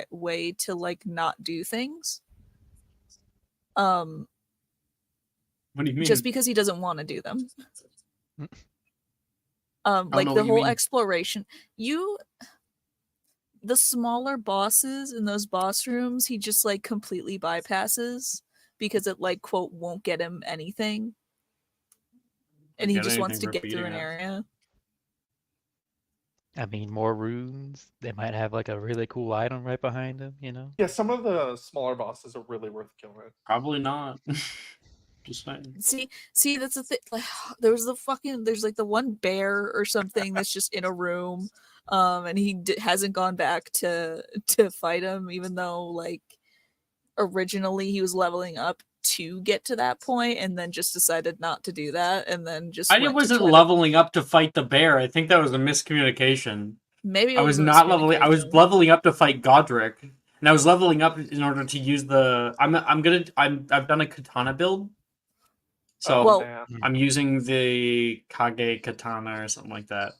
way to like not do things. What do you mean? Just because he doesn't want to do them. I don't Like know the what you whole mean. exploration. The smaller bosses in those boss rooms, he just like completely bypasses because it like quote won't get him anything. And he Get just wants anything to for get through beating an it. area. I mean, more runes. They might have like a really cool item right behind them, you know? Yeah, some of the smaller bosses are really worth killing. Probably not. Just saying. See, that's the thing. Like, there's like the one bear or something that's just in a room, and he hasn't gone back to fight him, even though like originally he was leveling up to get to that point, and then just decided not to do that, and then just I went wasn't to try leveling up to fight the bear. I think that was a miscommunication. Maybe it I was was a not leveling. I was miscommunication. leveling up to fight Godric, and I was leveling up in order to use the. I've done a katana build, so Well, man. I'm using the Kage katana or something like that.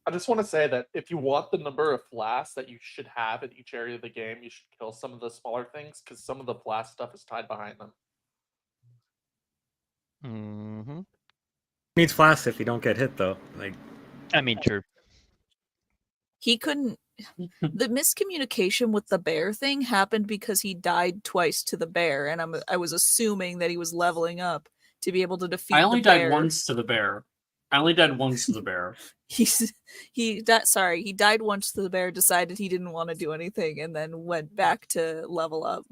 I just want to say that if you want the number of flasks that you should have in each area of the game, you should kill some of the smaller things because some of the flask stuff is tied behind them. Mm-hmm. Needs flash if you don't get hit though. Like, I mean, true. he couldn't. The miscommunication with the bear thing happened because he died twice to the bear, and I was assuming that he was leveling up to be able to defeat. I only the died bear. once to the bear. I only died once to the bear. He died once to the bear, decided he didn't want to do anything, and then went back to level up.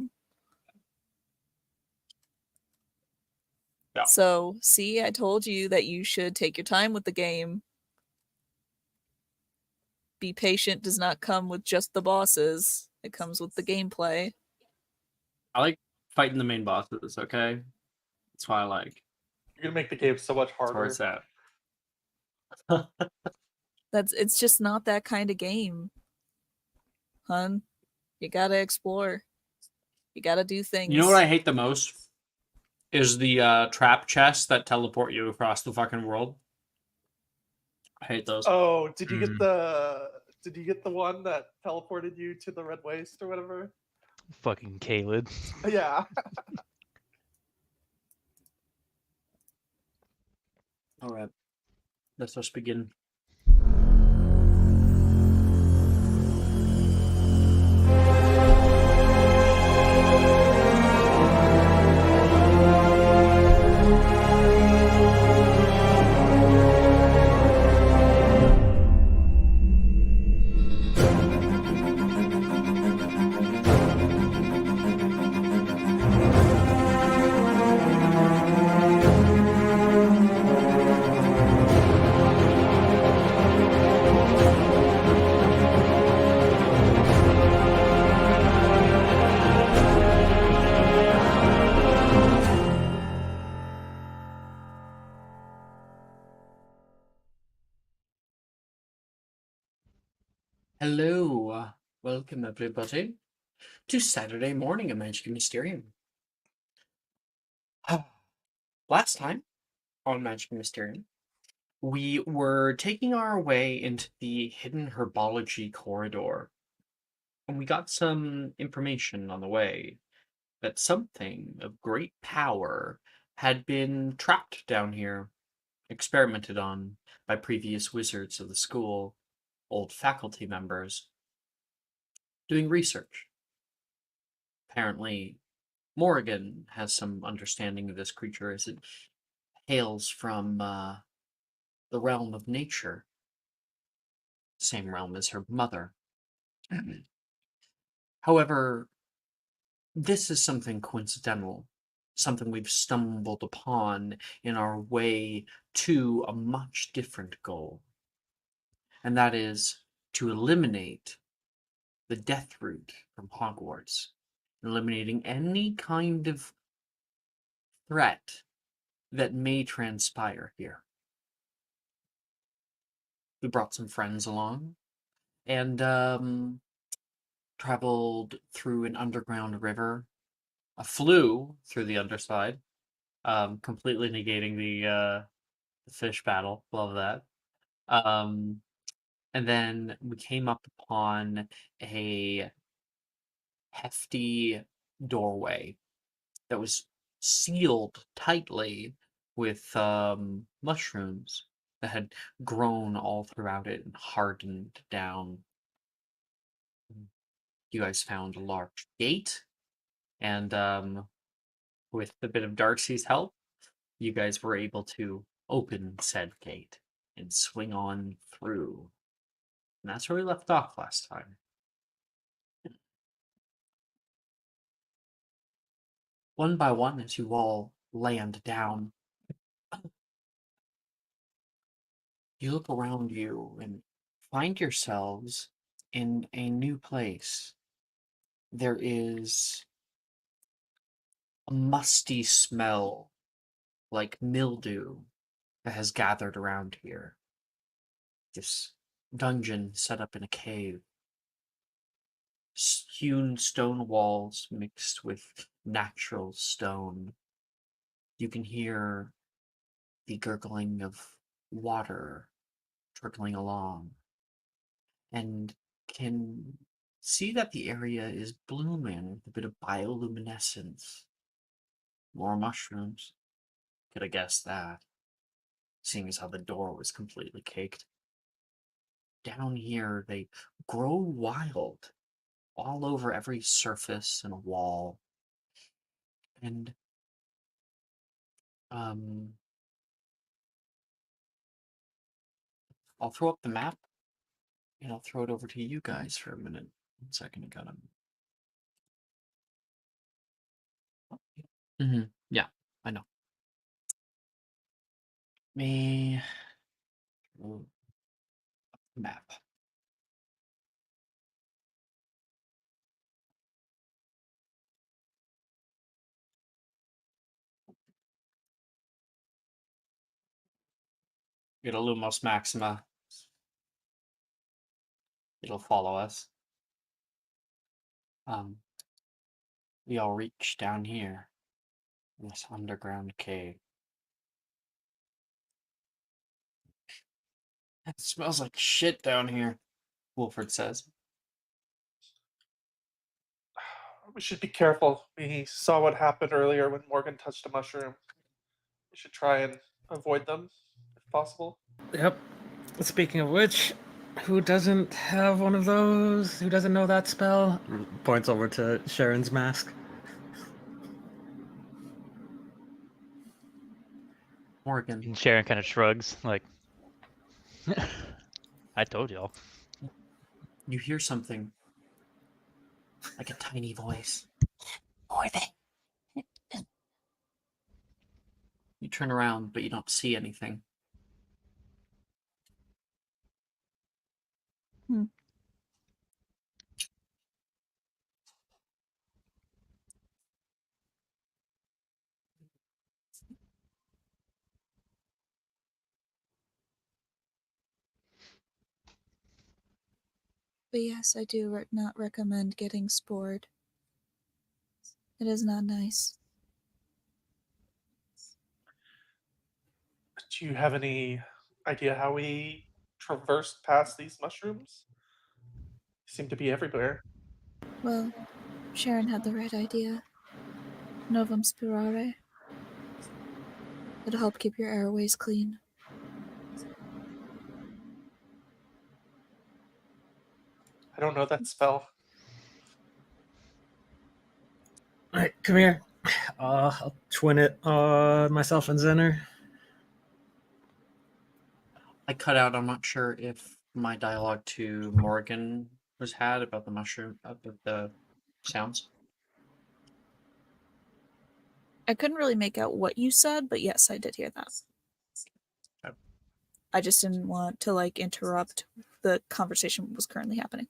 Yeah. So, see, I told you that you should take your time with the game. Be patient does not come with just the bosses. It comes with the gameplay. I like fighting the main bosses, okay? That's why I like. You're gonna make the game so much That's where harder. it's at. It's just not that kind of game. Hun, you gotta explore. You gotta do things. You know what I hate the most? Is the trap chests that teleport you across the fucking world. I hate those. Oh, did you get the one that teleported you to the Red Waste or whatever? Fucking Caled. Yeah. Alright. Let us begin. Hello, welcome everybody to Saturday morning at Magic and Mysterium. Last time on Magic and Mysterium, we were taking our way into the hidden herbology corridor, and we got some information on the way that something of great power had been trapped down here, experimented on by previous wizards of the school, old faculty members, doing research. Apparently, Morrigan has some understanding of this creature as it hails from the realm of nature, same realm as her mother. However, this is something coincidental, something we've stumbled upon in our way to a much different goal, and that is to eliminate the death root from Hogwarts, eliminating any kind of threat that may transpire here. We brought some friends along and traveled through an underground river, flew through the underside, completely negating the fish battle. Love that. And then we came up upon a hefty doorway that was sealed tightly with mushrooms that had grown all throughout it and hardened down. You guys found a large gate, and with a bit of Darcy's help, you guys were able to open said gate and swing on through. And that's where we left off last time. One by one, as you all land down, you look around you and find yourselves in a new place. There is a musty smell like mildew that has gathered around here. This dungeon set up in a cave. Hewn stone walls mixed with natural stone. You can hear the gurgling of water trickling along, and can see that the area is blooming with a bit of bioluminescence. More mushrooms. Could have guessed that, seeing as how the door was completely caked. Down here, they grow wild, all over every surface and wall. And, I'll throw up the map, and I'll throw it over to you guys for a minute. 1 second, I got him. Yeah, I know. Me. Map. Get a Lumos Maxima. It'll follow us. We all reach down here in this underground cave. It smells like shit down here, Wilfred says. We should be careful. We saw what happened earlier when Morgan touched a mushroom. We should try and avoid them if possible. Yep. Speaking of which, who doesn't have one of those? Who doesn't know that spell? Points over to Sharon's mask. Morgan, And Sharon kind of shrugs, like, I told y'all. you hear something like a tiny voice. Morgan. You turn around, but you don't see anything. But yes, I do not recommend getting spored. It is not nice. Do you have any idea how we traversed past these mushrooms? They seem to be everywhere. Well, Sharon had the right idea. Novum spirare. It'll help keep your airways clean. I don't know that spell. Alright, come here. I'll twin it on myself and Zenner. I cut out. I'm not sure if my dialogue to Morgan was had about the mushroom, about the sounds. I couldn't really make out what you said, but yes, I did hear that. Okay. I just didn't want to interrupt the conversation was currently happening.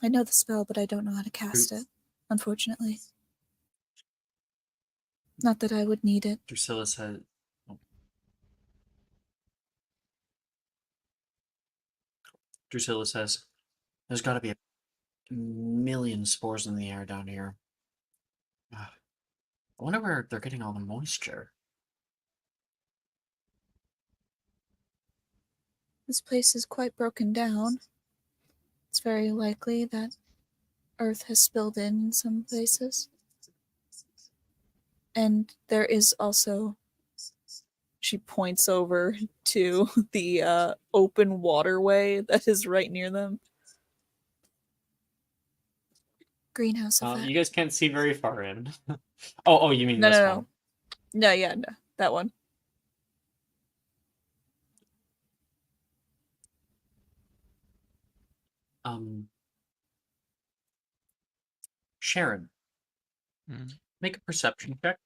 I know the spell, but I don't know how to cast it, unfortunately. Not that I would need it. Drusilla said, Drusilla says, there's got to be a million spores in the air down here. I wonder where they're getting all the moisture. This place is quite broken down. It's very likely that earth has spilled in some places. And there is also, she points over to the open waterway that is right near them. Greenhouse effect. You guys can't see very far in. oh, you mean No, this no, no. one? No, yeah, no, that one. Sharon, Mm. make a perception check.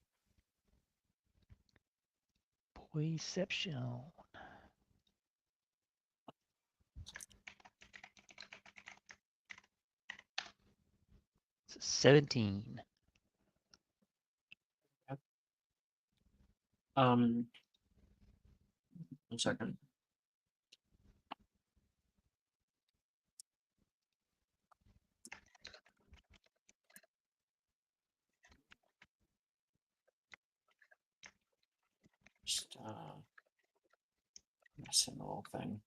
Perception. It's a 17. One second. Just missing the whole thing.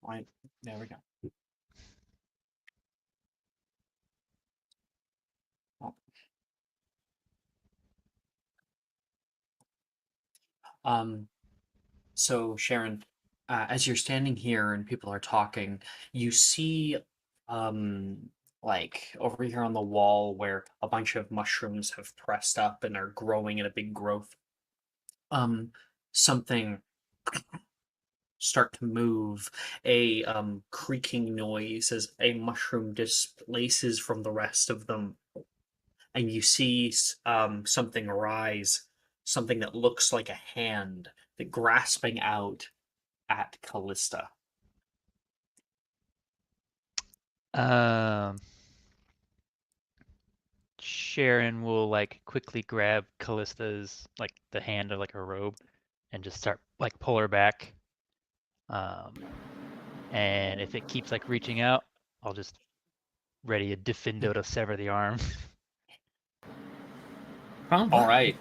Right, there we go. Oh. So Sharon, as you're standing here and people are talking, you see, like over here on the wall where a bunch of mushrooms have pressed up and are growing in a big growth. Something start to move, a creaking noise as a mushroom displaces from the rest of them, and you see something rise, something that looks like a hand, that grasping out at Callista. Sharon will like quickly grab Callista's like the hand of like her robe and just start like pull her back. And if it keeps like reaching out, I'll just ready a diffindo to sever the arm. All right.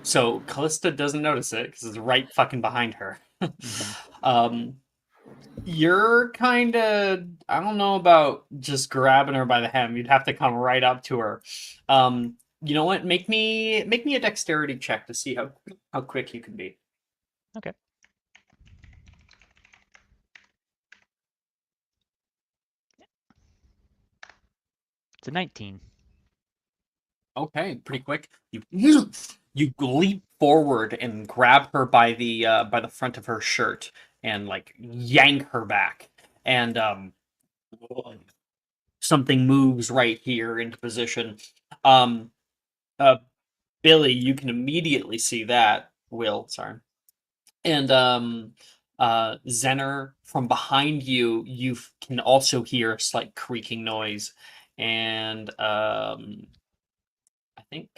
So Callista doesn't notice it because it's right fucking behind her. You're kind of, I don't know about just grabbing her by the hem. You'd have to come right up to her. You know what? Make me a dexterity check to see how quick you can be. Okay. It's a 19. Okay, pretty quick. You leap forward and grab her by the front of her shirt and like yank her back, and something moves right here into position. Um, Billy, you can immediately see that. Will, sorry, and Zener, from behind you, you can also hear a slight creaking noise, and I think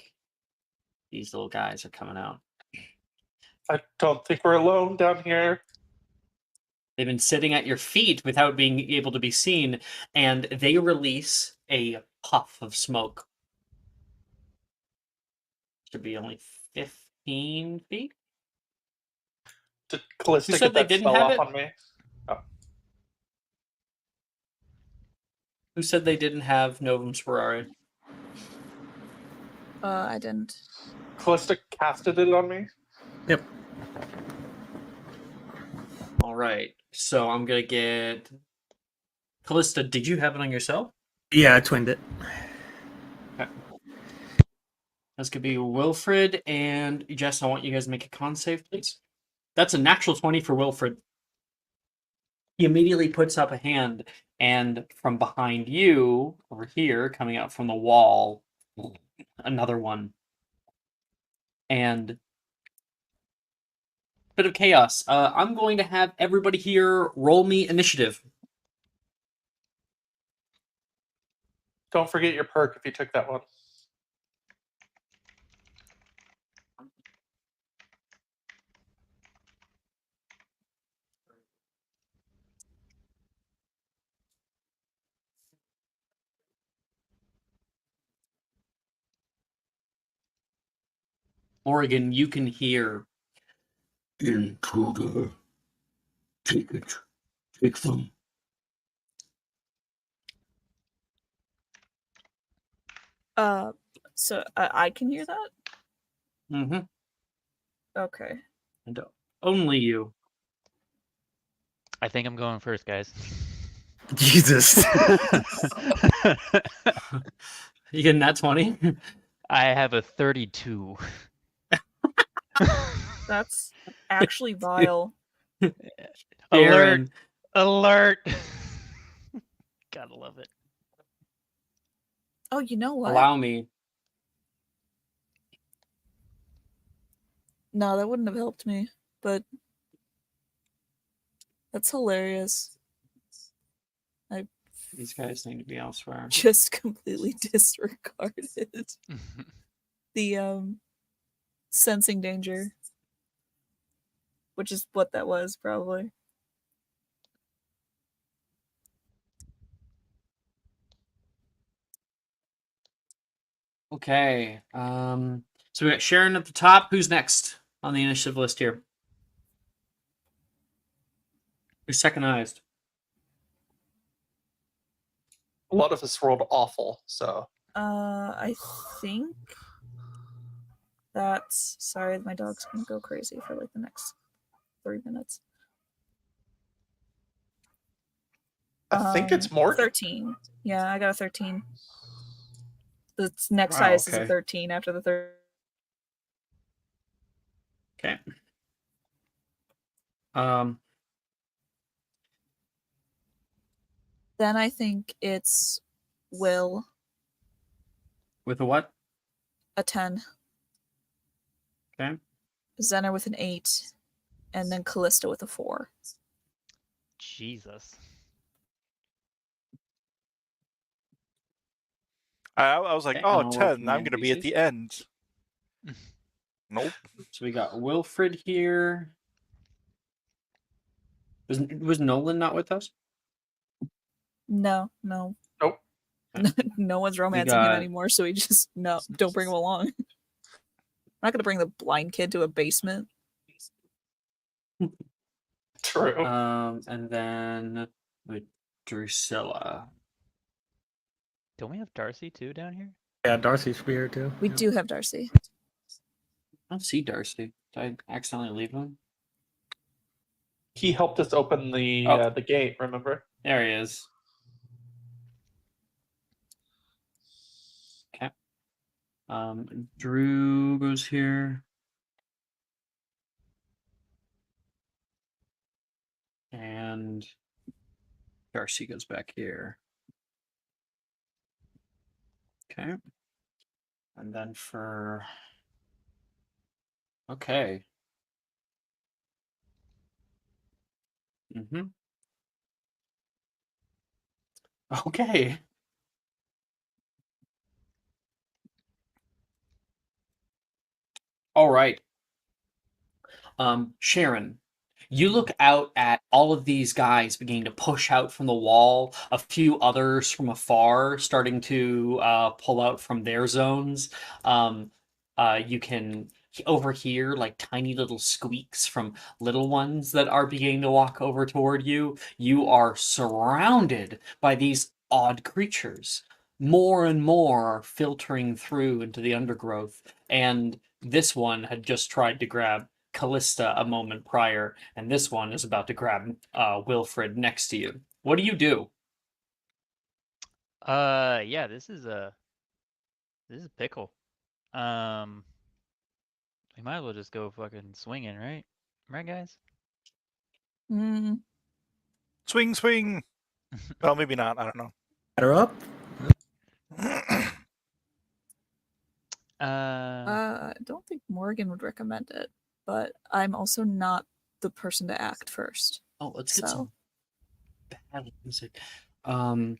these little guys are coming out. I don't think we're alone down here. They've been sitting at your feet without being able to be seen, and they release a puff of smoke. Should be only 15 feet. Did Callista Who get said they that didn't spell have off it? on me? Oh. Who said they didn't have Novum Sperare? I didn't. Callista casted it on me? Yep. All right, so I'm gonna get Callista. Did you have it on yourself? Yeah, I twinned it. Okay. That's gonna be Wilfred and Jess. I want you guys to make a con save, please. That's a natural 20 for Wilfred. He immediately puts up a hand, and from behind you, over here, coming out from the wall, another one. And bit of chaos. I'm going to have everybody here roll me initiative. Don't forget your perk if you took that one. Morgan, you can hear intruder. Take it. Take them. So I can hear that? Mm-hmm. Okay. And only you. I think I'm going first, guys. Jesus. You getting that 20? I have a 32. That's actually vile. Alert! Sharon. Alert! Gotta love it. Oh, you know what? Allow me. No, that wouldn't have helped me, but that's hilarious. I These guys need to be elsewhere. just completely disregarded the sensing danger, which is what that was probably. Okay. So we got Sharon at the top. Who's next on the initiative list here? Who's secondized? A lot of us rolled awful, so I think that's sorry, my dog's gonna go crazy for like the next 3 minutes. I think it's Morgan. 13. Yeah, I got a 13. The next Wow, highest is a okay. 13 after the third. Okay. Then I think it's Will, With a what? a 10. Okay. Zenner with an 8, and then Callista with a 4. Jesus. I was like, Okay, oh, and I'll roll for 10. the I'm going to be at the NPCs. end. Nope. So we got Wilfred here. Was Nolan not with us? No. Nope. No one's romancing him anymore, so he just don't bring him along. I'm not gonna bring the blind kid to a basement. True. And then with Drusilla. Don't we have Darcy too down here? Yeah, Darcy should be here too. We do have Darcy. I don't see Darcy. Did I accidentally leave him? He helped us open the the gate. Remember? There he is. Okay. Drew goes here. And Darcy goes back here. Okay. And then for... Okay. Mm-hmm. Okay. All right. Sharon, you look out at all of these guys beginning to push out from the wall, a few others from afar starting to pull out from their zones. You can overhear like tiny little squeaks from little ones that are beginning to walk over toward you. You are surrounded by these odd creatures. More and more are filtering through into the undergrowth, and this one had just tried to grab Callista a moment prior, and this one is about to grab Wilfred next to you. What do? Yeah, this is a pickle. We might as well just go fucking swinging, right? Right, guys? Mm. Swing, swing. Well, maybe not. I don't know. Batter up. I don't think Morgan would recommend it, but I'm also not the person to act first. Oh, let's get So some battle music. I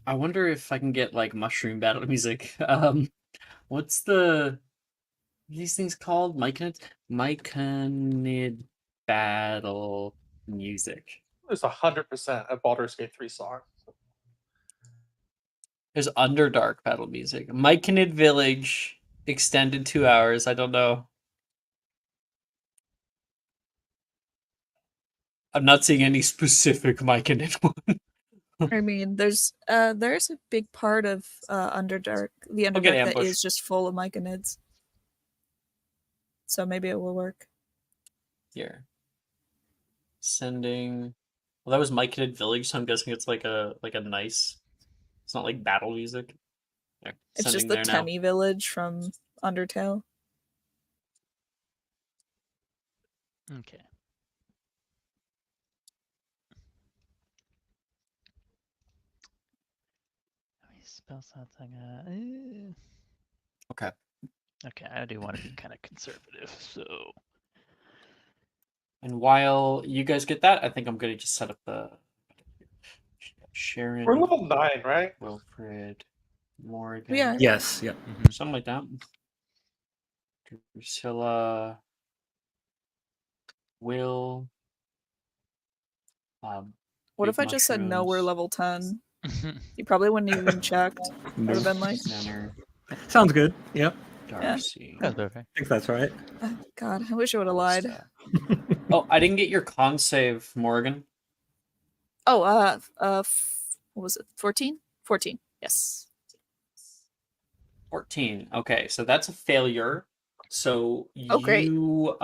wonder if I can get like mushroom battle music. What's these things called? Myconid battle music. There's 100% a Baldur's Gate 3 song. There's Underdark battle music. Myconid Village extended 2 hours. I don't know. I'm not seeing any specific myconid one. I mean, there's a big part of Underdark, the I'll get Underdark that ambush. is just full of myconids. So maybe it will work. Here. Sending. Well, that was myconid village, so I'm guessing it's like a nice. It's not like battle music. There, It's just sending the there now. Temi village from Undertale. Okay. How many spell slots I got? Okay. Okay, I do want to be kind of conservative, so And while you guys get that, I think I'm gonna just set up the Sharon, We're level 9, right? Wilfred, Morgan, Yeah. Yes. Yep. something like that. Drusilla, Will. What Big if I just said no, we're mushrooms. level 10? You probably wouldn't even checked. I would have been like, Center, Sounds good. Yep. Darcy. that's perfect. I think that's right. God, I wish I would have lied. Falstaff. Oh, I didn't get your con save, Morgan. Oh, what was it? 14? 14. Yes. 14. Okay, so that's a failure. So Oh, great. you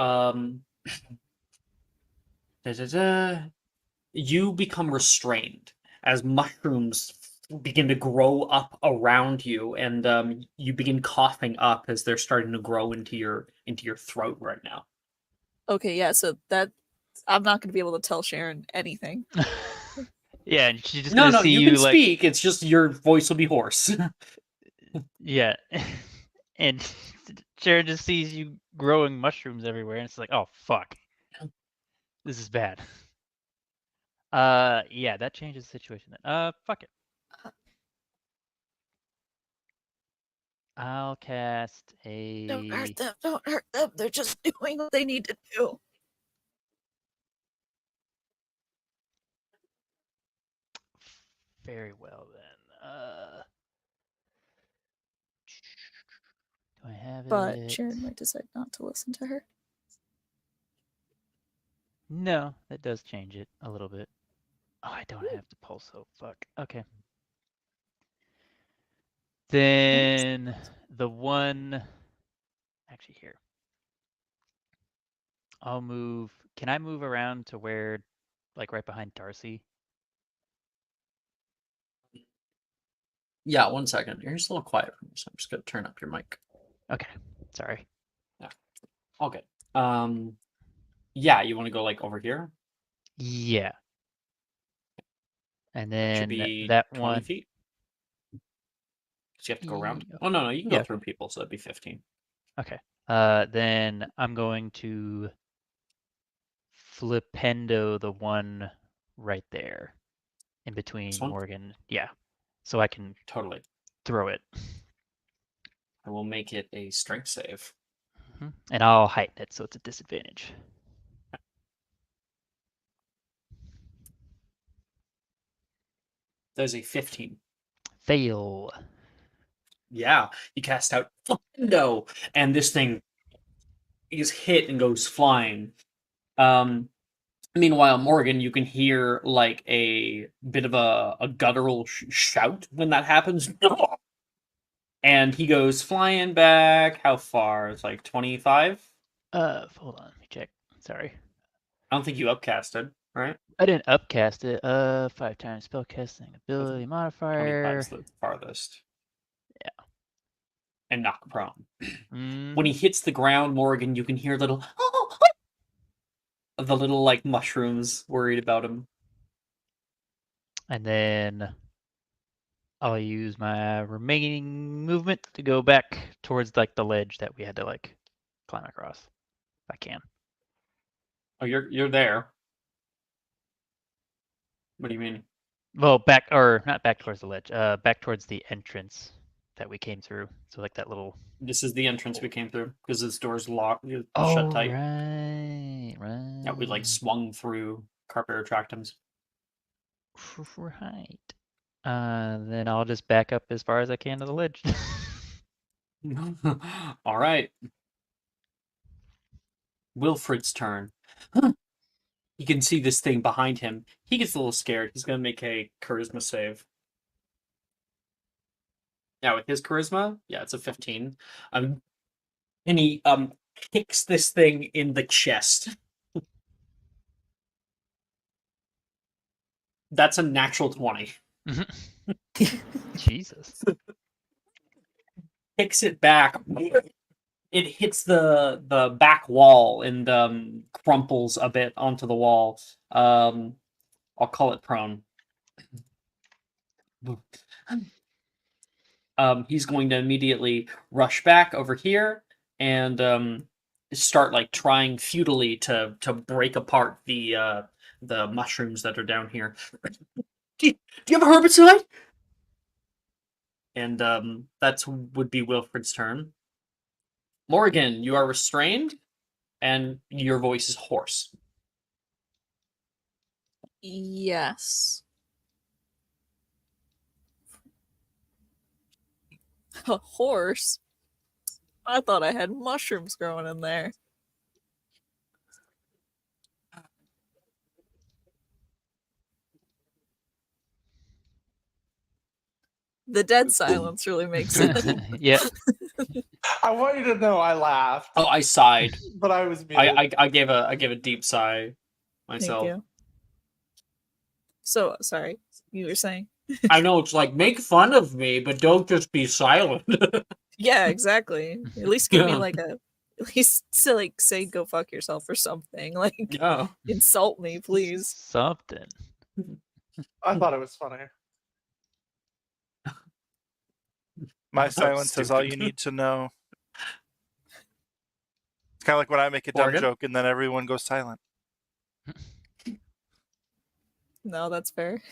you become restrained as mushrooms begin to grow up around you, and you begin coughing up as they're starting to grow into your throat right now. Okay, yeah, so that I'm not going to be able to tell Sharon anything. Yeah, and she's just No, gonna no, see you you can like speak. It's just your voice will be hoarse. yeah, and Sharon just sees you growing mushrooms everywhere, and it's like, oh fuck, this is bad. Yeah, that changes the situation then. Fuck it. I'll cast a. Don't hurt them. Don't hurt them. They're just doing what they need to do. Very well then. Do I have it? But Sharon might decide not to listen to her. No, that does change it a little bit. Oh, I don't have the pulse. Oh, fuck. Okay. Then the one. Actually, here. I'll move. Can I move around to where, like, right behind Darcy? Yeah, 1 second. You're just a little quiet for me, so I'm just gonna turn up your mic. Okay. Sorry. All good. Yeah, you want to go like over here? Yeah. And That should then be that 20 one. feet. Because you have to go around. Yeah. Oh no, you can go Yeah. through people, so that'd be 15. Okay. Then I'm going to flipendo the one right there in between one? Morgan. Yeah. So I can Totally. throw it. I will make it a strength save. And I'll heighten it so it's a disadvantage. There's a 15. Fail. Yeah, you cast out Flipendo, and this thing is hit and goes flying. Meanwhile, Morgan, you can hear like a bit of a guttural shout when that happens. And he goes flying back. How far? It's like 25? Hold on, let me check. Sorry. I don't think you upcasted, right? I didn't upcast it. 5 times spellcasting ability 25 modifier. is the farthest. Yeah. And knock prone. Mm. When he hits the ground, Morgan, you can hear little of the little like mushrooms worried about him. And then I'll use my remaining movement to go back towards like the ledge that we had to like climb across. If I can. Oh, you're there. What do you mean? Well, back or not back towards the ledge. Back towards the entrance that we came through. So like that little. This is the entrance we came through because this door's locked, Oh, shut tight. right. Yeah, we like swung through carpet retractums. Right. Then I'll just back up as far as I can to the ledge. All right. Wilfred's turn. You can see this thing behind him. He gets a little scared. He's going to make a charisma save. Yeah, with his charisma, yeah, it's a 15. And he kicks this thing in the chest. That's a natural 20. Jesus. Kicks it back. It hits the back wall and crumples a bit onto the wall. I'll call it prone. He's going to immediately rush back over here and start like trying futilely to break apart the mushrooms that are down here. Do you have a herbicide? And that would be Wilfred's turn. Morgan, you are restrained, and your voice is hoarse. Yes. A horse? I thought I had mushrooms growing in there. The dead silence really makes sense. Yeah. I want you to know I laughed, Oh, I sighed. but I was muted. I gave a deep sigh Thank myself. you. So, sorry, you were saying? I know, it's like, make fun of me, but don't just be silent. Yeah, exactly. At least give me Yeah. like at least to like say go fuck yourself or something. Like Yeah. insult me, please. Something. I thought it was funny. My That's silence is all you stupid. need to know. It's kind of like when I make a dumb Morgan? joke and then everyone goes silent. No, that's fair.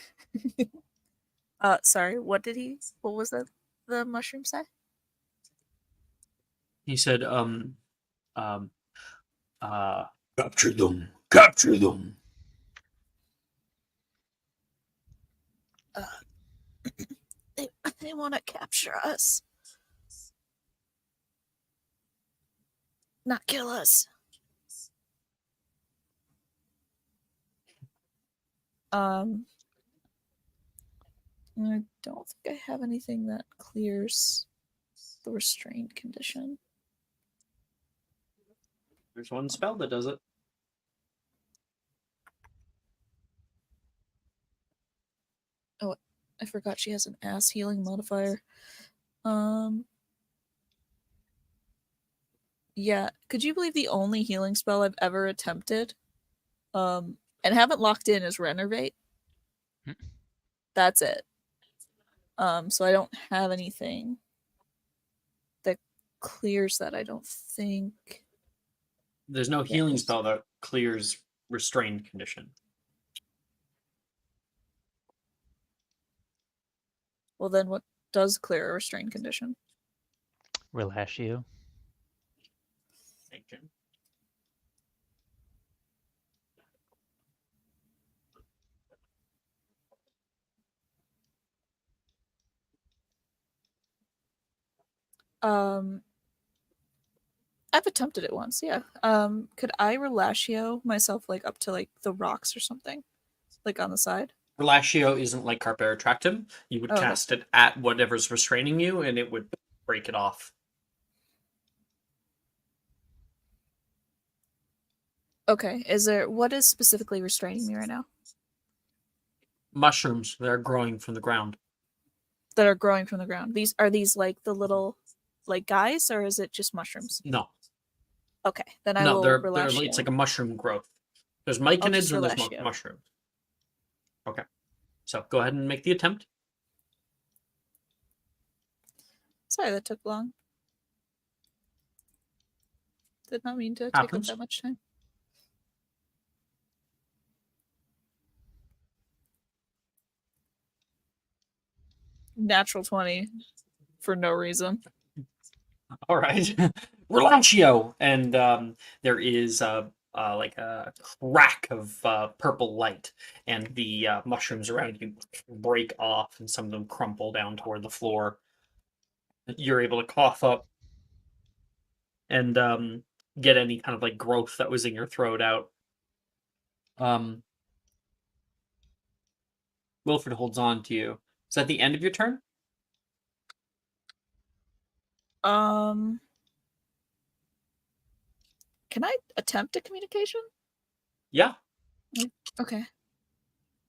Sorry, what was the mushroom say? He said, Capture them! Capture them! They want to capture us. Not kill us. I don't think I have anything that clears the restrained condition. there's one spell that does it. I forgot she has an ass healing modifier. Yeah, could you believe the only healing spell I've ever attempted and haven't locked in is Renervate? That's it. So I don't have anything that clears that, I don't think. There's no healing Yes. spell that clears restrained condition. Well, then what does clear a restrained condition? Relatio. Thank you. I've attempted it once, yeah. Could I relatio myself like up to like the rocks or something? Like on the side? Relatio isn't like Carpere Attractum. You would Oh, okay. cast it at whatever's restraining you, and it would break it off. Okay. What is specifically restraining me right now? Mushrooms that are growing from the ground. That are growing from the ground. Are these like the little like guys, or is it just mushrooms? No, Okay, then I no, will they're relatio. it's like a mushroom growth. There's I'll just myconids and there's relatio. mushrooms. Okay, so go ahead and make the attempt. Sorry that took long. Did not mean to take up Happens. that much time. Natural 20 for no reason. All right, Relatio, and there is like a crack of purple light, and the mushrooms around you break off, and some of them crumple down toward the floor. You're able to cough up and get any kind of like growth that was in your throat out. Wilfred holds on to you. Is that the end of your turn? Can I attempt a communication? Yeah. Okay.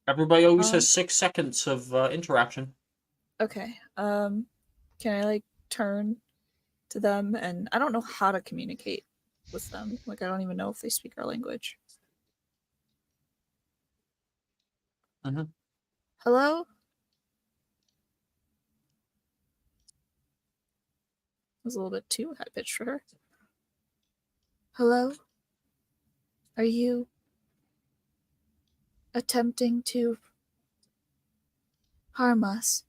Everybody always has 6 seconds of interaction. Okay. Can I like turn to them? And I don't know how to communicate with them. Like I don't even know if they speak our language. Hello? It was a little bit too high pitched for her. Hello? Are you attempting to harm us?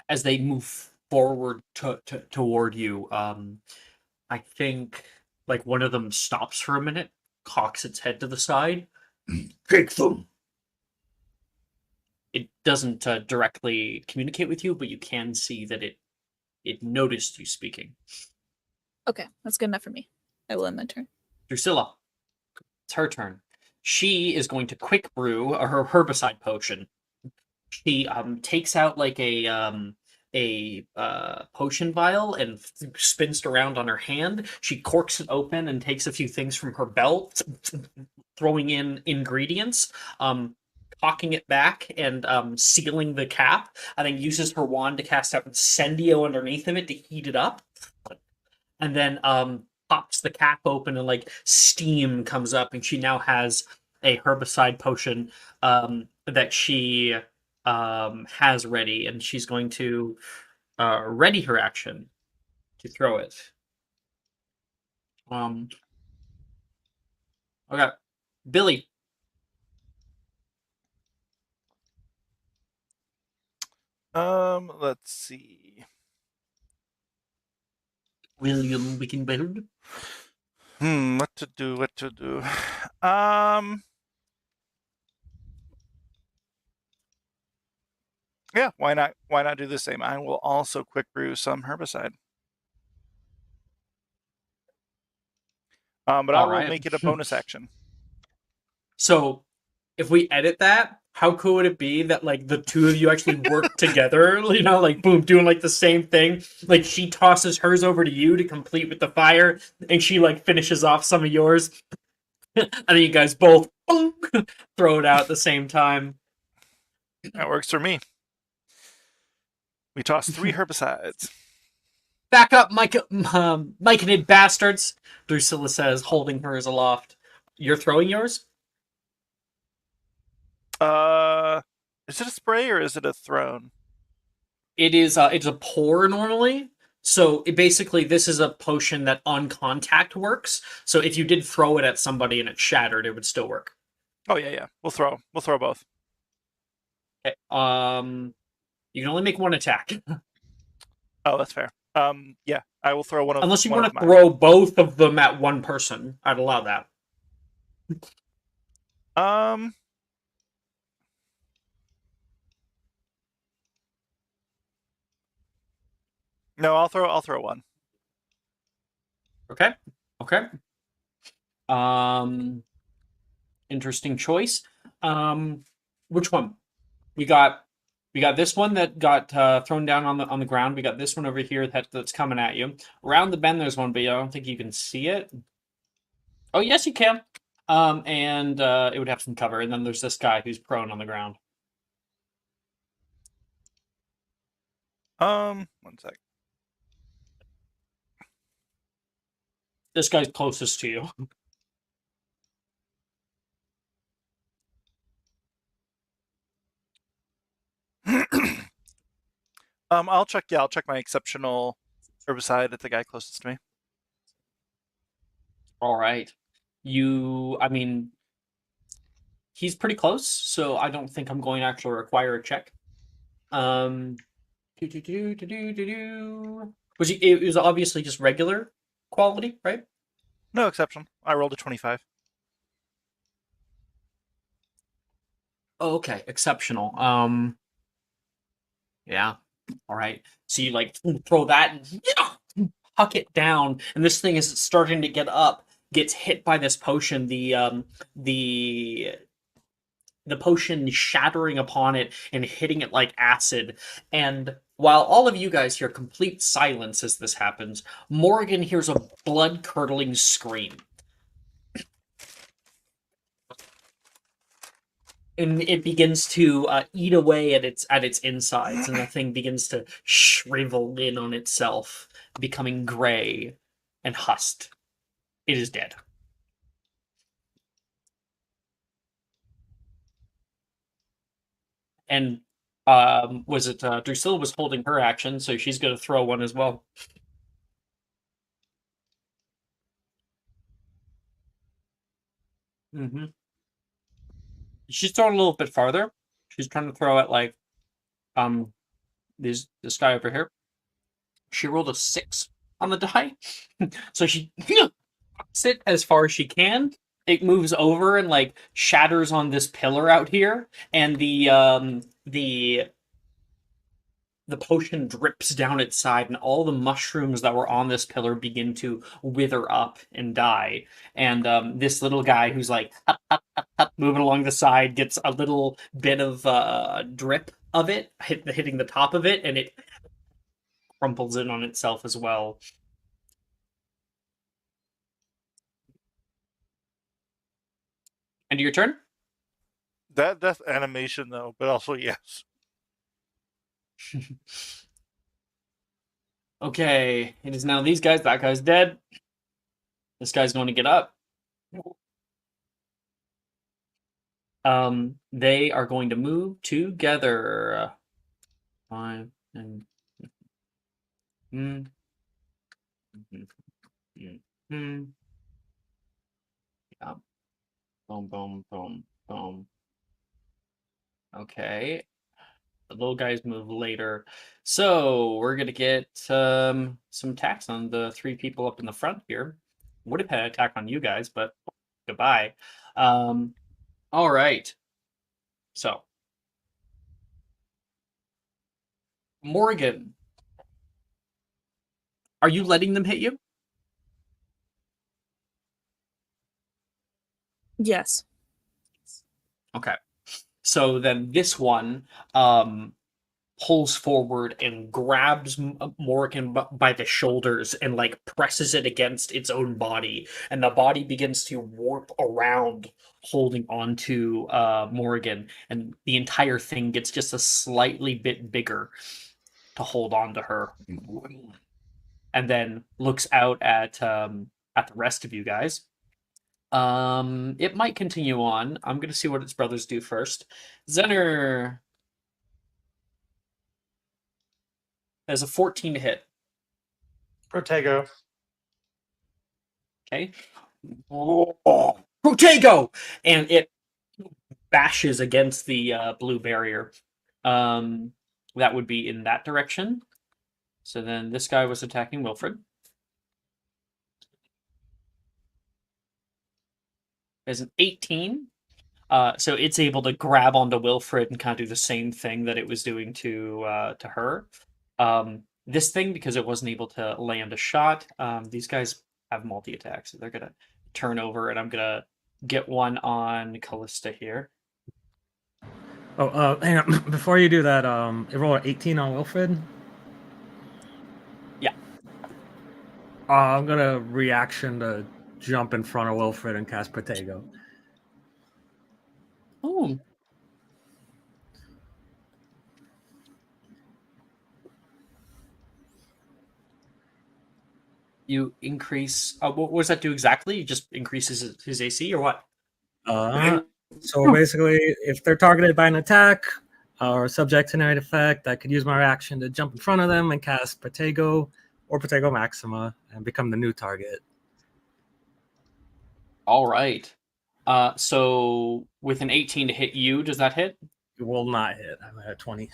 As they move forward toward you, I think like one of them stops for a minute, cocks its head to the side. Take them. It doesn't directly communicate with you, but you can see that it noticed you speaking. Okay, that's good enough for me. I will end my turn. Drusilla, it's her turn. She is going to quick brew her herbicide potion. She takes out like a potion vial and spins it around on her hand. She corks it open and takes a few things from her belt, throwing in ingredients, cocking it back and sealing the cap, and then uses her wand to cast out incendio underneath of it to heat it up, and then pops the cap open and like steam comes up, and she now has a herbicide potion that she has ready, and she's going to ready her action to throw it. Okay, Billy. Let's see. William Wickenbeld. What to do? Yeah, why not? Why not do the same? I will also quick brew some herbicide. But I will make it a bonus action. So, if we edit that, how cool would it be that like the two of you actually work together? You know, like boom, doing like the same thing. Like she tosses hers over to you to complete with the fire, and she like finishes off some of yours, and then you guys both boom, throw it out at the same time. That works for me. We toss 3 herbicides. Back up, Myconid bastards! Drusilla says, holding hers aloft. You're throwing yours? Is it a spray or is it a thrown? It is. It's a pour normally. So basically, this is a potion that on contact works. So if you did throw it at somebody and it shattered, it would still work. Oh yeah. We'll throw both. Okay. You can only make one attack. Oh, that's fair. Yeah, I will throw one of. Unless you want to throw both of them at one person, I'd allow that. No, I'll throw one. Okay. Interesting choice. Which one? We got this one that got thrown down on the ground. We got this one over here that's coming at you. Around the bend, there's one, but I don't think you can see it. Oh, yes, you can. And it would have some cover. And then there's this guy who's prone on the ground. 1 sec. This guy's closest to you. I'll check my exceptional herbicide at the guy closest to me. All right. I mean, he's pretty close, so I don't think I'm going to actually require a check. It was obviously just regular quality, right? No exception. I rolled a 25. Oh, okay, exceptional. Yeah. All right. So you like throw that and huck it down, and this thing is starting to get up, gets hit by this potion. The potion shattering upon it and hitting it like acid. And while all of you guys hear complete silence as this happens, Morgan hears a blood-curdling scream. And it begins to eat away at its insides, and the thing begins to shrivel in on itself, becoming gray and husked. It is dead. And was it Drusilla was holding her action, so she's going to throw one as well. Mm-hmm. She's throwing a little bit farther. She's trying to throw at like this guy over here. She rolled a 6 on the die, so she knocks it as far as she can. It moves over and like shatters on this pillar out here, and the potion drips down its side, and all the mushrooms that were on this pillar begin to wither up and die. And this little guy who's like moving along the side gets a little bit of drip of it hitting the top of it, and it crumples in on itself as well. And your turn? That death animation, though, but also yes. Okay, it is now these guys. That guy's dead. This guy's going to get up. They are going to move together. 5 and yeah. Boom, boom, boom, boom. Okay. The little guys move later. So we're gonna get some attacks on the 3 people up in the front here. Would have had an attack on you guys, but goodbye. All right. So Morgan, are you letting them hit you? Yes. Okay. So then this one pulls forward and grabs Morgan by the shoulders and like presses it against its own body, and the body begins to warp around, holding onto Morgan, and the entire thing gets just a slightly bit bigger to hold on to her, and then looks out at the rest of you guys. It might continue on. I'm gonna see what its brothers do first. Zener has a 14 to hit. Protego. Okay. Oh, Protego! And it bashes against the blue barrier. That would be in that direction. So then this guy was attacking Wilfred. There's an 18. So it's able to grab onto Wilfred and kind of do the same thing that it was doing to her. This thing, because it wasn't able to land a shot, these guys have multi-attacks. So they're going to turn over, and I'm going to get one on Callista here. Oh, hang on. Before you do that, it rolled an 18 on Wilfred. Yeah. I'm gonna reaction to jump in front of Wilfred and cast Protego. Oh. You increase. What does that do exactly? It just increases his AC, or what? So basically, if they're targeted by an attack or subject to an effect, I could use my reaction to jump in front of them and cast Protego or Protego Maxima and become the new target. All right. So with an 18 to hit you, does that hit? It will not hit. I'm at 20.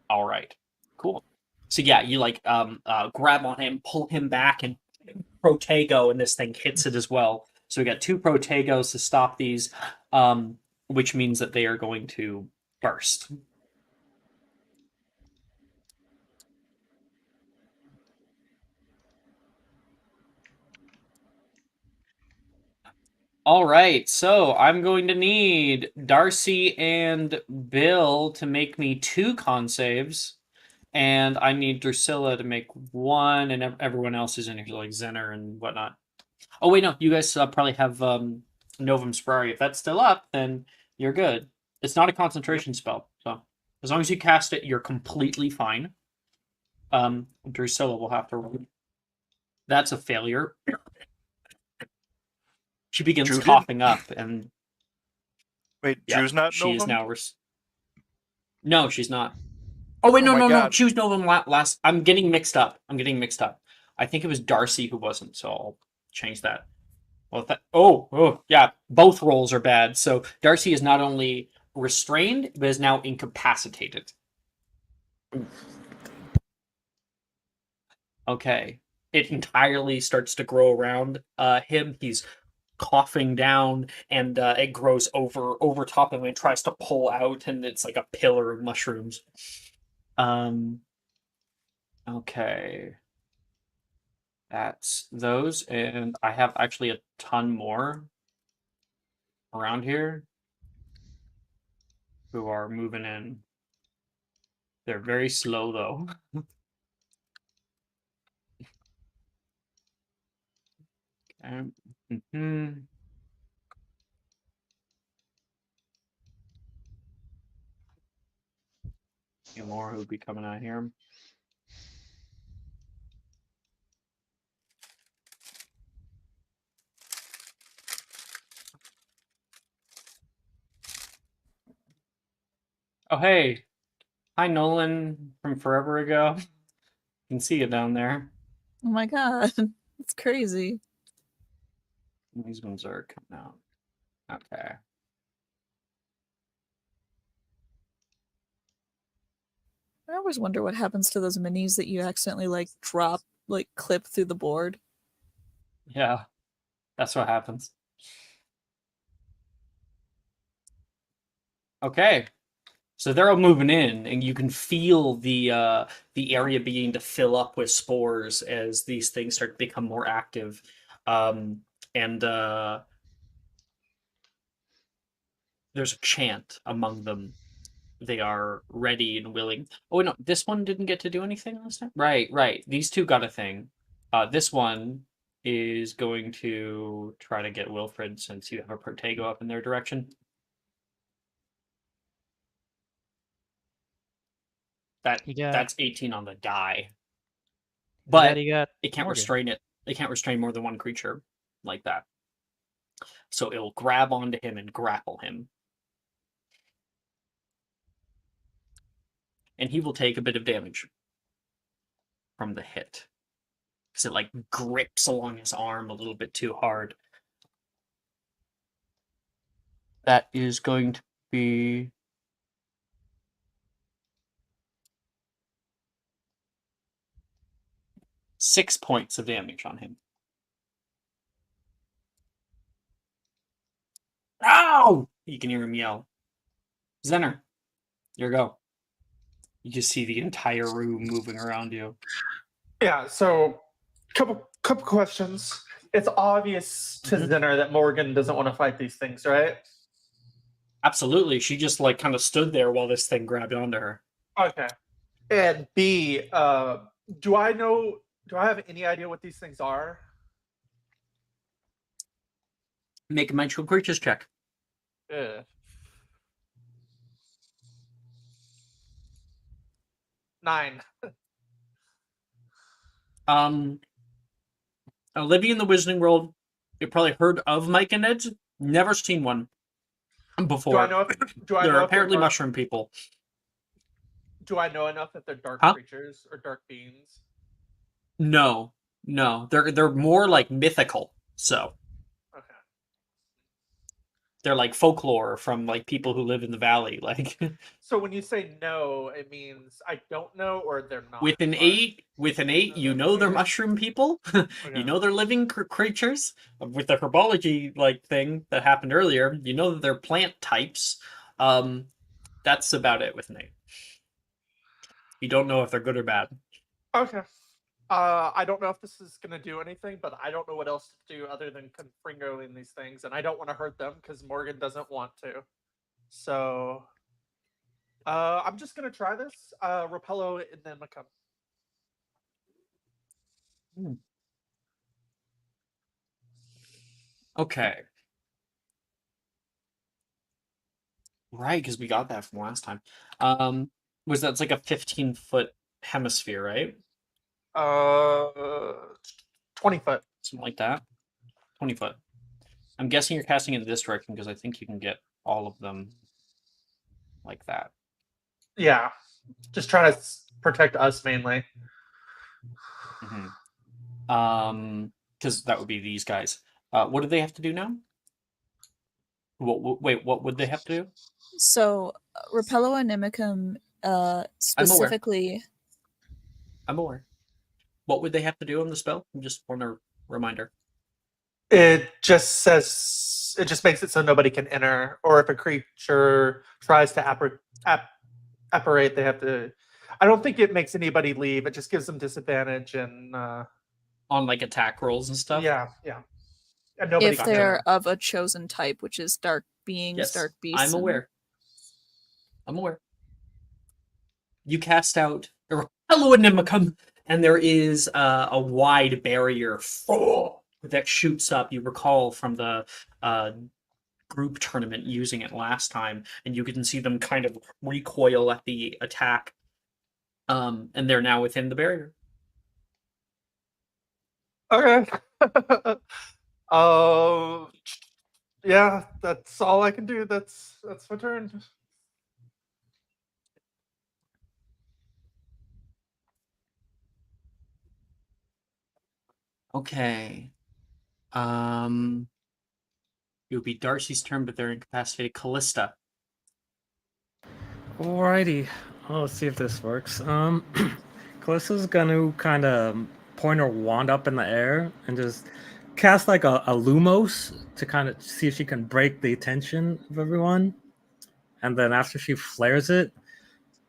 All right. Cool. So yeah, you like grab on him, pull him back, and Protego, and this thing hits it as well. So we got 2 Protegos to stop these, which means that they are going to burst. All right, so I'm going to need Darcy and Bill to make me 2 con saves, and I need Drusilla to make 1, and everyone else is in here, like Zener and whatnot. Oh wait, no, you guys probably have Novum Sprari. If that's still up, then you're good. It's not a concentration spell, so as long as you cast it, you're completely fine. Drusilla will have to roll. That's a failure. She begins Drew did? coughing up, and Wait, yeah, Drew's not she is Novum? now. No, she's not. Oh wait, Oh no, my no, no. God. She was Novum last. I'm getting mixed up. I think it was Darcy who wasn't, so I'll change that. Well, oh, yeah. Both rolls are bad. So Darcy is not only restrained, but is now incapacitated. Okay. It entirely starts to grow around him. He's coughing down, and it grows over top of him and tries to pull out, and it's like a pillar of mushrooms. Okay. That's those, and I have actually a ton more around here who are moving in. They're very slow, though. Okay. Few more who'll be coming out here. Oh, hey. Hi, Nolan from forever ago. Can see you down there. Oh my god, it's crazy. These ones are coming out. Okay. I always wonder what happens to those minis that you accidentally like drop, like clip through the board. Yeah, that's what happens. Okay. So they're all moving in, and you can feel the area beginning to fill up with spores as these things start to become more active. And there's a chant among them. They are ready and willing. Oh no, this one didn't get to do anything last time. Right. These two got a thing. This one is going to try to get Wilfred since you have a Protego up in their direction. That's 18 on the die. But it can't restrain it. It can't restrain more than one creature like that. So it'll grab onto him and grapple him. And he will take a bit of damage from the hit. Because it like grips along his arm a little bit too hard. That is going to be 6 points of damage on him. Ow! You can hear him yell. Zener, here you go. You just see the entire room moving around you. Yeah, so couple questions. It's obvious to Zener that Morgan doesn't want to fight these things, right? Absolutely. She just like kind of stood there while this thing grabbed onto her. Okay. And B, do I have any idea what these things are? Make a magical creatures check. Yeah. 9. Living in the Wizarding World, you've probably heard of myconids. Never seen one before. Do I know if they're apparently mushroom people. Do I know enough that they're dark creatures or dark beings? No. They're more like mythical. So. Okay. They're like folklore from like people who live in the valley. Like. So when you say no, it means I don't know or they're not. With an 8, you know they're mushroom people. Okay. You know they're living creatures. With the herbology like thing that happened earlier, you know that they're plant types. That's about it with an 8. You don't know if they're good or bad. Okay. I don't know if this is gonna do anything, but I don't know what else to do other than confringoing these things, and I don't want to hurt them because Morgan doesn't want to. So I'm just gonna try this. Repello Inimicum. Okay. Right, because we got that from last time. Was that's like a 15-foot hemisphere, right? 20 foot. Something like that. 20 foot. I'm guessing you're casting in this direction because I think you can get all of them like that. Yeah, just trying to protect us mainly. Because that would be these guys. What do they have to do now? Wait, what would they have to do? So, Repello Inimicum specifically. I'm aware. What would they have to do on the spell? I just want a reminder. It just says it just makes it so nobody can enter, or if a creature tries to apparate, they have to. I don't think it makes anybody leave. It just gives them disadvantage and on like attack rolls and stuff. Yeah. And nobody If can they're enter. of a chosen type, which is dark beings, Yes, dark beasts. I'm aware. You cast out Hello Inimicum, and there is a wide barrier that shoots up. You recall from the group tournament using it last time, and you can see them kind of recoil at the attack. And they're now within the barrier. Okay. Yeah, that's all I can do. That's my turn. Okay. It would be Darcy's turn, but they're incapacitated. Callista. Alrighty, let's see if this works. Callista's gonna kind of point her wand up in the air and just cast like a Lumos to kind of see if she can break the attention of everyone. And then after she flares it,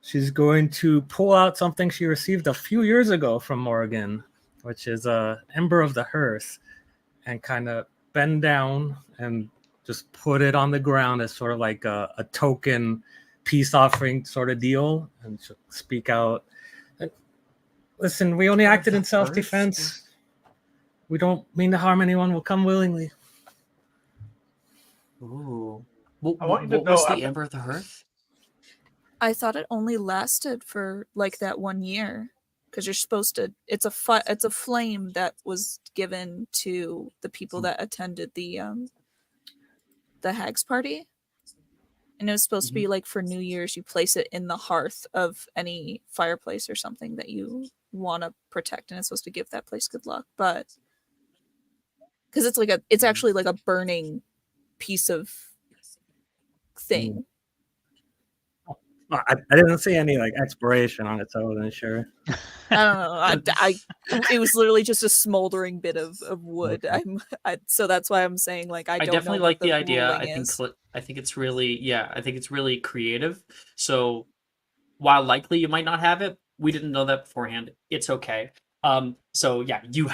she's going to pull out something she received a few years ago from Morgan, which is a Ember of the Hearth, and kind of bend down and just put it on the ground as sort of like a token peace offering sort of deal, and speak out. Listen, we only acted in self-defense. We don't mean to harm anyone. We'll come willingly. Ooh. I want you to What know was the Ember of the Hearth? I thought it only lasted for like that 1 year, because you're supposed to. It's a flame that was given to the people that attended the Hags party, and it was supposed to be like for New Year's. You place it in the hearth of any fireplace or something that you want to protect, and it's supposed to give that place good luck. But because it's actually like a burning piece of thing. I didn't see any like expiration on it, so I wasn't sure. I don't know. It was literally just a smoldering bit of wood. Okay. So that's why I'm saying like I don't definitely know like what the idea. ruling I think it's really creative. So while likely you might not have it, we didn't know that beforehand. It's okay. So yeah, you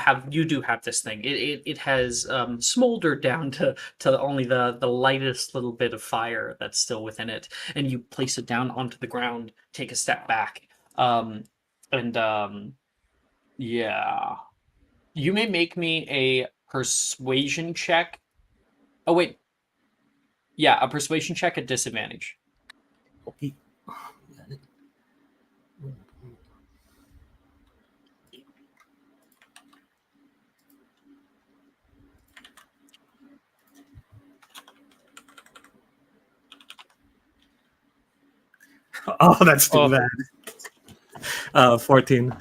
do have this thing. It has smoldered down to only the lightest little bit of fire that's still within it, and you place it down onto the ground, take a step back, yeah. You may make me a persuasion check. Oh wait. Yeah, a persuasion check at disadvantage. Okay. Oh, that's too bad. 14.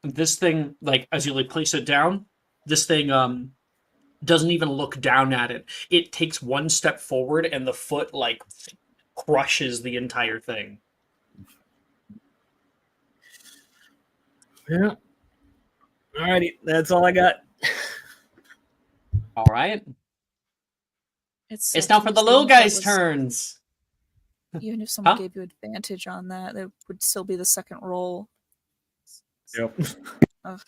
This thing, like, as you like place it down, this thing doesn't even look down at it. It takes one step forward, and the foot like crushes the entire thing. Yeah. Alrighty, that's all I got. All right. It's now for the little guys' turns. Even if someone Huh? gave you advantage on that, it would still be the second roll. Yep. Ugh.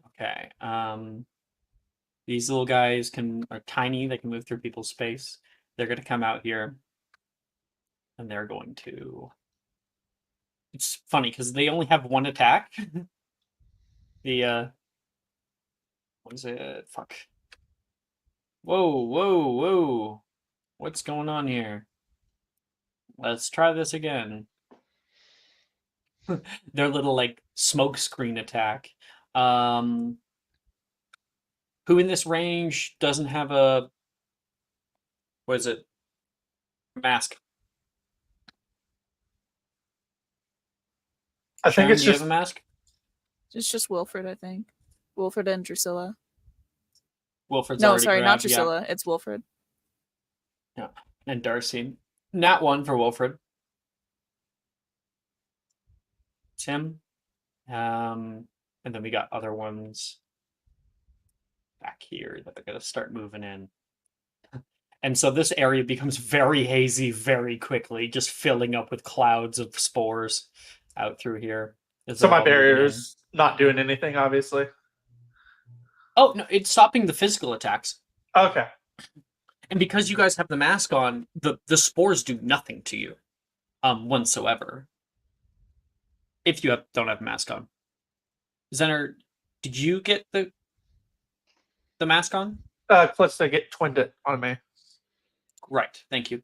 Okay. These little guys are tiny. They can move through people's space. They're going to come out here, and they're going to. It's funny because they only have one attack. What is it? Fuck. Whoa, whoa, whoa! What's going on here? Let's try this again. Their little like smoke screen attack. Who in this range doesn't have a what is it? Mask. I think Sharon, it's do you just have a mask? It's just Wilfred, I think. Wilfred and Drusilla. Wilfred's No, already sorry, not grabbed, yeah. Drusilla. It's Wilfred. Yeah. And Darcy. Nat 1 for Wilfred. Tim. And then we got other ones back here that are going to start moving in. And so this area becomes very hazy very quickly, just filling up with clouds of spores out through here. As so they're my all moving in. barrier's not doing anything, obviously. Oh, no, it's stopping the physical attacks. Okay. And because you guys have the mask on, the spores do nothing to you whatsoever. If you don't have a mask on. Zener, did you get the mask on? Callisto get twinned it on me. Right, thank you.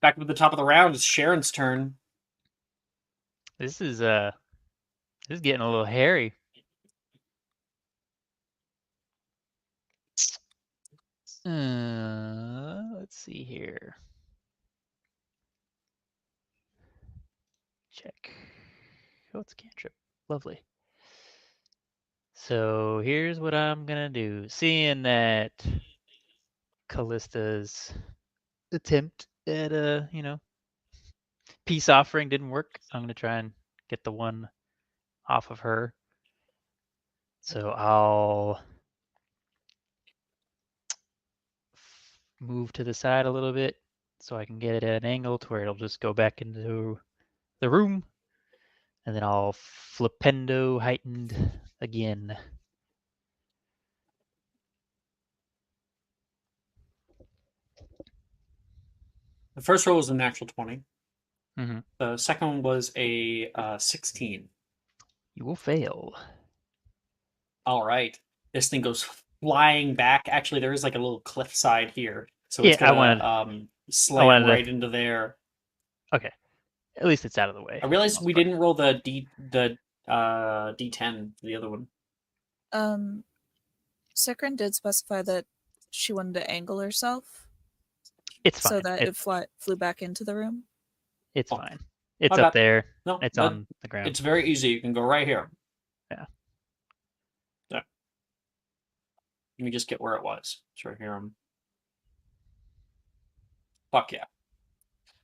Back at the top of the round, it's Sharon's turn. This is getting a little hairy. Let's see here. Check. Oh, it's a cantrip. Lovely. So here's what I'm gonna do. Seeing that Callista's attempt at a, peace offering didn't work, I'm gonna try and get the one off of her. So I'll move to the side a little bit so I can get it at an angle to where it'll just go back into the room. And then I'll flipendo heightened again. The first roll was a natural 20. Mm-hmm. The second one was a 16. You will fail. All right. This thing goes flying back. Actually, there is like a little cliff side here. So Yeah, it's going to slam right into there. Okay. At least it's out of the way. I realized we didn't roll the D10 for the other one. Sekrin did specify that she wanted to angle herself. It's fine. So that it flew back into the room. It's fine. It's My up bad. there. No, it's on the ground. It's very easy. You can go right here. Yeah. Yeah. Let me just get where it was. It's right here. Fuck yeah.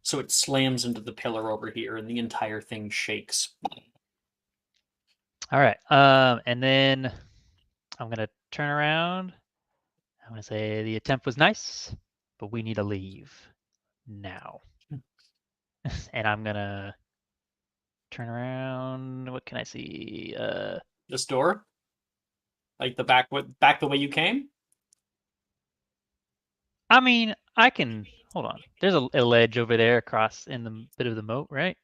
So it slams into the pillar over here, and the entire thing shakes. All right. And then I'm gonna turn around. I'm gonna say the attempt was nice, but we need to leave now. And I'm gonna turn around. What can I see? This door, like the back the way you came. I mean, I can hold on. There's a ledge over there across in the bit of the moat, right?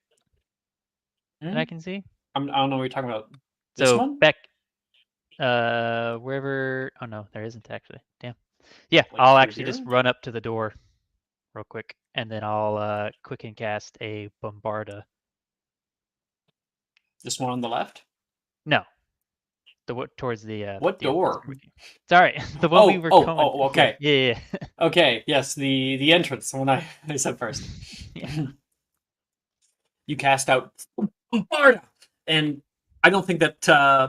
That I can see. I don't know what you're talking about. This So one? back, wherever. Oh no, there isn't actually. Damn. Yeah, Like I'll through actually just here? run up to the door, real quick, and then I'll quicken cast a bombarda. This one on the left? No, towards the. What the open door? square. Sorry, the one we were going. Oh, okay. Yeah. Okay, yes, the entrance, the one I said first. Yeah. You cast out Bombarda, and I don't think that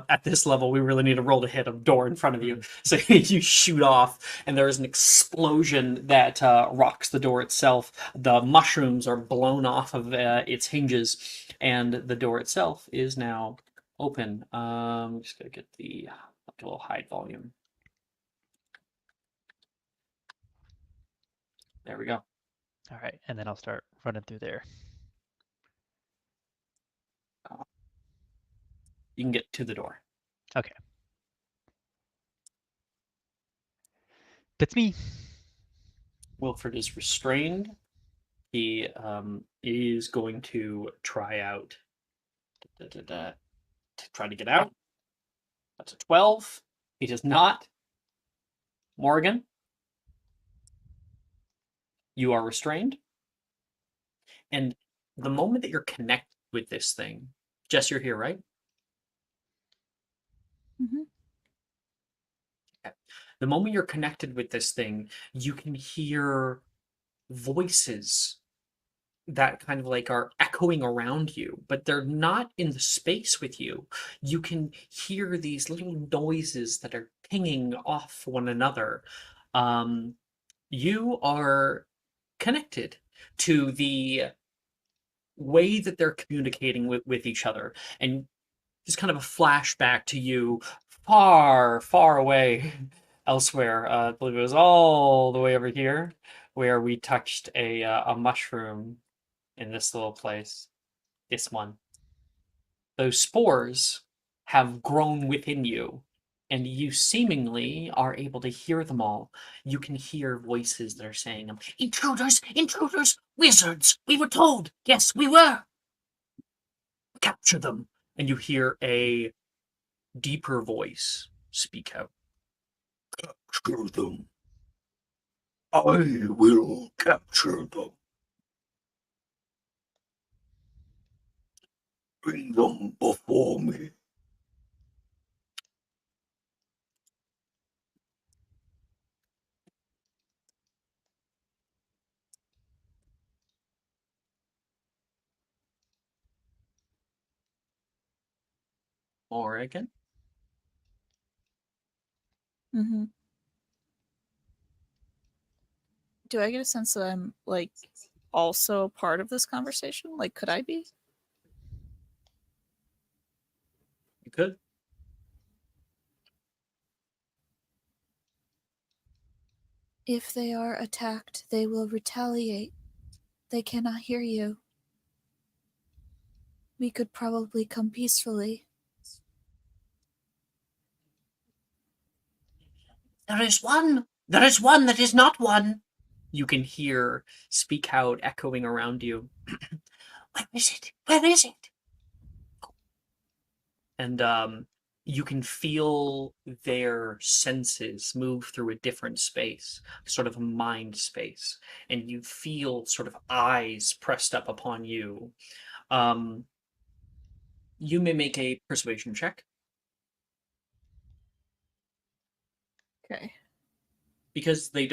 at this level we really need to roll to hit a door in front of you. So you shoot off, and there is an explosion that rocks the door itself. The mushrooms are blown off of its hinges, and the door itself is now open. I'm just gonna get the a little hide volume. There we go. All right, and then I'll start running through there. You can get to the door. Okay. That's me. Wilfred is restrained. He is going to try out to try to get out. That's a 12. He does not. Morgan, you are restrained. And the moment that you're connected with this thing, Jess, you're here, right? Mhm. Okay. The moment you're connected with this thing, you can hear voices that kind of like are echoing around you, but they're not in the space with you. You can hear these little noises that are pinging off one another. You are connected to the way that they're communicating with each other, and just kind of a flashback to you far, far away elsewhere. I believe it was all the way over here where we touched a mushroom in this little place. This one. Those spores have grown within you, and you seemingly are able to hear them all. You can hear voices that are saying, "Intruders! Intruders! Wizards! We were told! Yes, we were! Capture them!" And you hear a deeper voice speak out. Capture them. I will capture them. Bring them before me. Morrigan? Mm-hmm. Do I get a sense that I'm like also part of this conversation? Like, could I be? You could. If they are attacked, they will retaliate. They cannot hear you. We could probably come peacefully. There is one! There is one that is not one! You can hear speak out echoing around you. Where is it? Where is it? And you can feel their senses move through a different space, sort of a mind space, and you feel sort of eyes pressed up upon you. You may make a persuasion check Okay. because they're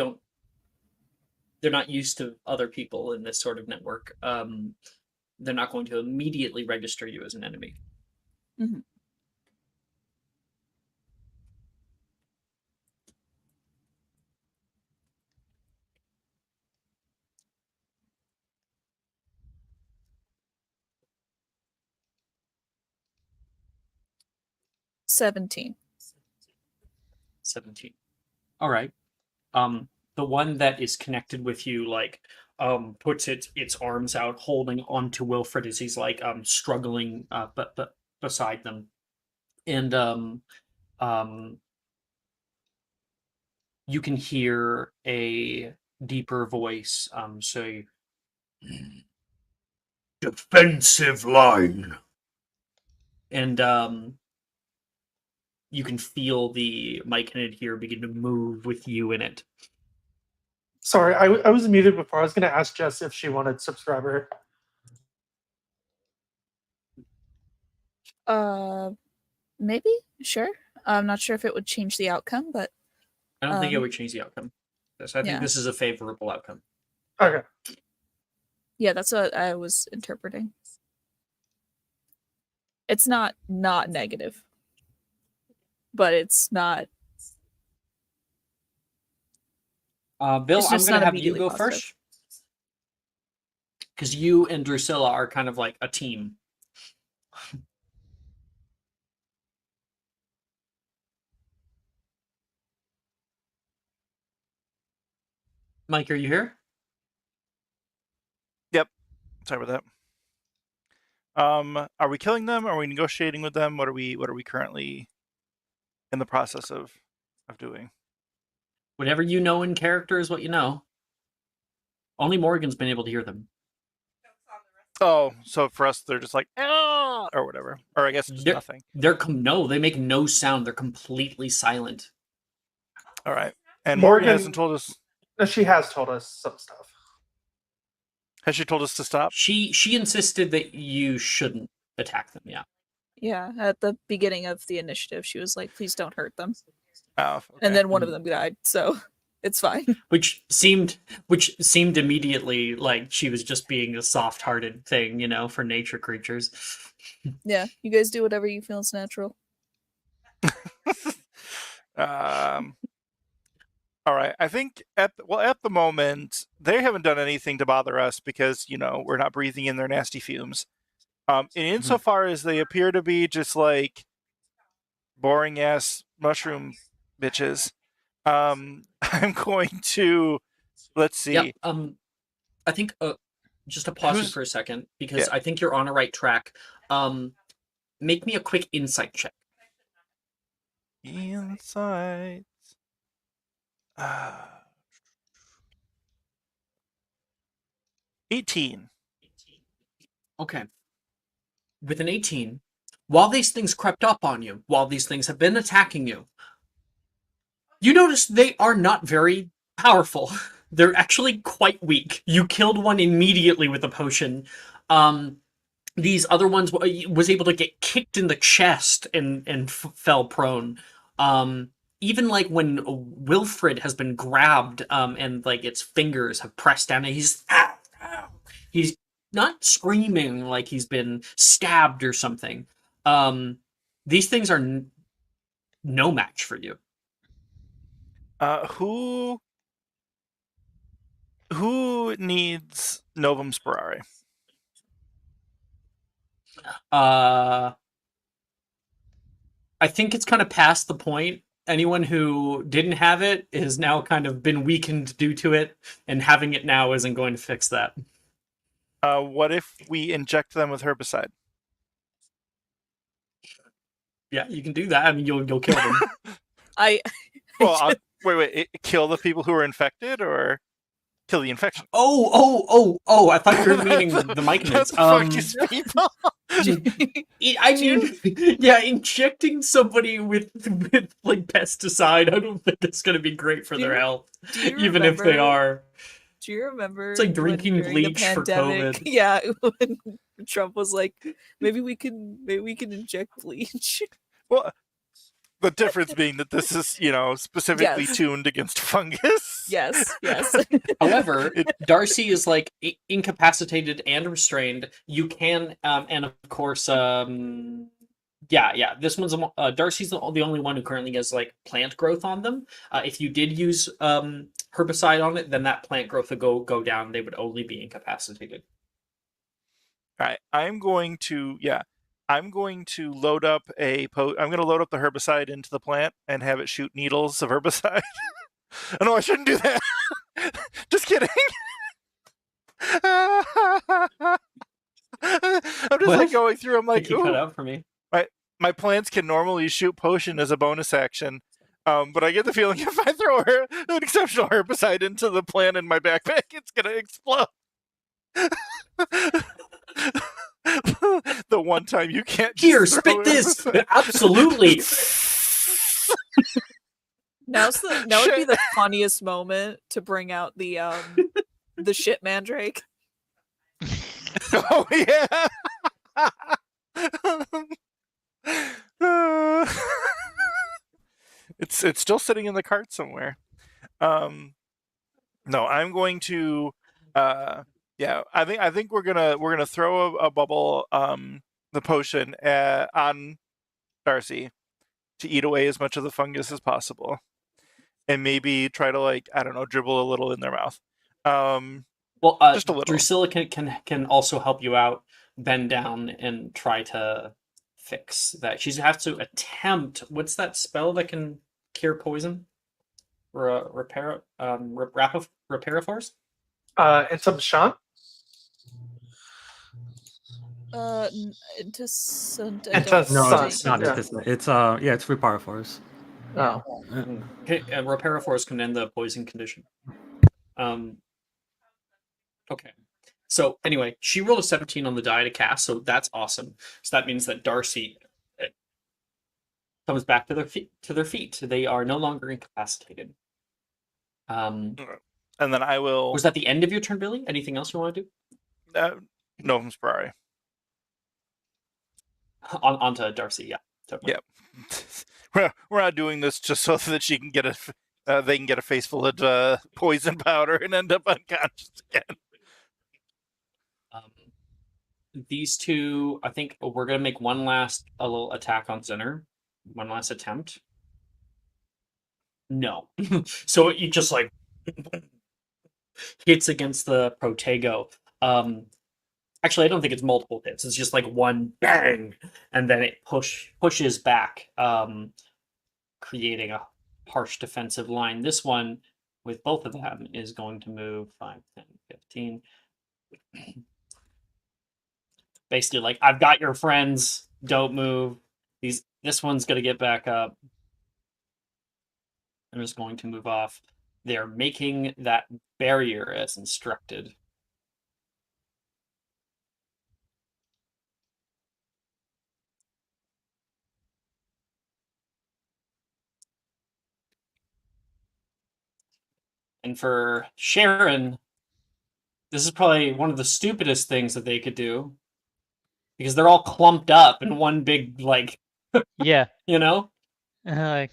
not used to other people in this sort of network. They're not going to immediately register you as an enemy. Mm-hmm. $17. 17. All right. The one that is connected with you, like, puts its arms out, holding onto Wilfred as he's like struggling, but beside them, and um, you can hear a deeper voice say, Defensive line. and you can feel the mic in it here begin to move with you in it. Sorry, I was muted before. I was going to ask Jess if she wanted subscriber. Maybe? Sure. I'm not sure if it would change the outcome, but I don't think it would change the outcome. I think this is a favorable outcome. Okay. Yeah, that's what I was interpreting. It's not negative, but it's not. Bill, It's I'm just going to not have you immediately go positive. first. Because you and Drusilla are kind of like a team. Mike, are you here? Yep. Sorry about that. Are we killing them? Are we negotiating with them? What are we currently in the process of doing? Whatever you know in character is what you know. Only Morgan's been able to hear them. Oh, so for us, they're just like, "Ah," or whatever. Or I guess just nothing. No, they make no sound. They're completely silent. All right. And Morgan hasn't told us. She has told us some stuff. Has she told us to stop? She insisted that you shouldn't attack them. Yeah. Yeah, at the beginning of the initiative, she was like, "Please don't hurt them." Oh, okay. And then one of them died, so it's fine. Which seemed immediately like she was just being a soft-hearted thing, for nature creatures. Yeah, you guys do whatever you feel is natural. All right. I think at the moment they haven't done anything to bother us because we're not breathing in their nasty fumes. And insofar as they appear to be just like boring ass mushroom bitches, I'm going to let's see. Yep. I think just to pause you for a second because I think you're on a right track. Make me a quick insight check. Insight. 18. Okay. With an 18, while these things crept up on you, while these things have been attacking you, you notice they are not very powerful. They're actually quite weak. You killed one immediately with a potion. These other ones was able to get kicked in the chest and fell prone. Even like when Wilfred has been grabbed and like its fingers have pressed down, and he's not screaming like he's been stabbed or something. These things are no match for you. Who needs Novum Sperare? I think it's kind of past the point. Anyone who didn't have it has now kind of been weakened due to it, and having it now isn't going to fix that. What if we inject them with herbicide? Yeah, you can do that. I mean, you'll kill them. Wait. Kill the people who are infected, or kill the infection? Oh! I thought you were meaning the Myconids. People. I mean, injecting somebody with like pesticide, I don't think it's going to be great for their health, even if they are. Do you remember? It's like drinking bleach for COVID. Yeah, when Trump was like, maybe we can inject bleach. Well, the difference being that this is, specifically tuned against fungus. Yes. However, Darcy is like incapacitated and restrained. You can, and of course, this one's Darcy's the only one who currently has like plant growth on them. If you did use herbicide on it, then that plant growth would go down. They would only be incapacitated. All right, I'm going to load up I'm going to load up the herbicide into the plant and have it shoot needles of herbicide. Oh, no, I shouldn't do that. Just kidding. I'm just like going through. I'm like, you cut out for me. My plants can normally shoot potion as a bonus action, but I get the feeling if I throw an exceptional herbicide into the plant in my backpack, it's gonna explode. The one time you can't here spit this. Absolutely. That would be the funniest moment to bring out the shit mandrake. Oh yeah. It's still sitting in the cart somewhere. No, I'm going to I think we're gonna throw a bubble the potion on Darcy to eat away as much of the fungus as possible, and maybe try to dribble a little in their mouth. Just a little. Drusilla can also help you out. Bend down and try to fix that. She has to attempt. What's that spell that can cure poison? Repair force. And some Sean. Into Sunt, I Into don't No, Sun, it's think. not. yeah. It's it's Reparaforce. Oh. Okay, Reparaforce can end the poison condition. Okay. So anyway, she rolled a 17 on the die to cast, so that's awesome. So that means that Darcy comes back to their feet. They are no longer incapacitated. And then I will. Was that the end of your turn, Billy? Anything else you want to do? No, from Sprari. Onto Darcy, yeah. Totally. Yeah. We're not doing this just so that she can get they can get a face full of poison powder and end up unconscious again. These two, I think we're gonna make one last little attack on Zinner. One last attempt. No. So it just like hits against the Protego. Actually, I don't think it's multiple hits. It's just like one bang, and then it pushes back, creating a harsh defensive line. This one, with both of them, is going to move 5, 10, 15. Basically, like, I've got your friends. Don't move. This one's going to get back up. I'm just going to move off. They're making that barrier as instructed. And for Sharon, this is probably one of the stupidest things that they could do. Because they're all clumped up in one big, like, Yeah. you know? Yeah.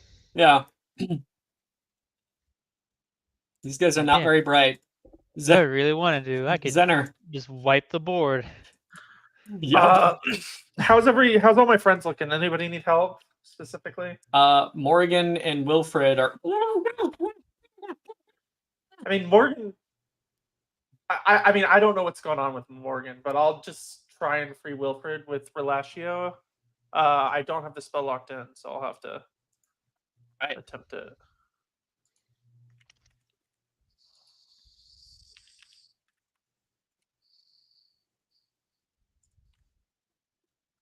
These guys are not very bright. If I really wanted to, I could Zenner. just wipe the board. Yeah. How's all my friends looking? Anybody need help specifically? Morgan and Wilfred are. I mean, Morgan. I mean, I don't know what's going on with Morgan, but I'll just try and free Wilfred with Relatio. I don't have the spell locked in, so I'll have to attempt it.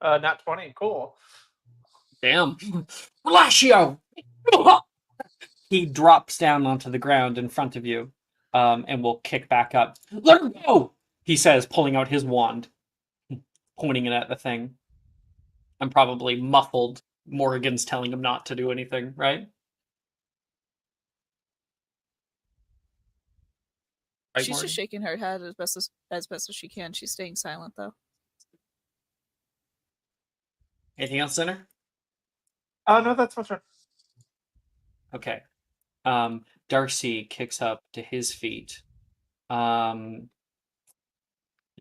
Nat 20, cool. Damn. Relatio! He drops down onto the ground in front of you, and will kick back up. Let her go! He says, pulling out his wand, pointing it at the thing. I'm probably muffled. Morgan's telling him not to do anything, right? She's Morgan? just shaking her head as best as she can. She's staying silent though. Anything else, Zinner? No, that's my turn. Okay. Darcy kicks up to his feet. You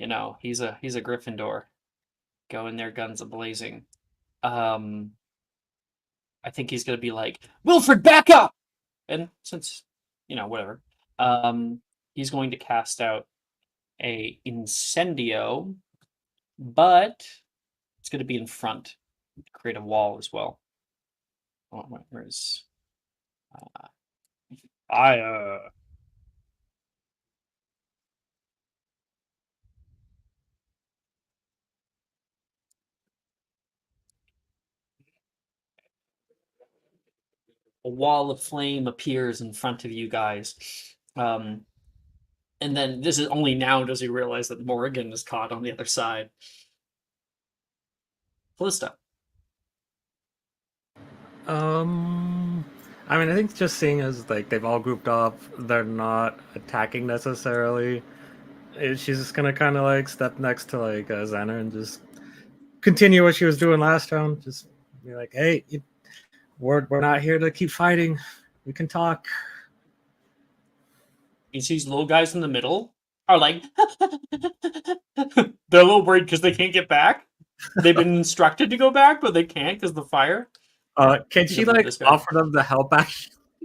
know, he's a Gryffindor. Go in there, guns a-blazing. I think he's gonna be like, Wilfred, back up! And since, you know, whatever. He's going to cast out a Incendio, but it's gonna be in front. Create a wall as well. Oh, where's fire? A wall of flame appears in front of you guys. And then this is only now does he realize that Morgan is caught on the other side. Callista. I mean, I think just seeing as like they've all grouped up, they're not attacking necessarily. She's just gonna kind of like step next to like Xander and just continue what she was doing last round. Just be like, "Hey, we're not here to keep fighting. We can talk." You see these little guys in the middle are like, they're a little worried because they can't get back. They've been instructed to go back, but they can't because the fire. Can she like offer them the help back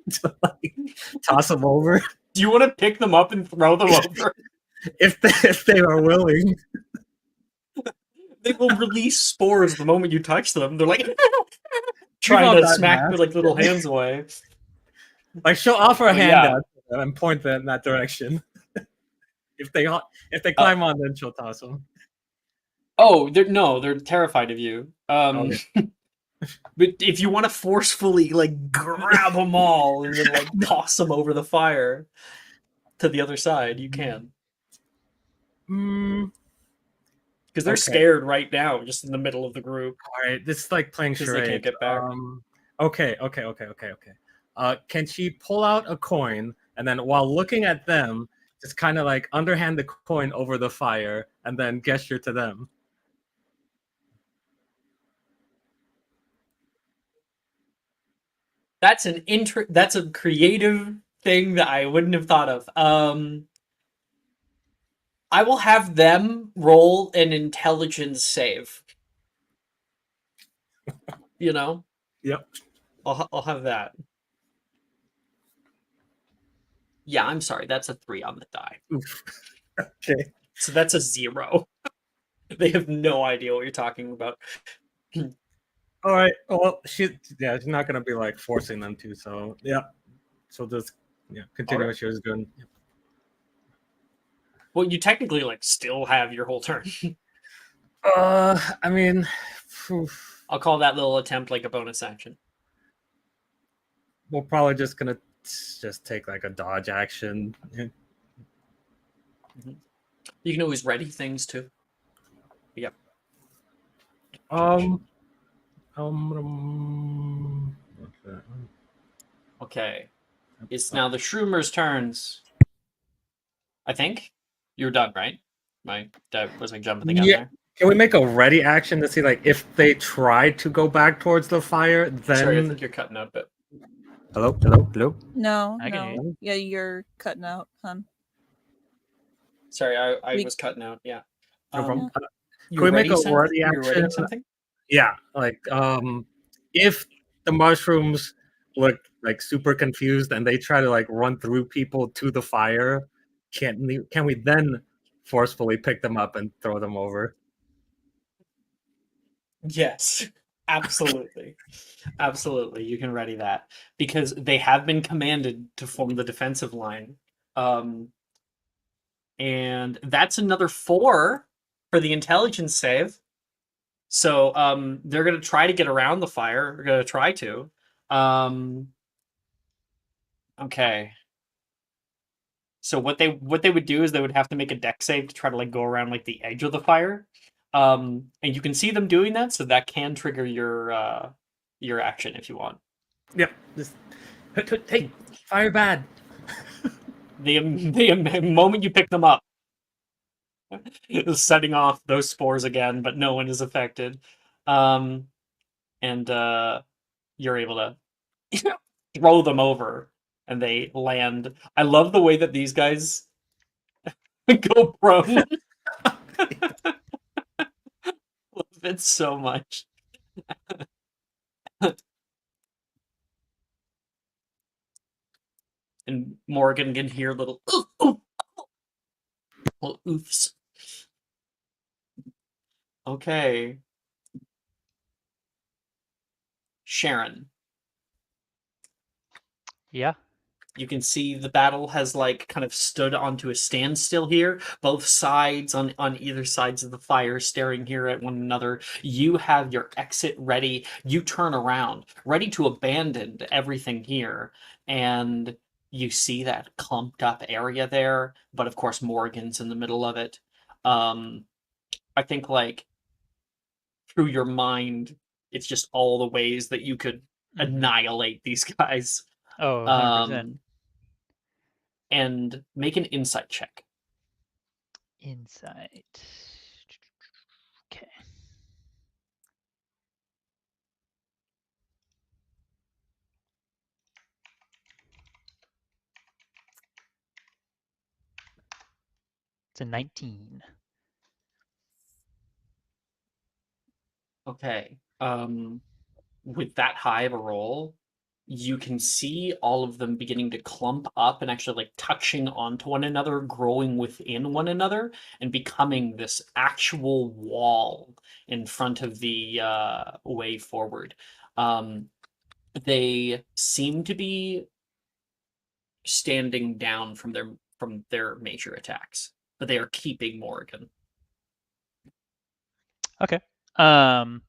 to like toss them over? Do you want to pick them up and throw them over? if they are willing. They will release spores the moment you touch them. They're like trying to smack their like little hands away. Like she'll offer a hand out to them and point them in that direction. If they climb on, then she'll toss them. Oh, they're terrified of you. Okay. But if you want to forcefully like grab them all and then like toss them over the fire to the other side, you can. Mm, Because they're okay. scared right now, just in the middle of the group. All right. This is like playing 'Cause they can't charades. get back. Okay. Can she pull out a coin and then while looking at them, just kind of like underhand the coin over the fire and then gesture to them? That's that's a creative thing that I wouldn't have thought of. I will have them roll an intelligence save. You know? Yep. I'll have that. Yeah, I'm sorry. That's a 3 on the die. Oof. Okay. So that's a 0. They have no idea what you're talking about. All right. Well, she's not gonna be like forcing them to. So yeah. So just continue what she was doing. Well, you technically like still have your whole turn. I mean, I'll call that little attempt like a bonus action. we're probably just gonna take like a dodge action. You can always ready things too. Yep. Okay. It's now the Shroomers' turns. I think you're done, right? Was I jumping the gun there? Can we make a ready action to see like if they try to go back towards the fire? Then Sorry, I think you're cutting out a bit. Hello. No, I can hear no. Yeah, you're cutting out, hun. Sorry, I We- was cutting out. Yeah. No problem. You Can we make ready a something? ready You're ready action? something? Yeah, like if the mushrooms look like super confused and they try to like run through people to the fire, can we then forcefully pick them up and throw them over? Yes, absolutely. Absolutely, you can ready that because they have been commanded to form the defensive line. And that's another 4 for the intelligence save. So they're going to try to get around the fire. They're going to try to. Okay. So what they would do is they would have to make a deck save to try to like go around like the edge of the fire. And you can see them doing that, so that can trigger your action if you want. Yep. Just hey, fire bad. The moment you pick them up, setting off those spores again, but no one is affected. And you're able to throw them over, and they land. I love the way that these guys go prone. Love it so much. And Morgan can hear little little oofs. Okay. Sharon, Yeah. you can see the battle has like kind of stood onto a standstill here. Both sides on either sides of the fire staring here at one another. You have your exit ready. You turn around, ready to abandon everything here. And you see that clumped up area there, but of course Morgan's in the middle of it. I think like through your mind, it's just all the ways that you could annihilate these guys. Oh, 100%. And make an insight check. Insight. Okay. It's a 19. Okay. With that high of a roll, you can see all of them beginning to clump up and actually like touching onto one another, growing within one another, and becoming this actual wall in front of the way forward. They seem to be standing down from their major attacks, but they are keeping Morgan. Okay. Give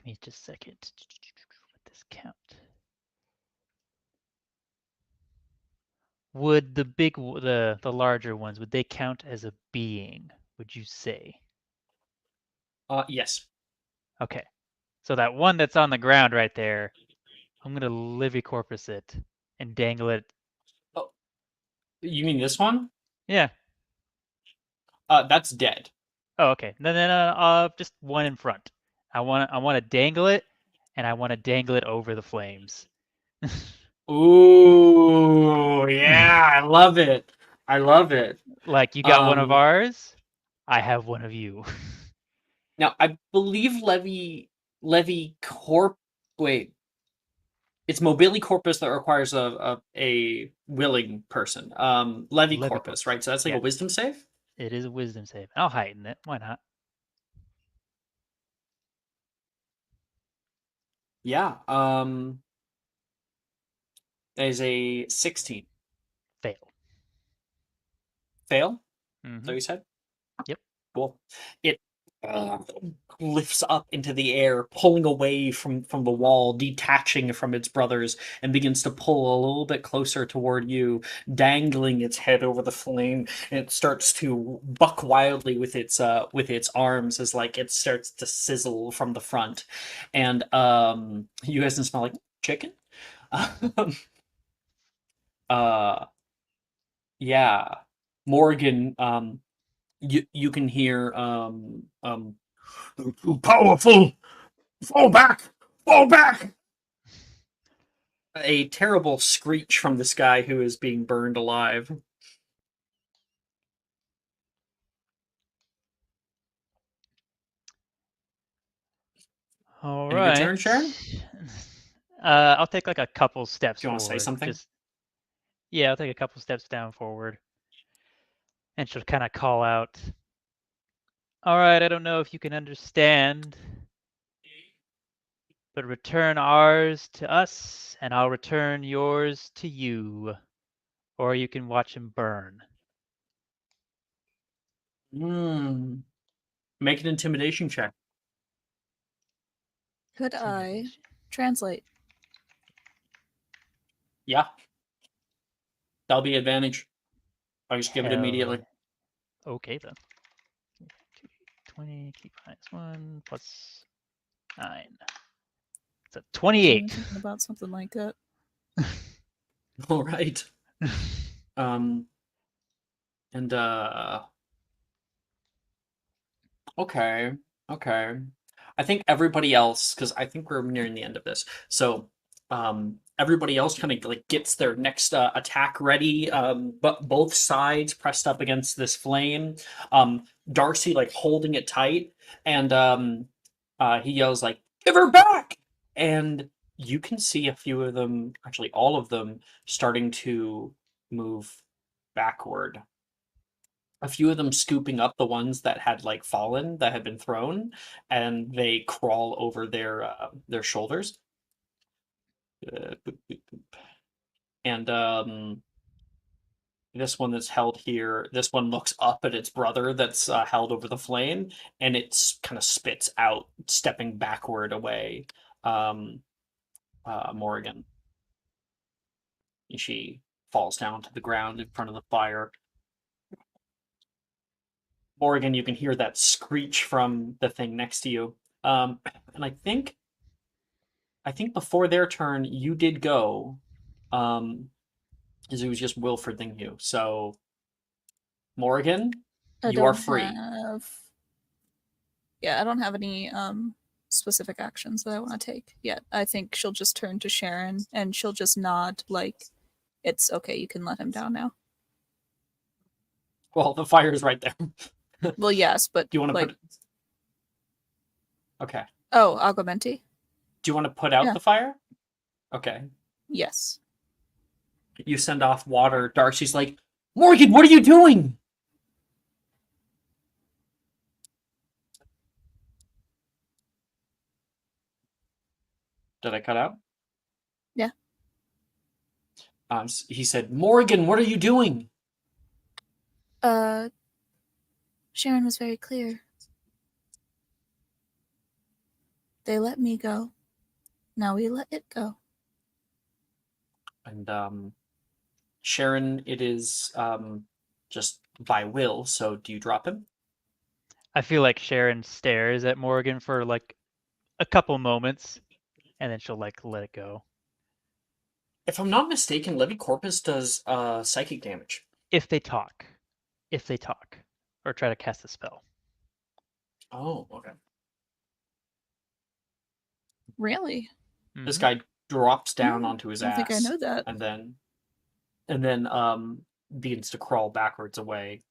me just a second. Let this count. Would the larger ones, would they count as a being, would you say? Yes. Okay. So that one that's on the ground right there, I'm gonna Livicorpus it and dangle it. Oh, you mean this one? Yeah. That's dead. Oh, okay. Then just one in front. I want to dangle it, and I want to dangle it over the flames. Ooh, yeah, I love it. I love it. Like you got one of ours, I have one of you. Now I believe Levy Corp. Wait, it's Mobility Corpus that requires a willing person. Levy Corpus, Levicorpus. right? So that's like Yeah. a wisdom save. It is a wisdom save. I'll heighten it. Why not? Yeah. That is a 16. Fail. Fail. Mm-hmm. So you said. Yep. Cool. It lifts up into the air, pulling away from the wall, detaching from its brothers, and begins to pull a little bit closer toward you, dangling its head over the flame. And it starts to buck wildly with its arms as like it starts to sizzle from the front. And you guys can smell like chicken. uh, yeah, Morgan. You can hear Too powerful. Fall back. Fall back. a terrible screech from this guy who is being burned alive. All Any good right. turn, Sharon? I'll take like a couple steps Do you want to forward. say something? Yeah, I'll take a couple steps down forward, and she'll kind of call out. All right, I don't know if you can understand, but return ours to us, and I'll return yours to you, or you can watch him burn. Make an intimidation check. Could I translate? Yeah. That'll be advantage. I'll just give it immediately. Okay then. 20, keep -1, plus 9. It's a I was 28. even thinking about something like that. All right. And okay. Okay. I think everybody else, because I think we're nearing the end of this. So everybody else kind of like gets their next attack ready. But both sides pressed up against this flame. Darcy like holding it tight, and he yells like, "Give her back!" And you can see a few of them, actually all of them, starting to move backward. A few of them scooping up the ones that had like fallen, that had been thrown, and they crawl over their shoulders. Boop, boop, boop. And this one that's held here, this one looks up at its brother that's held over the flame, and it kind of spits out, stepping backward away. Morrigan. And she falls down to the ground in front of the fire. Morrigan, you can hear that screech from the thing next to you. And I think before their turn, you did go. As it was just Wilfreding you. So, Morgan, you are free. Yeah, I don't have any specific actions that I want to take yet. I think she'll just turn to Sharon and she'll just nod like, it's okay, you can let him down now. Well, the fire is right there. Well, yes, but do you want to like... put? Okay. Oh, Agumenti? Do you want to put out the fire? Okay. Yes. You send off water. Darcy's like, Morgan, what are you doing? Did I cut out? Yeah. He said, Morgan, what are you doing? Sharon was very clear. They let me go. Now we let it go. And Sharon, it is just by will. So do you drop him? I feel like Sharon stares at Morgan for like a couple moments, and then she'll like let it go. If I'm not mistaken, Levy Corpus does psychic damage. If they talk, or try to cast a spell. Oh, okay. Really? This Mhm. guy drops down Hmm, onto his I don't ass. think I know that. And then begins to crawl backwards away.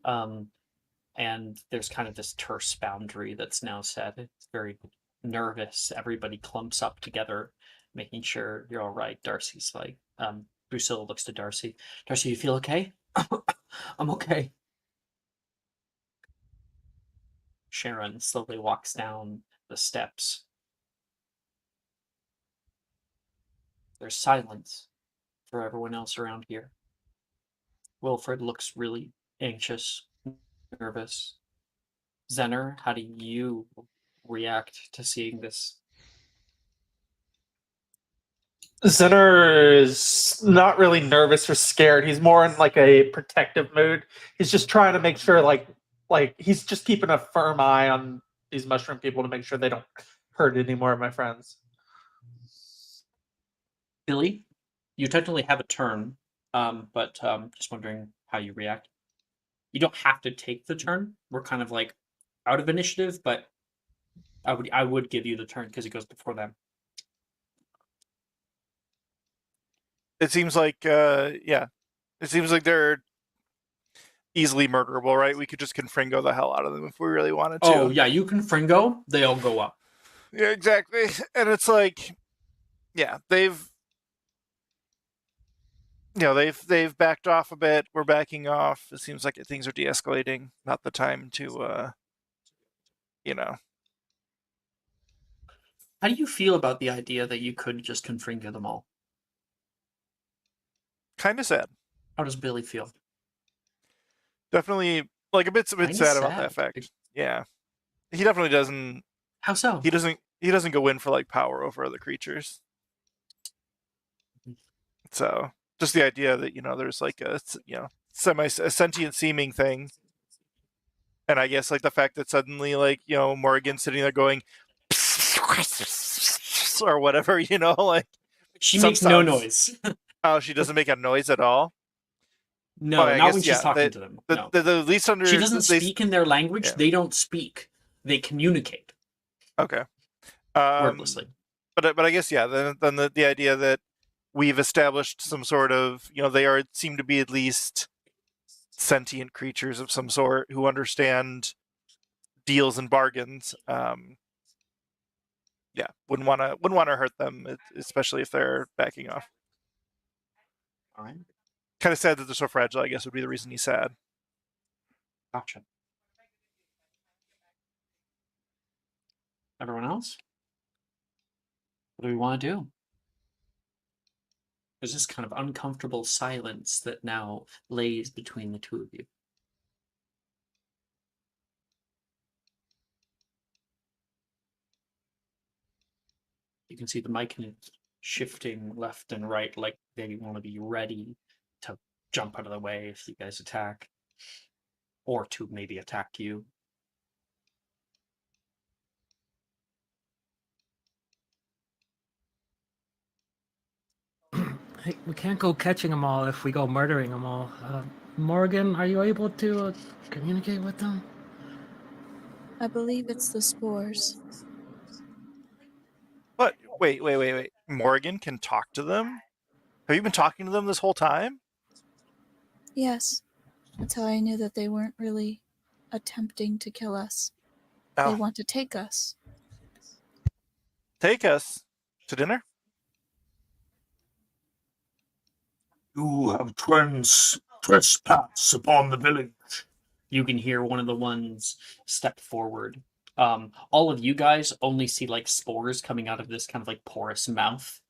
And there's kind of this terse boundary that's now set. It's very nervous. Everybody clumps up together, making sure you're all right. Darcy's like, Drusilla looks to Darcy. Darcy, you feel okay? I'm okay. Sharon slowly walks down the steps. There's silence for everyone else around here. Wilfred looks really anxious, nervous. Zenner, how do you react to seeing this? Zenner is not really nervous or scared. He's more in like a protective mood. He's just trying to make sure, like he's just keeping a firm eye on these mushroom people to make sure they don't hurt any more of my friends. Billy, you technically have a turn, but just wondering how you react. You don't have to take the turn. We're kind of like out of initiative, but I would give you the turn because it goes before them. It seems like it seems like they're easily murderable, right? We could just confringo the hell out of them if we really wanted to. Oh yeah, you can fringo. They all go up. Yeah, exactly. And it's like, yeah, they've backed off a bit. We're backing off. It seems like things are de-escalating. Not the time to How do you feel about the idea that you could just confringo them all? kind of sad. How does Billy feel? Definitely like a bit sad about that sad. fact. Yeah. He definitely doesn't How so? he doesn't go in for like power over other creatures. So just the idea that there's like a sentient seeming thing, and I guess like the fact that suddenly like Morgan's sitting there going or whatever, like She some makes no sounds- noise. Oh, she doesn't make a noise at all. No, I not guess, when she's talking to them. No. The least under She doesn't speak in their language. Yeah. They don't speak. They communicate Okay. wordlessly. But I guess then the idea that we've established some sort of they seem to be at least sentient creatures of some sort who understand deals and bargains. Yeah, wouldn't want to hurt them, especially if they're backing off. All right. Kind of sad that they're so fragile, I guess, would be the reason he's sad. Gotcha. Everyone else? What do we want to do? There's this kind of uncomfortable silence that now lays between the two of you. You can see the mic shifting left and right like they want to be ready to jump out of the way if you guys attack. Or to maybe attack you. Hey, we can't go catching them all if we go murdering them all. Morgan, are you able to communicate with them? I believe it's the spores. But wait. Morgan can talk to them? Have you been talking to them this whole time? Yes. That's how I knew that they weren't really attempting to kill us. Oh. They want to take us. Take us to dinner? You have trespass upon the village. You can hear one of the ones step forward. All of you guys only see like spores coming out of this kind of like porous mouth.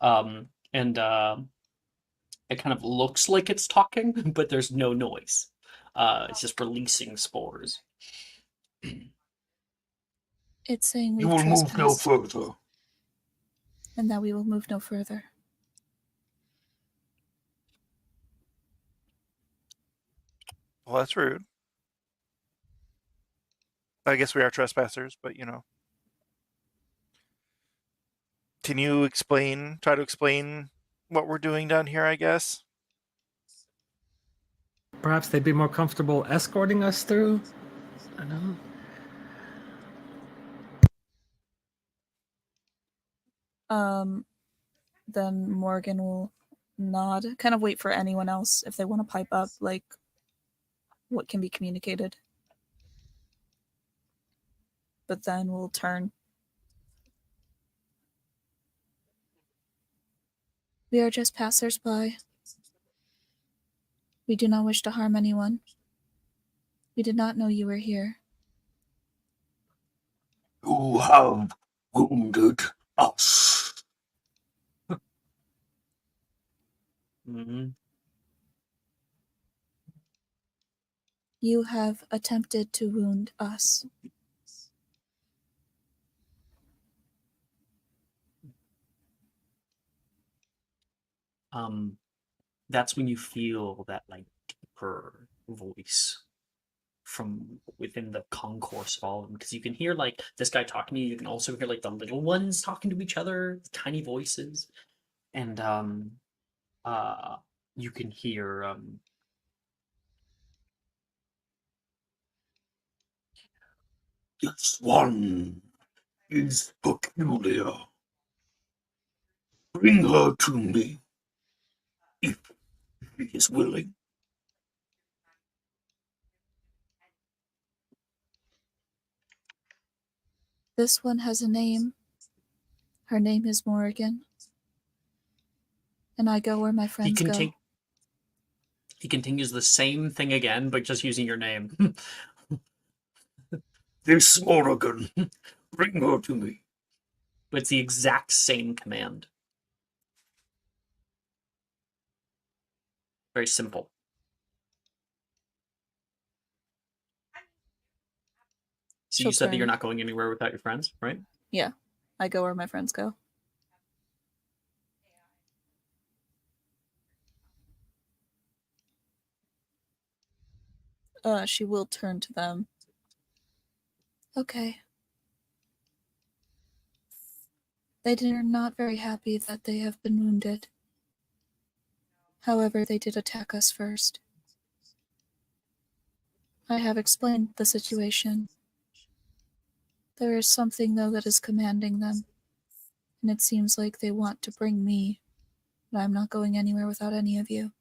And it kind of looks like it's talking, but there's no noise. It's just releasing spores. It's saying You we've will move no trespassed further. and that we will move no further. Well, that's rude. I guess we are trespassers, but you know. Can you try to explain what we're doing down here, I guess? Perhaps they'd be more comfortable escorting us through. I don't know. Then Morgan will nod, kind of wait for anyone else if they want to pipe up, like what can be communicated. But then we'll turn. We are just passers-by. We do not wish to harm anyone. We did not know you were here. You have wounded us. Mm-hmm. You have attempted to wound us. That's when you feel that like deeper voice from within the concourse of all of them, because you can hear like this guy talking to you. You can also hear like the little ones talking to each other, tiny voices, and you can hear This one is peculiar. Bring her to me, if she is willing. This one has a name. Her name is Morrigan. And I go where my friends go. He continues the same thing again, but just using your name. This Morrigan, bring her to me. But it's the exact same command. Very simple. So She'll you said that you're turn. not going anywhere without your friends, right? Yeah, I go where my friends go. She will turn to them. Okay. They are not very happy that they have been wounded. However, they did attack us first. I have explained the situation. There is something, though, that is commanding them, and it seems like they want to bring me, but I'm not going anywhere without any of you.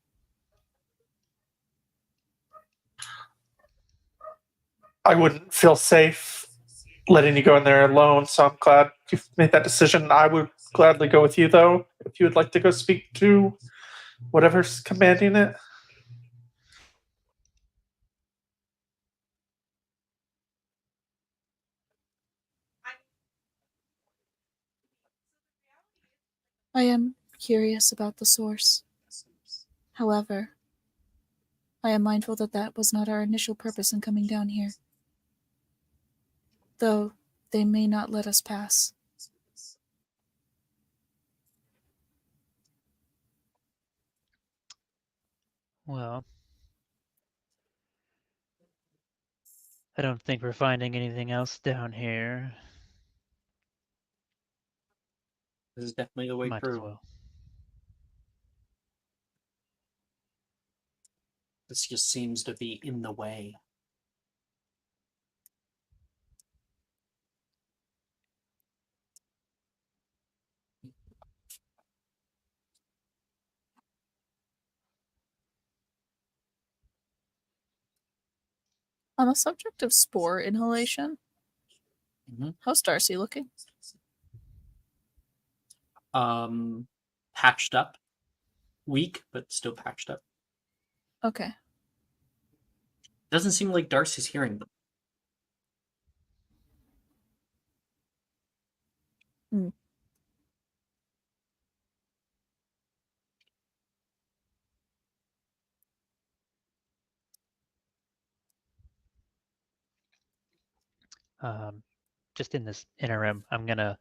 I wouldn't feel safe letting you go in there alone, so I'm glad you've made that decision. I would gladly go with you, though, if you would like to go speak to whatever's commanding it. I am curious about the source. However, I am mindful that that was not our initial purpose in coming down here. Though they may not let us pass. Well, I don't think we're finding anything else down here. This is definitely the way Might as through. well. This just seems to be in the way. On the subject of spore inhalation, how's Darcy looking? Patched up. Weak, but still patched up. Okay. Doesn't seem like Darcy's hearing them. Just in this interim, I'm gonna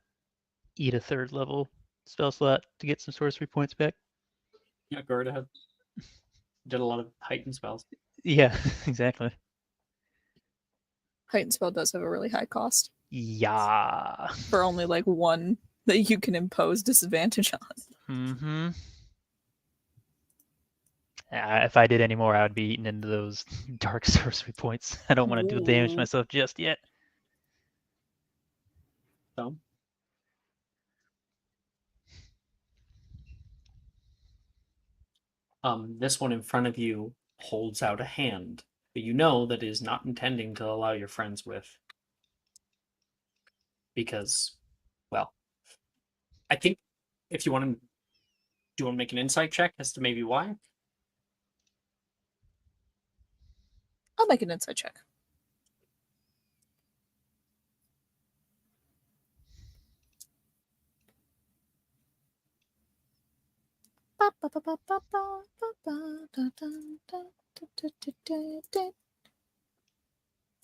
eat a 3rd level spell slot to get some sorcery points back. Yeah, go right ahead. Did a lot of heightened spells. Yeah, exactly. Heightened spell does have a really high cost Yeah. for only like one that you can impose disadvantage on. Mm-hmm. If I did any more, I would be eating into those dark sorcery points. I don't want to do damage Ooh. myself just yet. So, this one in front of you holds out a hand that you know that is not intending to allow your friends with. Because, well, I think if you want to, do you want to make an insight check as to maybe why? I'll make an insight check.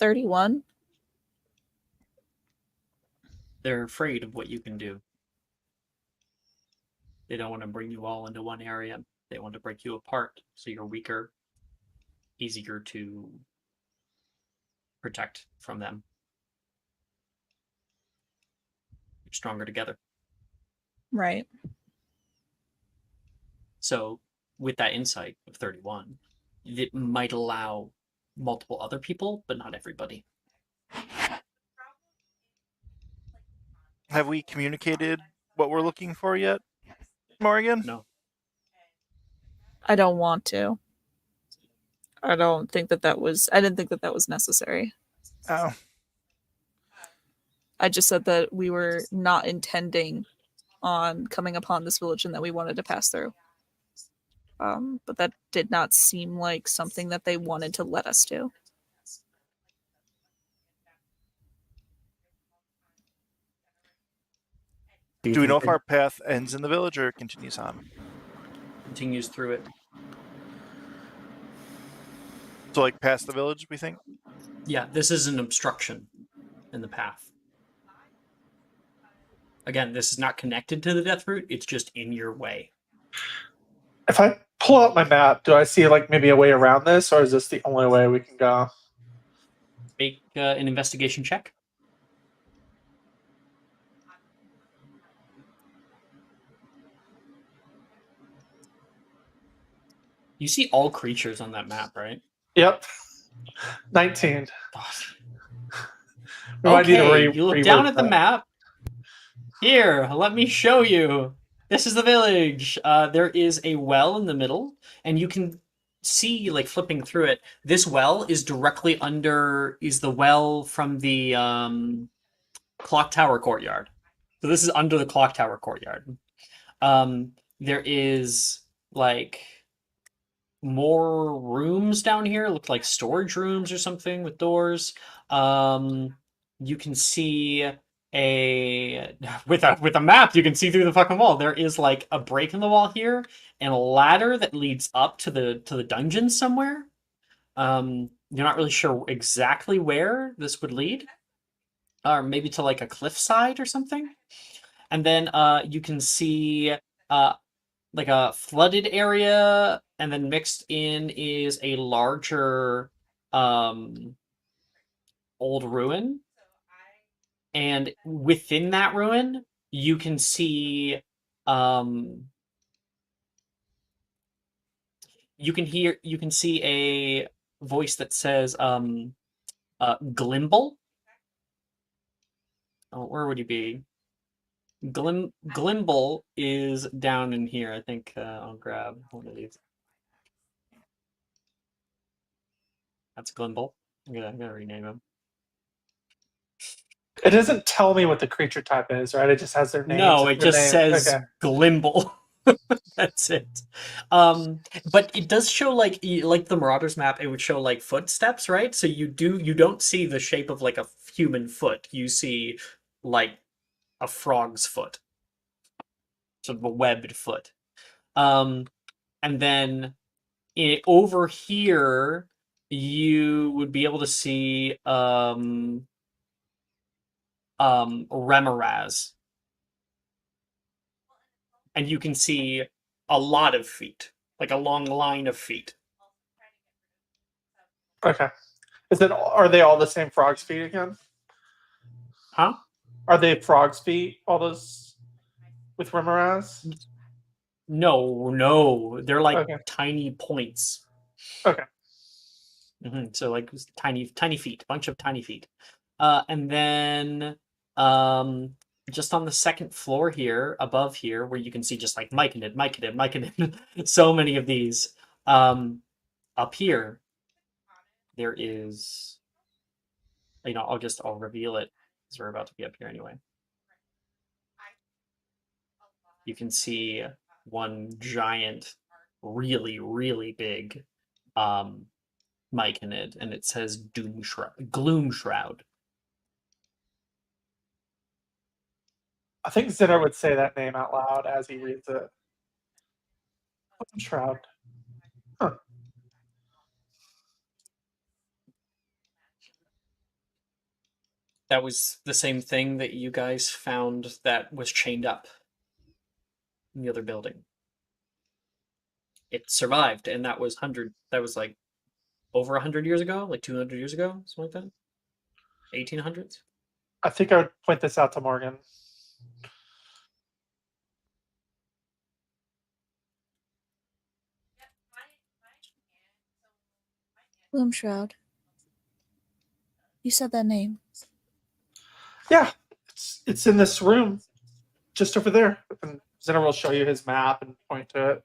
$31. They're afraid of what you can do. They don't want to bring you all into one area. They want to break you apart so you're weaker, easier to protect from them. You're stronger together. Right. So, with that insight of 31, it might allow multiple other people, but not everybody. Have we communicated what we're looking for yet, Morgan? No. I don't want to. I don't think that was. I didn't think that was necessary. Oh. I just said that we were not intending on coming upon this village and that we wanted to pass through. But that did not seem like something that they wanted to let us do. Do we know if our path ends in the village or continues on? Continues through it. So, like, past the village, we think? Yeah, this is an obstruction in the path. Again, this is not connected to the death route, it's just in your way. If I pull out my map, do I see like maybe a way around this, or is this the only way we can go? Make an investigation check. You see all creatures on that map, right? Yep. 19. God. We might need to Okay, you look reword down at the that. map. Here, let me show you. This is the village. There is a well in the middle, and you can see, like, flipping through it, this well is directly under, is the well from the clock tower courtyard. So this is under the clock tower courtyard. There is, like, more rooms down here, look like storage rooms or something with doors. You can see with a map, you can see through the fucking wall. There is like a break in the wall here and a ladder that leads up to the dungeon somewhere. You're not really sure exactly where this would lead. Or maybe to like a cliffside or something. And then you can see like a flooded area, and then mixed in is a larger old ruin. And within that ruin, you can see you can see a voice that says Glimble. Oh, where would he be? Glimble is down in here. I think I'll grab one of these. That's Glimble. I'm gonna rename him. It doesn't tell me what the creature type is, right? It just has their name. No, it just says okay. Glimble. That's it. But it does show like the Marauders map. It would show like footsteps, right? So you don't see the shape of like a human foot. You see like a frog's foot, sort of a webbed foot. And then over here, you would be able to see Remoraz. And you can see a lot of feet, like a long line of feet. Okay. Are they all the same frog's feet again? Huh? Are they frog's feet, all those with Remoraz? No. They're like Okay. tiny points. Okay. So like tiny feet, bunch of tiny feet. And then just on the second floor here, above here, where you can see just like Myconid, so many of these. Up here, there is, I'll reveal it because we're about to be up here anyway. You can see one giant, really, really big Myconid, and it says Gloomshroud. I think Zinner would say that name out loud as he reads it. Shroud. Huh. That was the same thing that you guys found that was chained up in the other building. It survived, and that was like over 100 years ago, like 200 years ago, something like that. 1800s. I think I would point this out to Morgan. Gloomshroud. You said that name. Yeah, it's in this room, just over there. And Zinner will show you his map and point to it.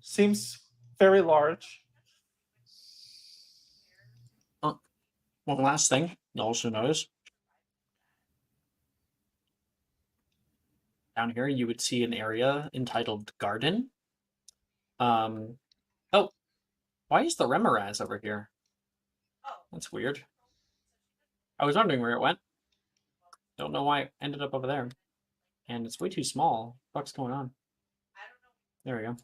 Seems very large. One last thing you'll also notice. Down here, you would see an area entitled Garden. Oh, why is the Remoraz over here? That's weird. I was wondering where it went. Don't know why it ended up over there. And it's way too small. What's going on? There we go.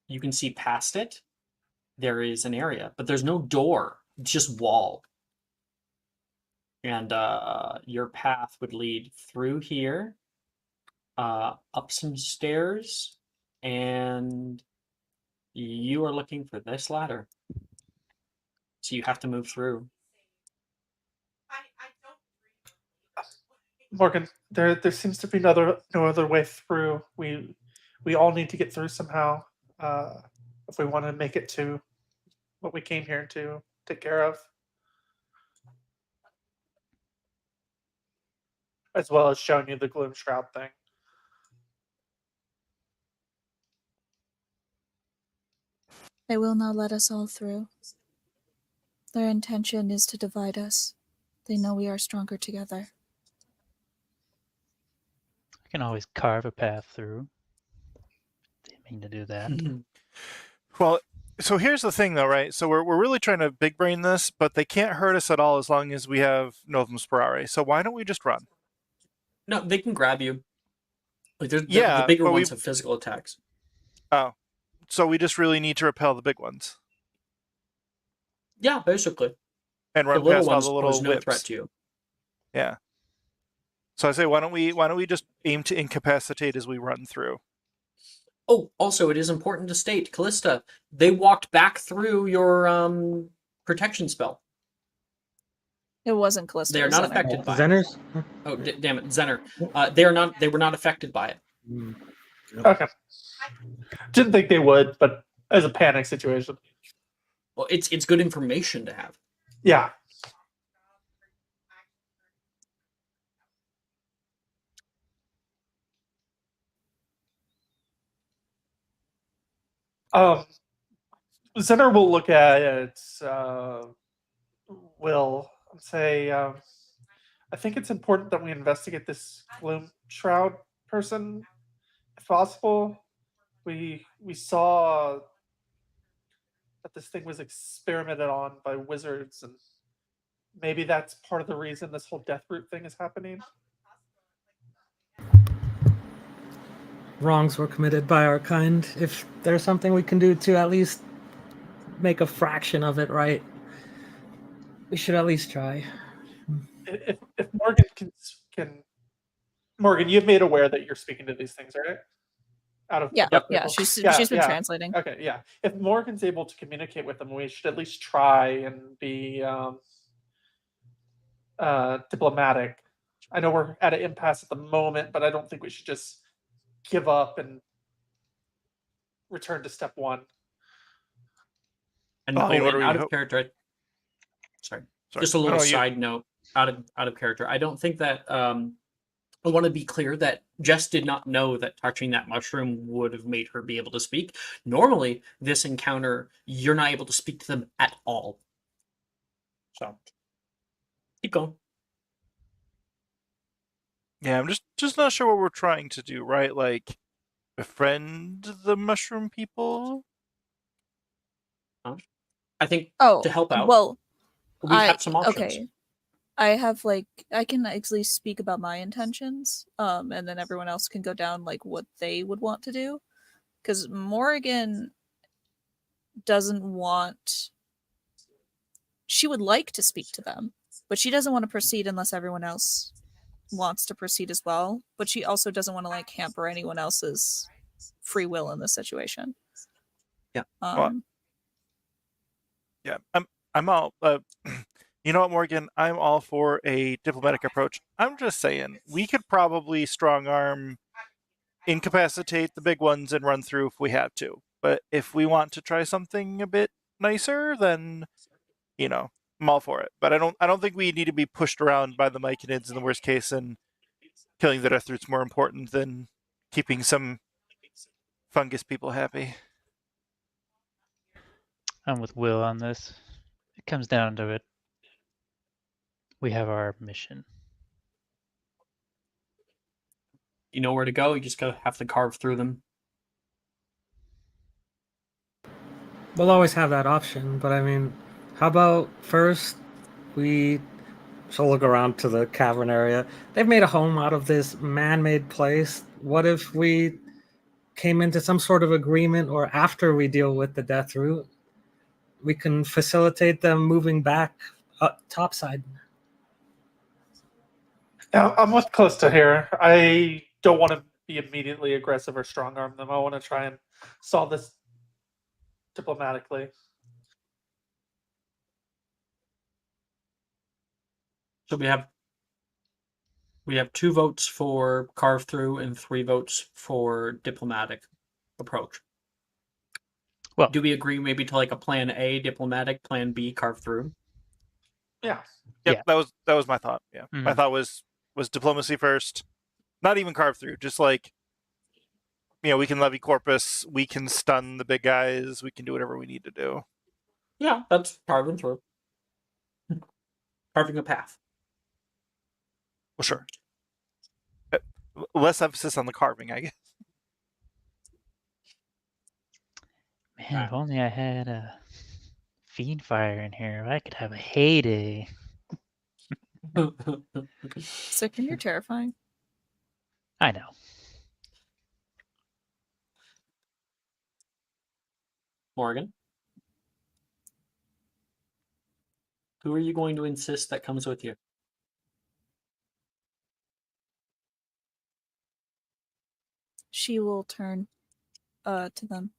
You can see past it. There is an area, but there's no door. It's just wall. And your path would lead through here, up some stairs, and you are looking for this ladder. So you have to move through. Morgan, there seems to be no other way through. We all need to get through somehow if we want to make it to what we came here to take care of, as well as showing you the Gloomshroud thing. They will not let us all through. Their intention is to divide us. They know we are stronger together. I can always carve a path through. Didn't mean to do that. Well, so here's the thing, though, right? So we're really trying to big brain this, but they can't hurt us at all as long as we have Novum Sperare. So why don't we just run? No, they can grab you. Like the Yeah, bigger but ones have physical attacks. Oh, so we just really need to repel the big ones Yeah, basically. and The run little past all ones the little pose no whips. threat to you. Yeah. So I say, why don't we just aim to incapacitate as we run through? Oh, also, it is important to state, Callista, they walked back through your protection spell. It wasn't Callista. They are it was not Zenner. affected by it. Zenners? Oh, damn it, Zenner. They were not affected by it. Okay. Didn't think they would, but as a panic situation. Well, it's good information to have. Yeah. Zenner will look at it, will say, I think it's important that we investigate this Gloomshroud person, if possible. We saw that this thing was experimented on by wizards, and maybe that's part of the reason this whole death root thing is happening. Wrongs were committed by our kind. If there's something we can do to at least make a fraction of it right, We should at least try. If Morgan can Morgan, you've made aware that you're speaking to these things, right? Out of Yeah, above yeah. people. She's Yeah, been yeah. translating. Okay, yeah. If Morgan's able to communicate with them, we should at least try and be diplomatic. I know we're at an impasse at the moment, but I don't think we should just give up and return to step one. And I mean, what and do we out of hope? character, sorry, Sorry. just a little No, you- side note, out of character. I don't think that I want to be clear that Jess did not know that touching that mushroom would have made her be able to speak. Normally, this encounter, you're not able to speak to them at all. So, keep going. Yeah, I'm just not sure what we're trying to do, right? Like, befriend the mushroom people? I think Oh, to help out, well, we have some options. okay. I have I can at least speak about my intentions, and then everyone else can go down like what they would want to do, because Morrigan doesn't want. She would like to speak to them, but she doesn't want to proceed unless everyone else wants to proceed as well. But she also doesn't want to like hamper anyone else's free will in this situation. Yeah. Well, yeah, I'm all. You know what, Morgan? I'm all for a diplomatic approach. I'm just saying we could probably strong arm, incapacitate the big ones, and run through if we have to. But if we want to try something a bit nicer, then I'm all for it. But I don't think we need to be pushed around by the Myconids in the worst case, and killing the Death Root's more important than keeping some fungus people happy. I'm with Will on this. It comes down to it. We have our mission. You know where to go. You just have to carve through them. We'll always have that option, but I mean, how about first we shall look around to the cavern area. They've made a home out of this man-made place. What if we came into some sort of agreement, or after we deal with the Death Root, we can facilitate them moving back topside? Yeah, I'm with close to here. I don't want to be immediately aggressive or strong arm them. I want to try and solve this diplomatically. So we have 2 votes for carve through and 3 votes for diplomatic approach. Well, do we agree maybe to like a plan A, diplomatic, plan B, carve through? Yeah. Yep, Yeah. that was my thought. Yeah, my thought was diplomacy first, not even carve through, just like we can levy corpus, we can stun the big guys, we can do whatever we need to do. Yeah, that's carving through. Carving a path. Well, sure. Less emphasis on the carving, I guess. Man, if only I had a fiend fire in here, I could have a heyday. Sick, and you're terrifying. I know. Morgan, who are you going to insist that comes with you? She will turn to them.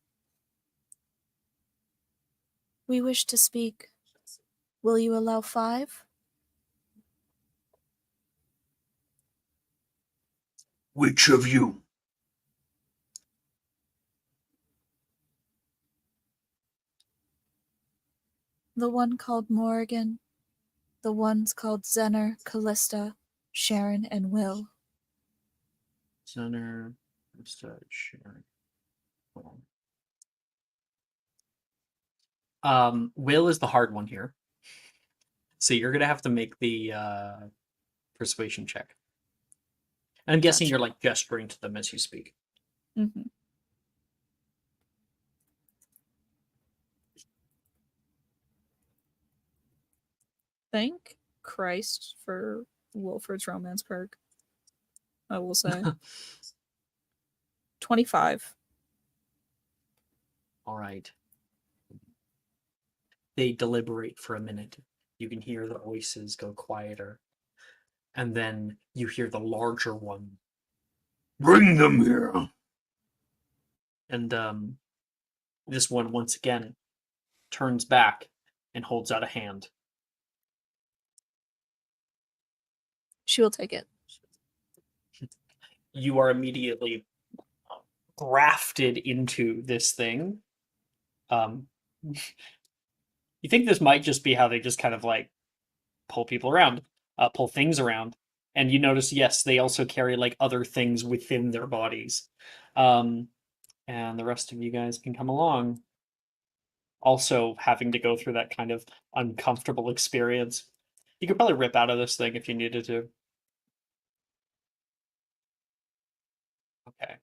We wish to speak. Will you allow 5? Which of you? The one called Morrigan. The ones called Zener, Callista, Sharon, and Will. Zener, Sharon. Will is the hard one here. So you're gonna have to make the persuasion check. And I'm guessing you're like gesturing to them as you speak. Mm-hmm. Thank Christ for Wilford's romance perk. I will say. 25. All right. They deliberate for a minute. You can hear the voices go quieter. And then you hear the larger one. Bring them here. And this one, once again, turns back and holds out a hand. She will take it. You are immediately grafted into this thing. You think this might just be how they just kind of like pull people around, pull things around. And you notice, yes, they also carry like other things within their bodies. And the rest of you guys can come along. Also having to go through that kind of uncomfortable experience. You could probably rip out of this thing if you needed to. Okay.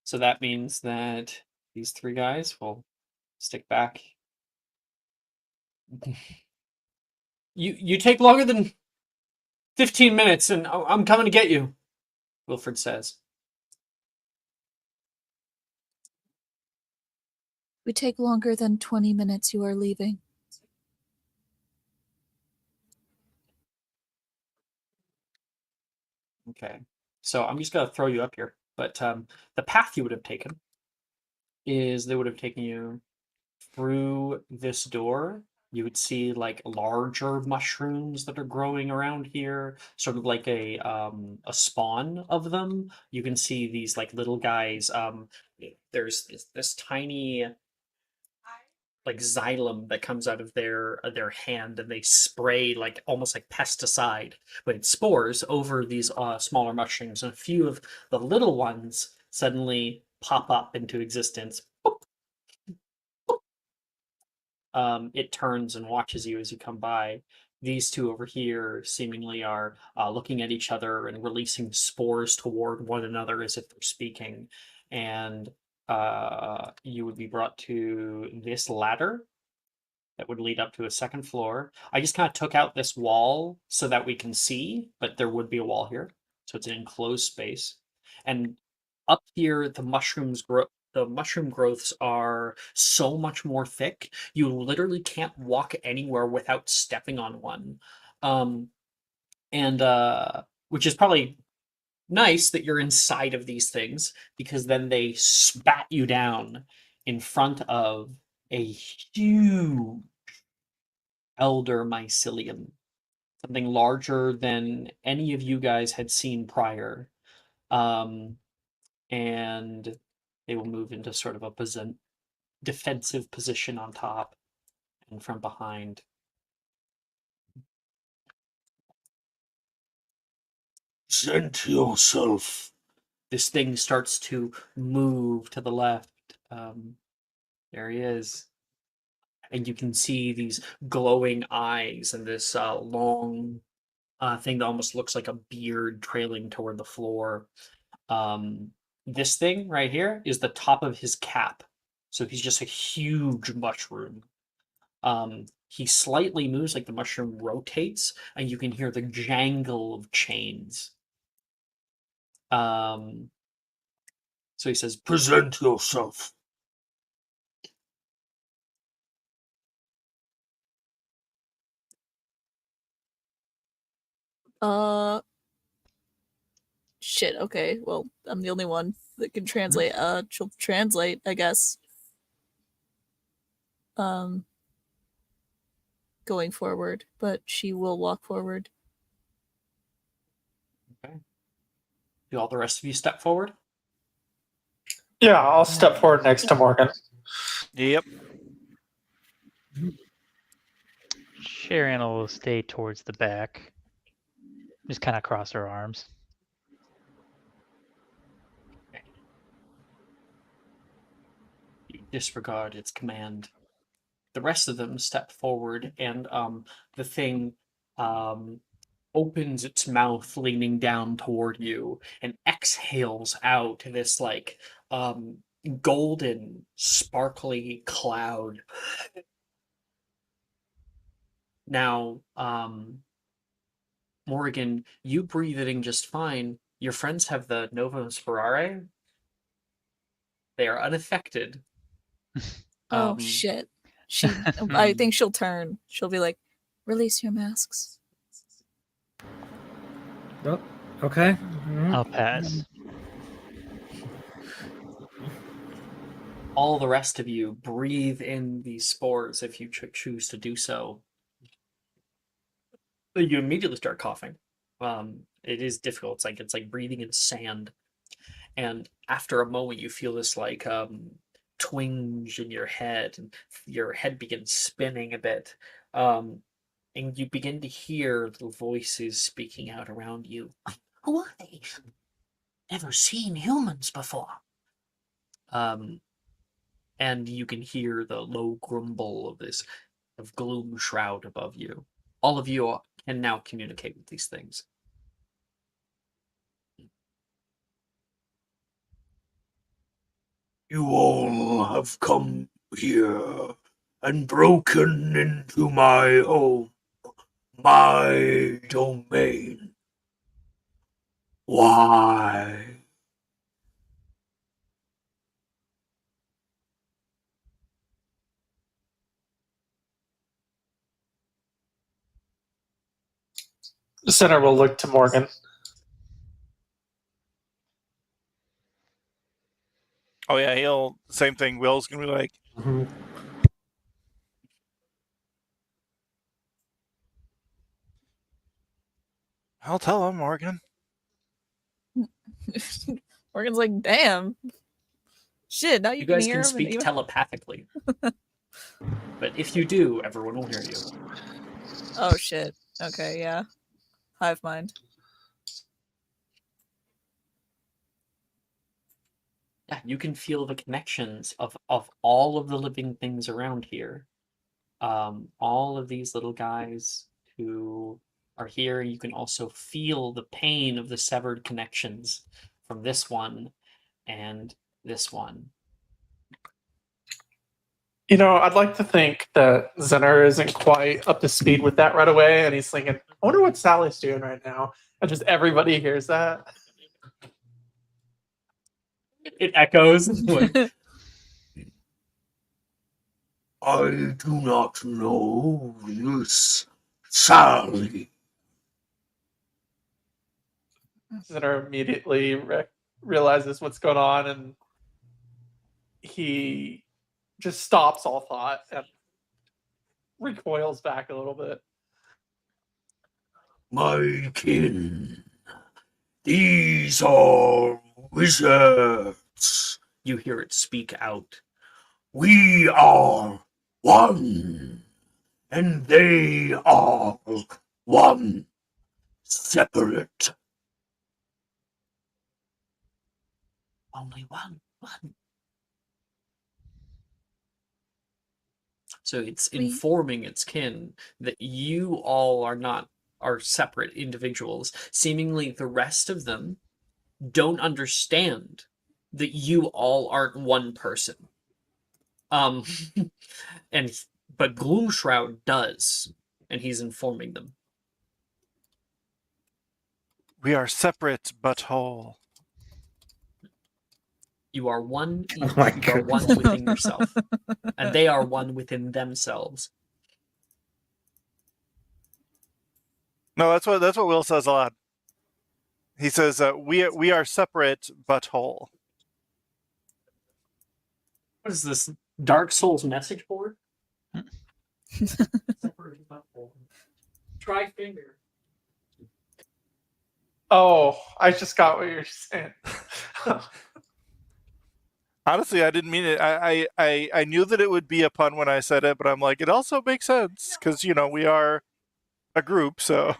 So that means that these three guys will stick back. You take longer than 15 minutes and I'm coming to get you, Wilfred says. We take longer than 20 minutes. You are leaving. Okay. So I'm just going to throw you up here. But the path you would have taken is they would have taken you through this door. You would see like larger mushrooms that are growing around here, sort of like a spawn of them. You can see these like little guys. There's this tiny like xylem that comes out of their hand, and they spray like almost like pesticide, but it's spores over these smaller mushrooms, and a few of the little ones suddenly pop up into existence. It turns and watches you as you come by. These two over here seemingly are looking at each other and releasing spores toward one another as if they're speaking. And you would be brought to this ladder that would lead up to a second floor. I just kind of took out this wall so that we can see, but there would be a wall here. So it's an enclosed space. And up here, the mushroom growths are so much more thick. You literally can't walk anywhere without stepping on one. And which is probably nice that you're inside of these things, because then they spat you down in front of a huge elder mycelium, something larger than any of you guys had seen prior. And they will move into sort of a defensive position on top and from behind. Present yourself. This thing starts to move to the left. There he is. And you can see these glowing eyes and this long thing that almost looks like a beard trailing toward the floor. This thing right here is the top of his cap. So he's just a huge mushroom. He slightly moves, like the mushroom rotates, and you can hear the jangle of chains. So he says, Present yourself. Shit, okay. Well, I'm the only one that can translate. She'll translate, I guess. Going forward, but she will walk forward. okay. Do all the rest of you step forward? Yeah, I'll step forward next to Morgan. Yep. Sharon will stay towards the back. Just kind of cross her arms. You disregard its command. The rest of them step forward, and the thing opens its mouth, leaning down toward you, and exhales out this like golden, sparkly cloud. Now, Morgan, you breathe it in just fine. Your friends have the Nova Sperare. They are unaffected. Oh shit. She I think she'll turn. She'll be like, Release your masks. Oh, okay. I'll pass. All the rest of you breathe in these spores if you choose to do so. You immediately start coughing. It is difficult. It's like breathing in sand. And after a moment, you feel this like twinge in your head, and your head begins spinning a bit. And you begin to hear little voices speaking out around you. Who are they? Never seen humans before. And you can hear the low grumble of Gloomshroud above you. All of you can now communicate with these things. You all have come here and broken into my home, my domain. Why? The center will look to Morgan. Oh yeah, same thing. Will's gonna be like, Mhm. I'll tell him, Morgan. Morgan's like, damn. Shit, now you can guys hear can him. speak and even... telepathically. But if you do, everyone will hear you. Oh shit. Okay, yeah. Hive mind. Yeah, you can feel the connections of all of the living things around here. All of these little guys who are here. You can also feel the pain of the severed connections from this one and this one. You know, I'd like to think that Zenner isn't quite up to speed with that right away, and he's thinking, I wonder what Sally's doing right now. And just everybody hears that. It echoes. I do not know this, Sally. Zenner immediately realizes what's going on, and he just stops all thought and recoils back a little bit. My kin. These are wizards. You hear it speak out. We are one, and they are one, separate. Only one. So it's informing its kin that you all are separate individuals. Seemingly the rest of them don't understand that you all aren't one person. But Gloomshroud does, and he's informing them. We are separate but whole. You are one each. Oh my You are one goodness. within yourself, and they are one within themselves. No, that's what Will says a lot. He says, "We are separate but whole." What is this? Dark Souls message board? Separate but whole. Try finger. Oh, I just got what you're saying. Honestly, I didn't mean it. I knew that it would be a pun when I said it, but I'm like, it also makes sense because we are a group, so.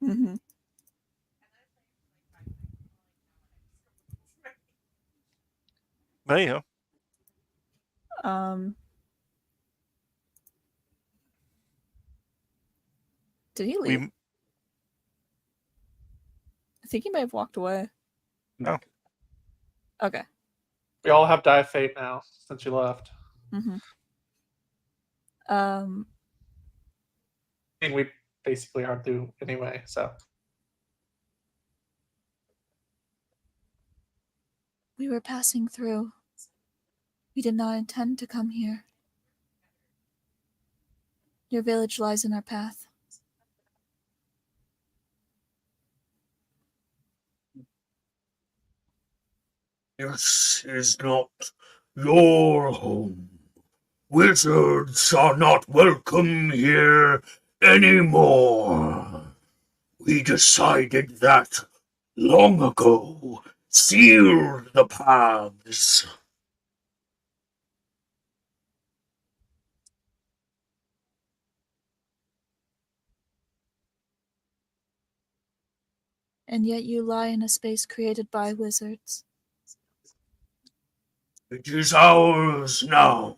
Mm-hmm. There you go. Did he leave? I think he may have walked away. No. Okay. We all have Die of Fate now since you left. Mm-hmm. I mean, we basically are due anyway, so. We were passing through. We did not intend to come here. Your village lies in our path. This is not your home. Wizards are not welcome here anymore. We decided that long ago. Sealed the paths. And yet you lie in a space created by wizards. It is ours now.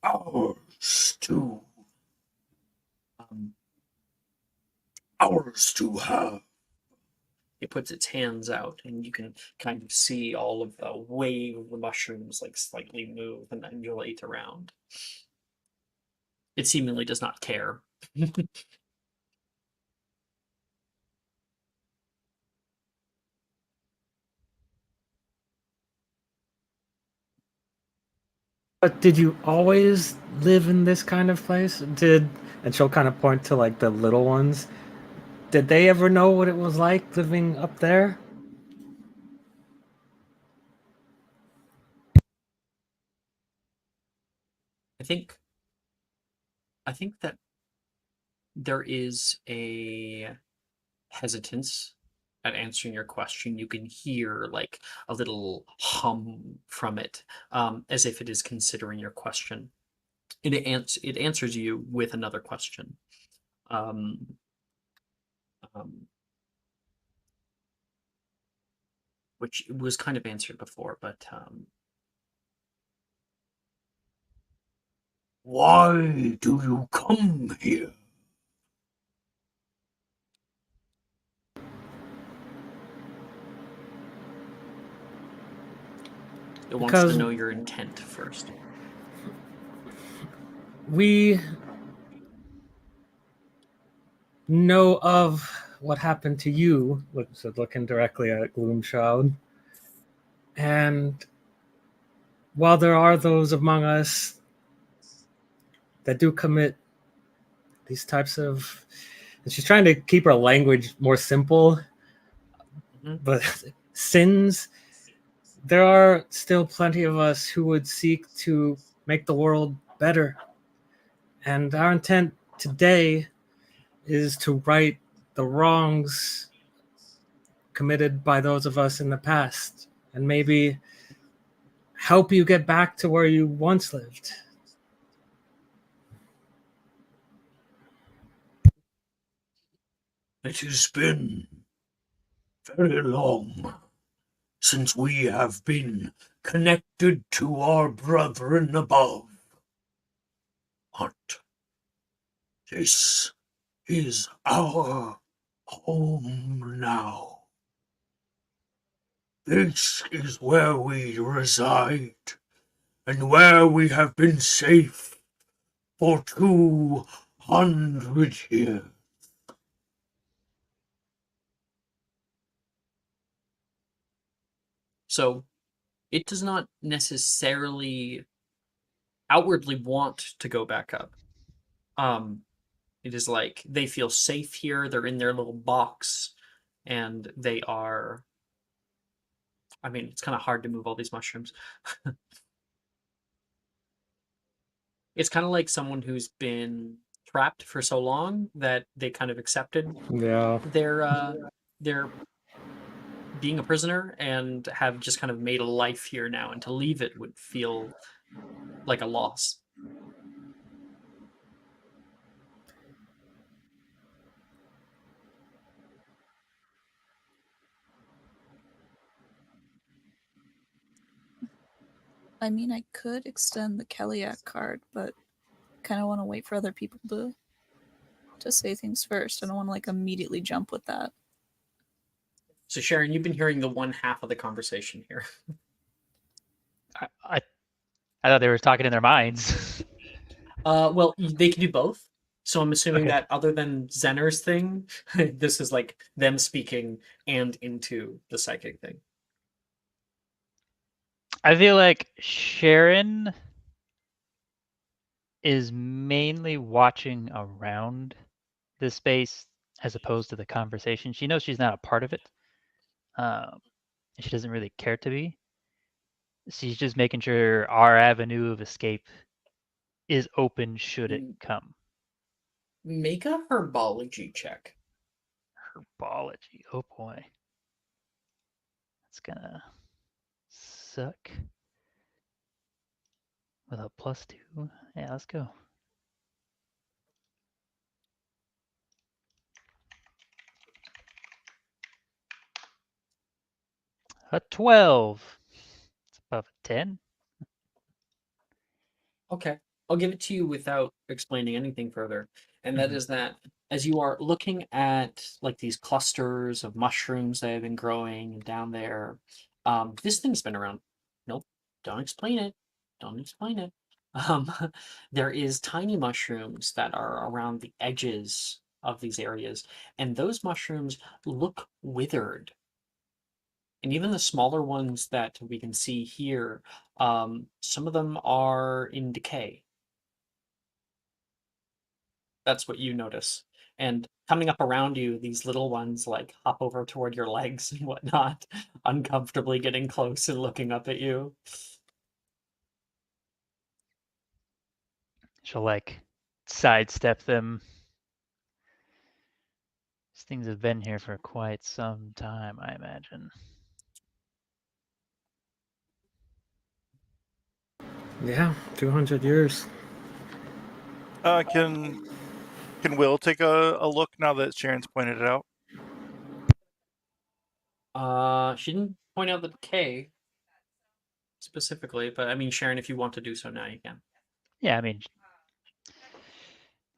Ours to ours to have. It puts its hands out, and you can kind of see all of the wave of the mushrooms like slightly move and undulate around. It seemingly does not care. But did you always live in this kind of place? And she'll kind of point to like the little ones. Did they ever know what it was like living up there? I think that there is a hesitance at answering your question. You can hear like a little hum from it, as if it is considering your question. It answers you with another question. Um, which was kind of answered before, but Why do you come here? it wants Because to know your intent first. we know of what happened to you, looking directly at Gloomshroud. And while there are those among us that do commit these types of, and she's trying to keep her language more simple, but sins, there are still plenty of us who would seek to make the world better. And our intent today is to right the wrongs committed by those of us in the past and maybe help you get back to where you once lived. It has been very long since we have been connected to our brethren above. But this is our home now. This is where we reside, and where we have been safe for 200 years. So it does not necessarily outwardly want to go back up. It is like they feel safe here. They're in their little box, and they are. I mean, it's kind of hard to move all these mushrooms. It's kind of like someone who's been trapped for so long that they kind of accepted Yeah. their being a prisoner and have just kind of made a life here now, and to leave it would feel like a loss. I mean, I could extend the Kellyak card, but kind of want to wait for other people to say things first. I don't want to like immediately jump with that. So Sharon, you've been hearing the one half of the conversation here. I thought they were talking in their minds. Well, they can do both. So I'm assuming Okay. that other than Zener's thing, this is like them speaking and into the psychic thing. I feel like Sharon is mainly watching around the space as opposed to the conversation. She knows she's not a part of it. And she doesn't really care to be. She's just making sure our avenue of escape is open should it come. Make a herbology check. Herbology. Oh boy. That's gonna suck. With a +2. Yeah, let's go. A 12. It's above a 10. Okay. I'll give it to you without explaining anything further. And that Mhm. is that as you are looking at like these clusters of mushrooms that have been growing down there, this thing's been around. Nope. Don't explain it. Don't explain it. Um, there is tiny mushrooms that are around the edges of these areas, and those mushrooms look withered. And even the smaller ones that we can see here, some of them are in decay. That's what you notice. And coming up around you, these little ones like hop over toward your legs and whatnot, uncomfortably getting close and looking up at you. She'll like sidestep them. These things have been here for quite some time, I imagine. Yeah, 200 years. Can Will take a look now that Sharon's pointed it out? She didn't point out the decay specifically, but I mean, Sharon, if you want to do so now, you can. Yeah, I mean,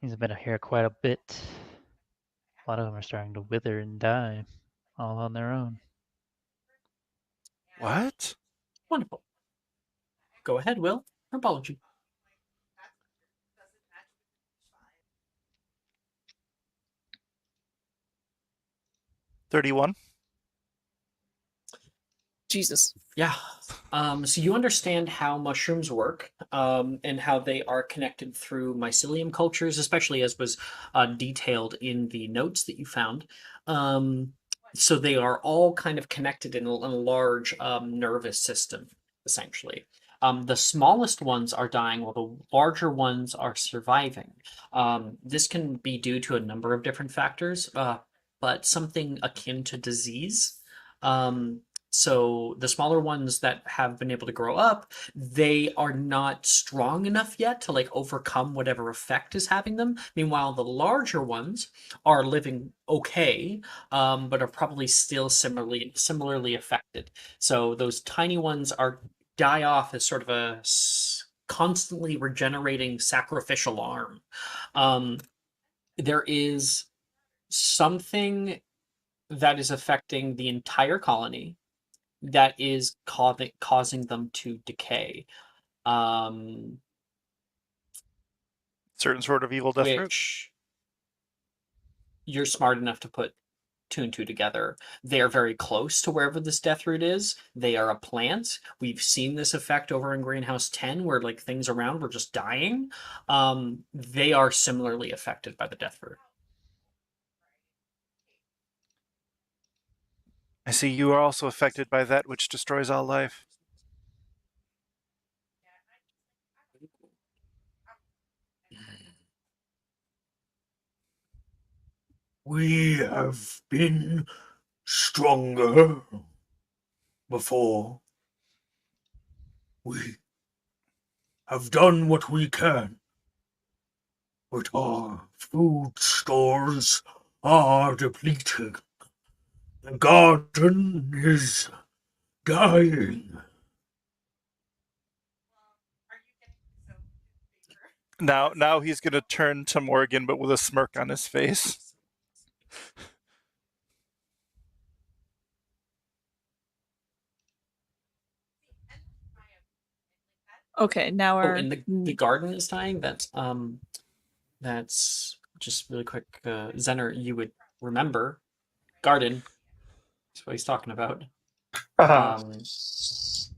things have been here quite a bit. A lot of them are starting to wither and die all on their own. What? Wonderful. Go ahead, Will. Herbology. $31. Jesus. Yeah. So you understand how mushrooms work, and how they are connected through mycelium cultures, especially as was detailed in the notes that you found. So they are all kind of connected in a large nervous system, essentially. The smallest ones are dying, while the larger ones are surviving. This can be due to a number of different factors, but something akin to disease. So the smaller ones that have been able to grow up, they are not strong enough yet to like overcome whatever effect is having them. Meanwhile, the larger ones are living okay, but are probably still similarly affected. So those tiny ones are die off as sort of a constantly regenerating sacrificial arm. There is something that is affecting the entire colony that is causing them to decay. Certain sort of evil death root. Which you're smart enough to put two and two together. They are very close to wherever this death root is. They are a plant. We've seen this effect over in Greenhouse 10 where like things around were just dying. They are similarly affected by the death root. I see you are also affected by that which destroys all life. We have been stronger before. We have done what we can. But our food stores are depleting. The garden is dying. Now he's gonna turn to Morgan, but with a smirk on his face. Okay, now Oh, our and the garden is dying. That's just really quick. Zener, you would remember garden. That's what he's talking about.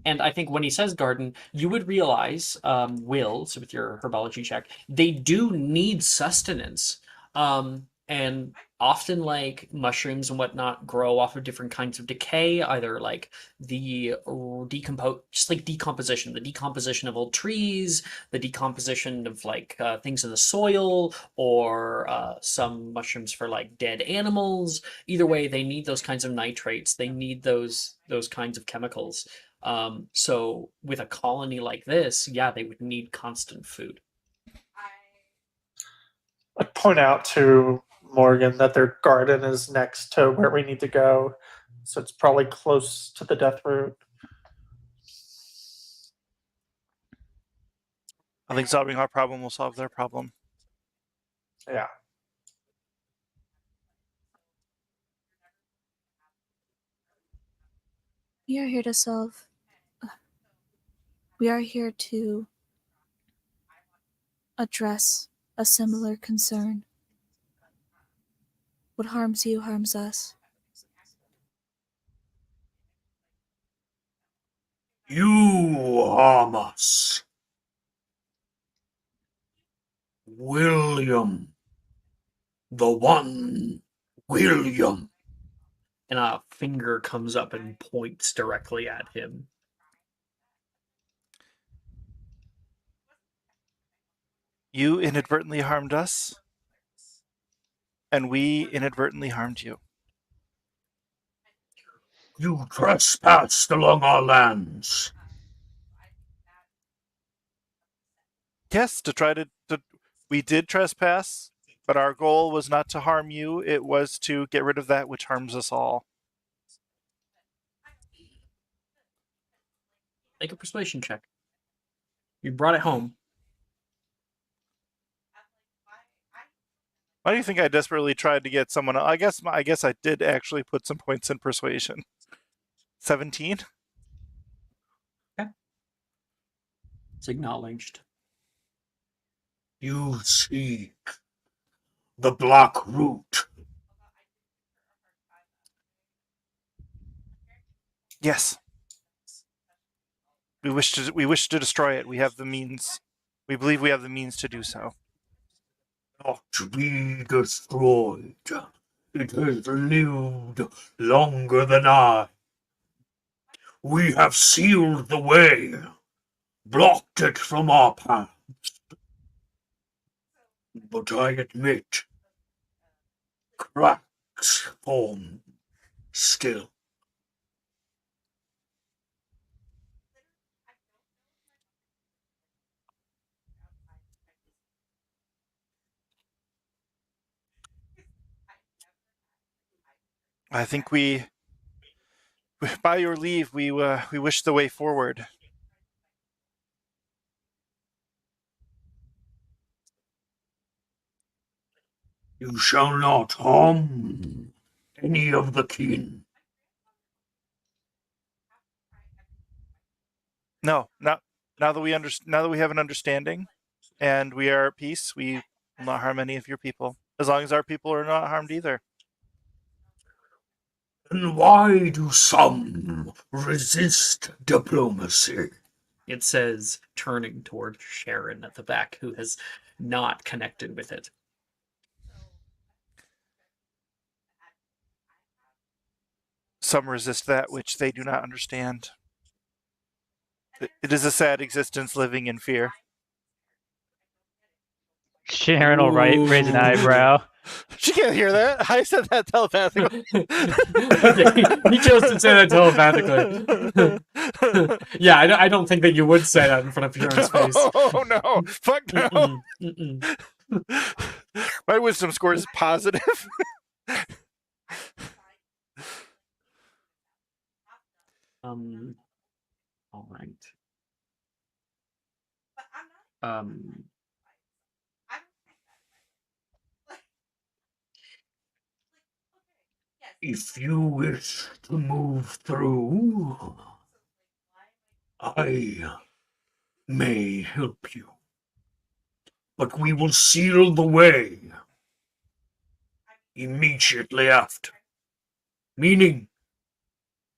And I think when he says garden, you would realize, Will, so with your herbology check, they do need sustenance. And often, like, mushrooms and whatnot grow off of different kinds of decay, either like the just like decomposition, the decomposition of old trees, the decomposition of like things in the soil, or some mushrooms for like dead animals. Either way, they need those kinds of nitrates. They need those kinds of chemicals. So with a colony like this, yeah, they would need constant food. I point out to Morgan that their garden is next to where we need to go, so it's probably close to the death root. I think solving our problem will solve their problem. Yeah. We are here to solve. We are here to address a similar concern. What harms you harms us. You harm us. William. The one William. And a finger comes up and points directly at him. You inadvertently harmed us, and we inadvertently harmed you. You trespassed along our lands. Yes, we did trespass, but our goal was not to harm you. It was to get rid of that which harms us all. Make a persuasion check. You brought it home. Why do you think I desperately tried to get someone? I guess I did actually put some points in persuasion. 17. Okay. It's acknowledged. You seek the Black Root. Yes. We wish to destroy it. We have the means. We believe we have the means to do so. Not to be destroyed. It has lived longer than I. We have sealed the way, blocked it from our paths. But I admit, cracks form still. I think by your leave, we wish the way forward. You shall not harm any of the kin. No, now that we have an understanding, and we are at peace, we will not harm any of your people, as long as our people are not harmed either. And why do some resist diplomacy? It says, turning toward Sharon at the back, who has not connected with it. Some resist that which they do not understand. It is a sad existence living in fear. Sharon will raise an eyebrow. She can't hear that. I said that telepathically. He chose to say that telepathically. Yeah, I don't think that you would say that in front of Sharon's face. Oh no! Fuck no! My wisdom score is positive. All right. If you wish to move through, I may help you. But we will seal the way immediately after. Meaning,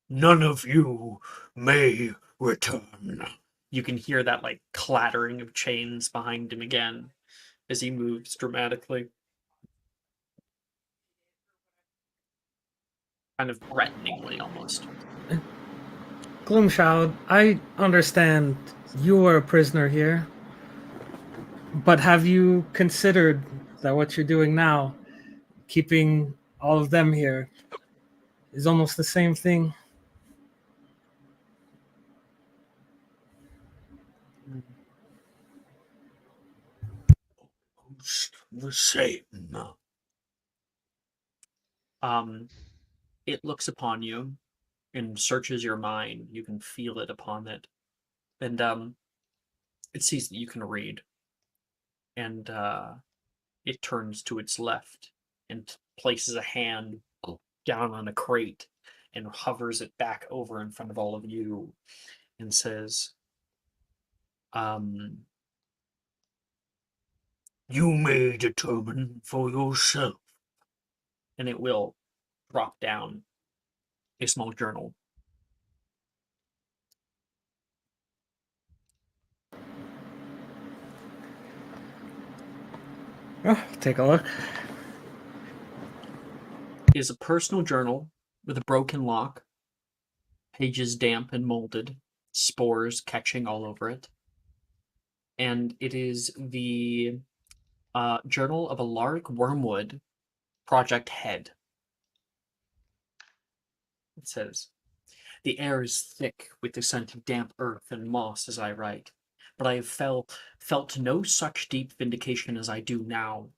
none of you may return. You can hear that like clattering of chains behind him again as he moves dramatically. Kind of threateningly almost. Gloomshroud, I understand you are a prisoner here, but have you considered that what you're doing now, keeping all of them here, is almost the same thing? Almost the same. It looks upon you and searches your mind. You can feel it upon it. And it sees that you can read. And it turns to its left and places a hand down on a crate and hovers it back over in front of all of you and says, You may determine for yourself. and it will drop down a small journal. Oh, take a look. It is a personal journal with a broken lock, pages damp and molded, spores catching all over it. And it is the journal of a Lark Wormwood project head. It says, "The air is thick with the scent of damp earth and moss as I write, but I have felt no such deep vindication as I do now.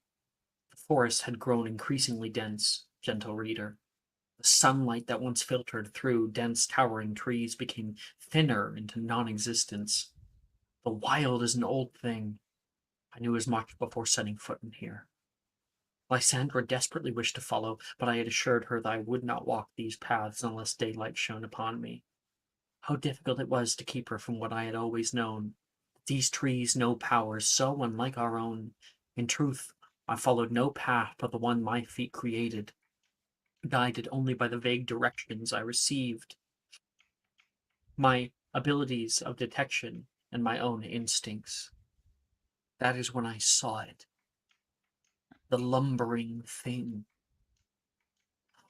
The forest had grown increasingly dense, gentle reader. The sunlight that once filtered through dense towering trees became thinner into non-existence. The wild is an old thing. I knew as much before setting foot in here. Lysandra desperately wished to follow, but I had assured her that I would not walk these paths unless daylight shone upon me. How difficult it was to keep her from what I had always known. These trees know powers so unlike our own. In truth, I followed no path but the one my feet created, guided only by the vague directions I received. My abilities of detection and my own instincts. That is when I saw it. The lumbering thing.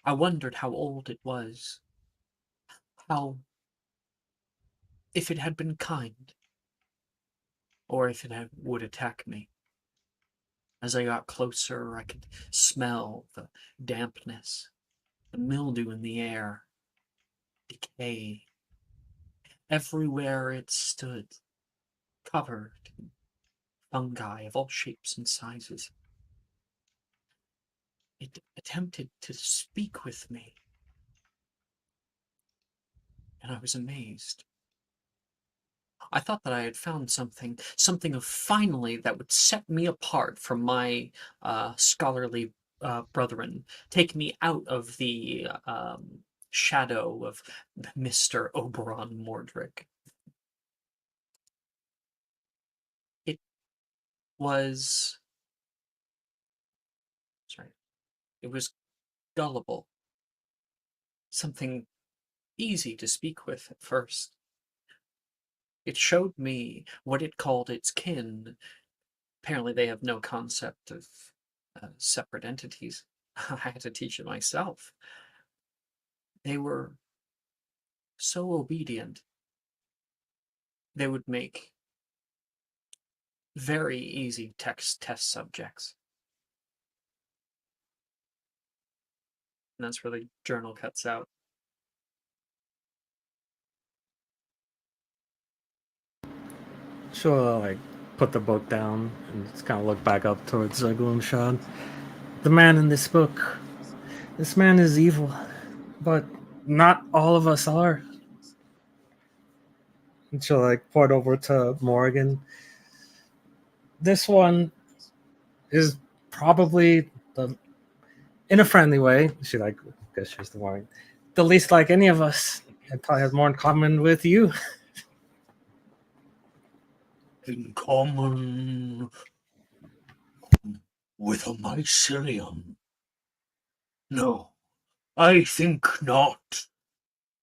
I wondered how old it was. If it had been kind, or if would attack me. As I got closer, I could smell the dampness, the mildew in the air, decay. Everywhere it stood, covered in fungi of all shapes and sizes. It attempted to speak with me, and I was amazed. I thought that I had found something of finally that would set me apart from my scholarly brethren, take me out of the shadow of Mr. Oberon Mordric. It was, it was gullible, something easy to speak with at first. It showed me what it called its kin. Apparently they have no concept of separate entities. I had to teach it myself. They were so obedient. They would make very easy text test subjects. And that's where the journal cuts out. She'll like put the book down and just kind of look back up towards Gloomshroud. The man in this book. This man is evil, but not all of us are. And she'll like point over to Morgan. This one is probably in a friendly way. She like gestures to Morgan. The least like any of us. It probably has more in common with you. In common with a Mysterium? No, I think not.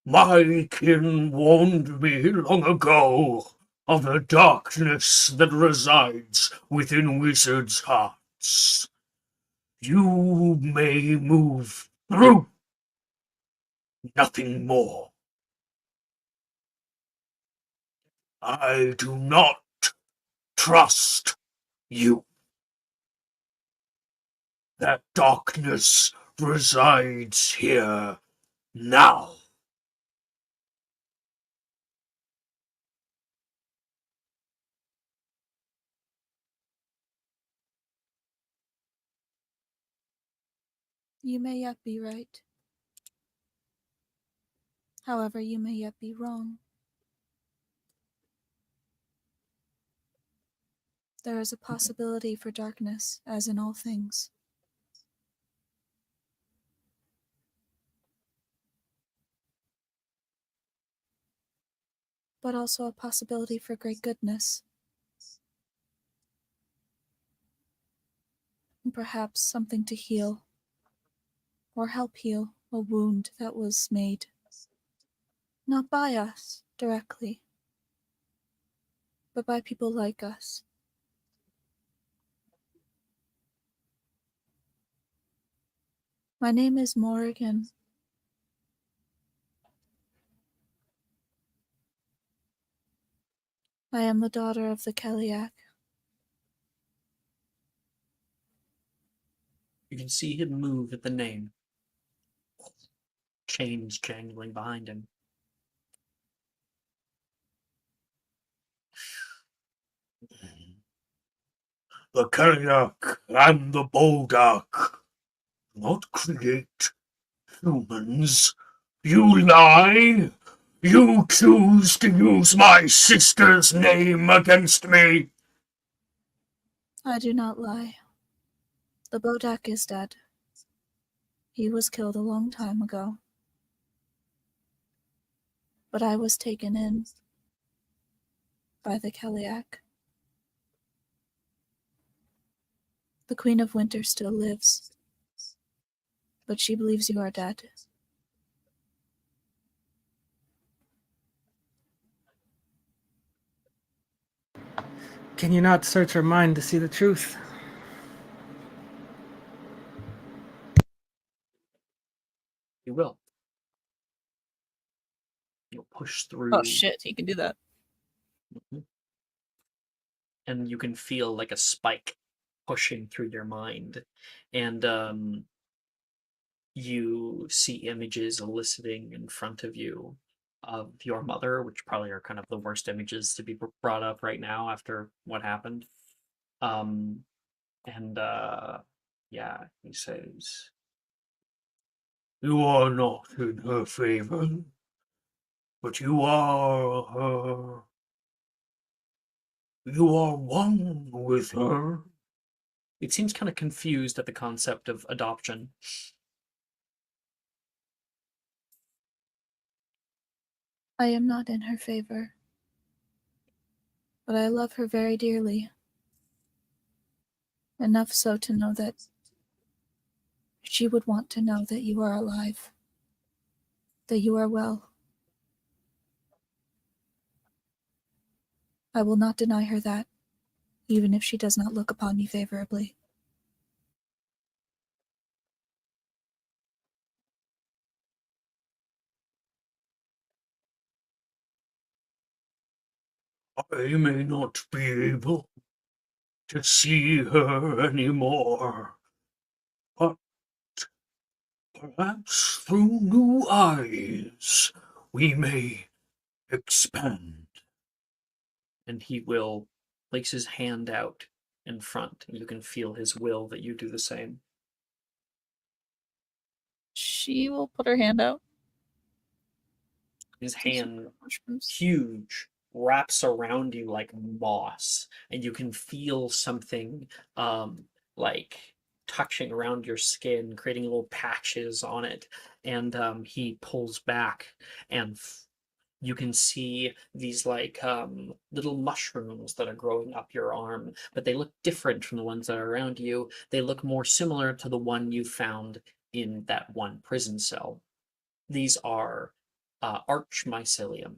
My kin warned me long ago of the darkness that resides within wizards' hearts. You may move through, nothing more. I do not trust you. That darkness resides here now. You may yet be right. However, you may yet be wrong. There is a possibility for darkness, as in all things. But also a possibility for great goodness. And perhaps something to heal, or help heal, a wound that was made. Not by us, directly, but by people like us. My name is Morrigan. I am the daughter of the Keliak. You can see him move at the name. Chains jangling behind him. The Keliak and the Boldark not create humans. You lie! You choose to use my sister's name against me! I do not lie. The Bodak is dead. He was killed a long time ago. But I was taken in by the Keliak. The Queen of Winter still lives, but she believes you are dead. Can you not search her mind to see the truth? You will. You'll push through. Oh shit, he can do that. And you can feel like a spike pushing through your mind. And you see images eliciting in front of you of your mother, which probably are kind of the worst images to be brought up right now after what happened. Yeah, he says, You are not in her favor, but you are her. You are one with her. it seems kind of confused at the concept of adoption. I am not in her favor, but I love her very dearly. Enough so to know that she would want to know that you are alive, that you are well. I will not deny her that, even if she does not look upon me favorably. I may not be able to see her anymore, but perhaps through new eyes we may expand. And he will place his hand out in front, and you can feel his will that you do the same. She will put her hand out. His Take some hand, mushrooms. huge, wraps around you like moss, and you can feel something like touching around your skin, creating little patches on it. And he pulls back, and you can see these like little mushrooms that are growing up your arm, but they look different from the ones that are around you. They look more similar to the one you found in that one prison cell. These are Arch Mycelium.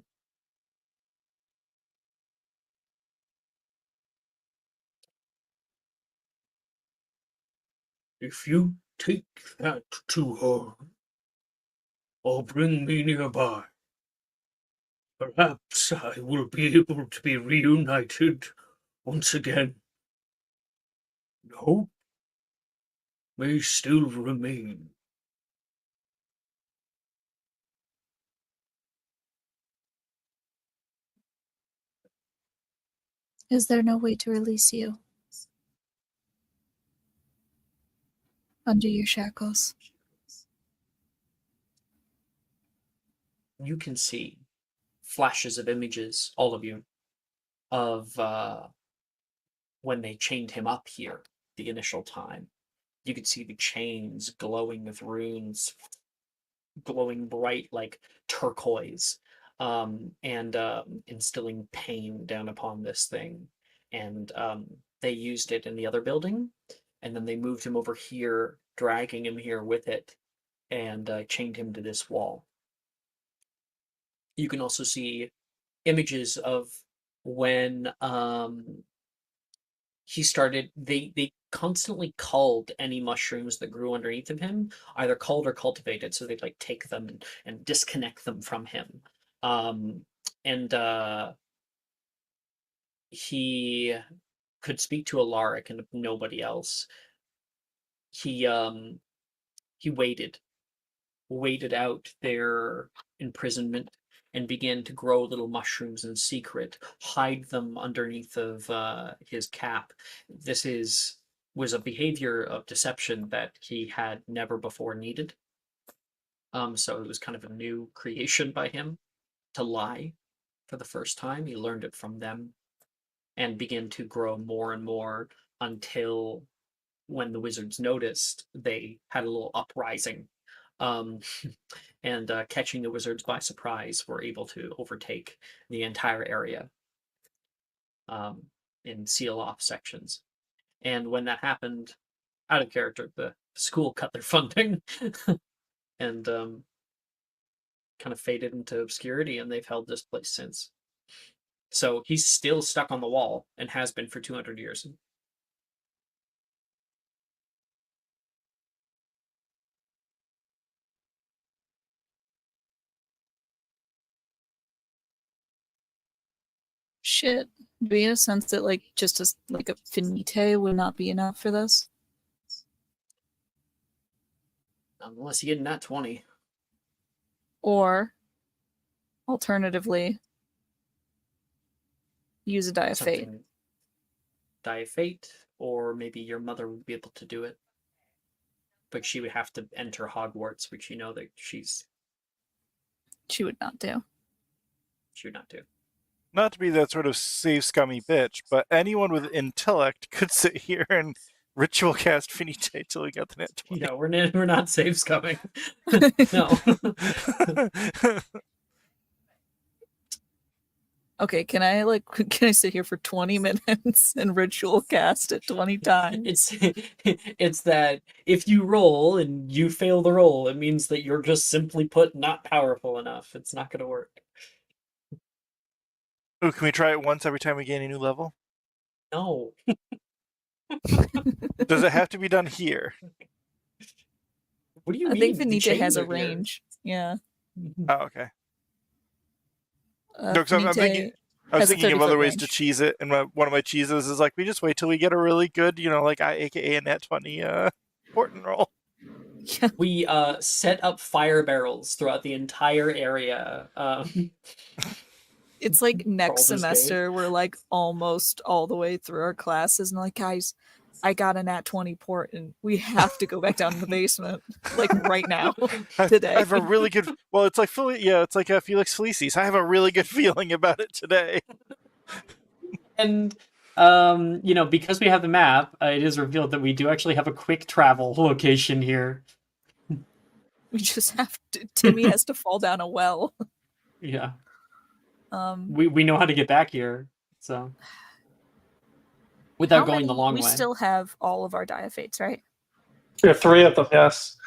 If you take that to her, or bring me nearby, perhaps I will be able to be reunited once again. Hope may still remain. Is there no way to release you? Under your shackles. You can see flashes of images, all of you, of when they chained him up here the initial time. You could see the chains glowing with runes, glowing bright like turquoise, and instilling pain down upon this thing. And they used it in the other building, and then they moved him over here, dragging him here with it, and chained him to this wall. You can also see images of when he started. They constantly culled any mushrooms that grew underneath of him, either culled or cultivated. So they'd like take them and disconnect them from him. And he could speak to Alaric and nobody else. He waited out their imprisonment and began to grow little mushrooms in secret, hide them underneath of his cap. This was a behavior of deception that he had never before needed. So it was kind of a new creation by him to lie for the first time. He learned it from them and began to grow more and more until when the wizards noticed, they had a little uprising. And catching the wizards by surprise, were able to overtake the entire area and seal off sections. And when that happened, out of character, the school cut their funding and kind of faded into obscurity, and they've held this place since. So he's still stuck on the wall and has been for 200 years. Shit. Do we get a sense that like just like a finite would not be enough for this? Unless you get in that 20. Or alternatively, use a die of fate. Die of fate, or maybe your mother would be able to do it. But she would have to enter Hogwarts, which you know that she would not do. She would not do. Not to be that sort of safe, scummy bitch, but anyone with intellect could sit here and ritual cast Finite till we got the net 20. Yeah, we're not safe scumming. No. Okay, can I sit here for 20 minutes and ritual cast it 20 times? It's that if you roll and you fail the roll, it means that you're just simply put not powerful enough. It's not going to work. Oh, can we try it once every time we gain a new level? No. Does it have to be done here? What do you I mean? think Finite has a range. Yeah. Oh, okay. No, 'cause I'm thinking of other ways to cheese it, and one of my cheeses is like, we just wait till we get a really good, aka a nat 20 important roll. Yeah. We set up fire barrels throughout the entire area. It's like next Baldur's semester, we're like almost all the way through our classes, and like, guys, I got a nat 20 port, and we have to go back down in the basement, like right now, today. I have a really good. Well, it's like it's like Felix Felicis. I have a really good feeling about it today. And because we have the map, it is revealed that we do actually have a quick travel location here. We just have to. Timmy has to fall down a well. Yeah. We know how to get back here, so without going the long way. We still have all of our die of fates, right? We have 3 of them, yes.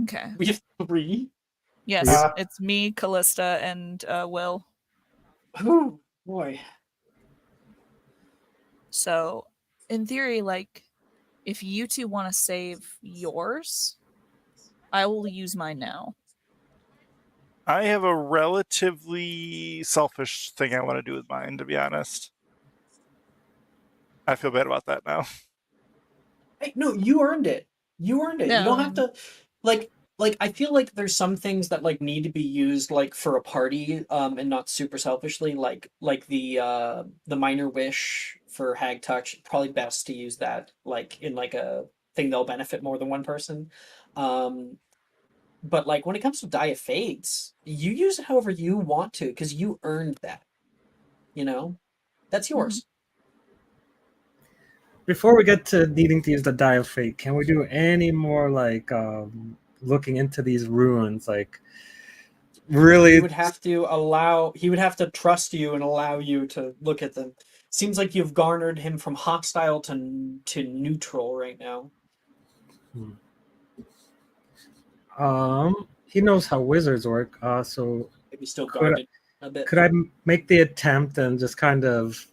Okay. We have 3. Yes, Yeah. it's me, Callista, and Will. Oh boy. So, in theory, like, if you two want to save yours, I will use mine now. I have a relatively selfish thing I want to do with mine, to be honest. I feel bad about that now. Hey, no, you earned it. You earned it. You don't have to like I feel like there's some things that like need to be used like for a party and not super selfishly like the minor wish for hag touch, probably best to use that like in like a thing that'll benefit more than one person. But like when it comes to Die of Fates, you use it however you want to because you earned that. You know? That's yours. Before we get to needing to use the Die of Fate, can we do any more like looking into these ruins? Like really, He would have to trust you and allow you to look at them. Seems like you've garnered him from hostile to neutral right now. he knows how wizards work. So Maybe still Could I- guarded a bit. could I make the attempt and just kind of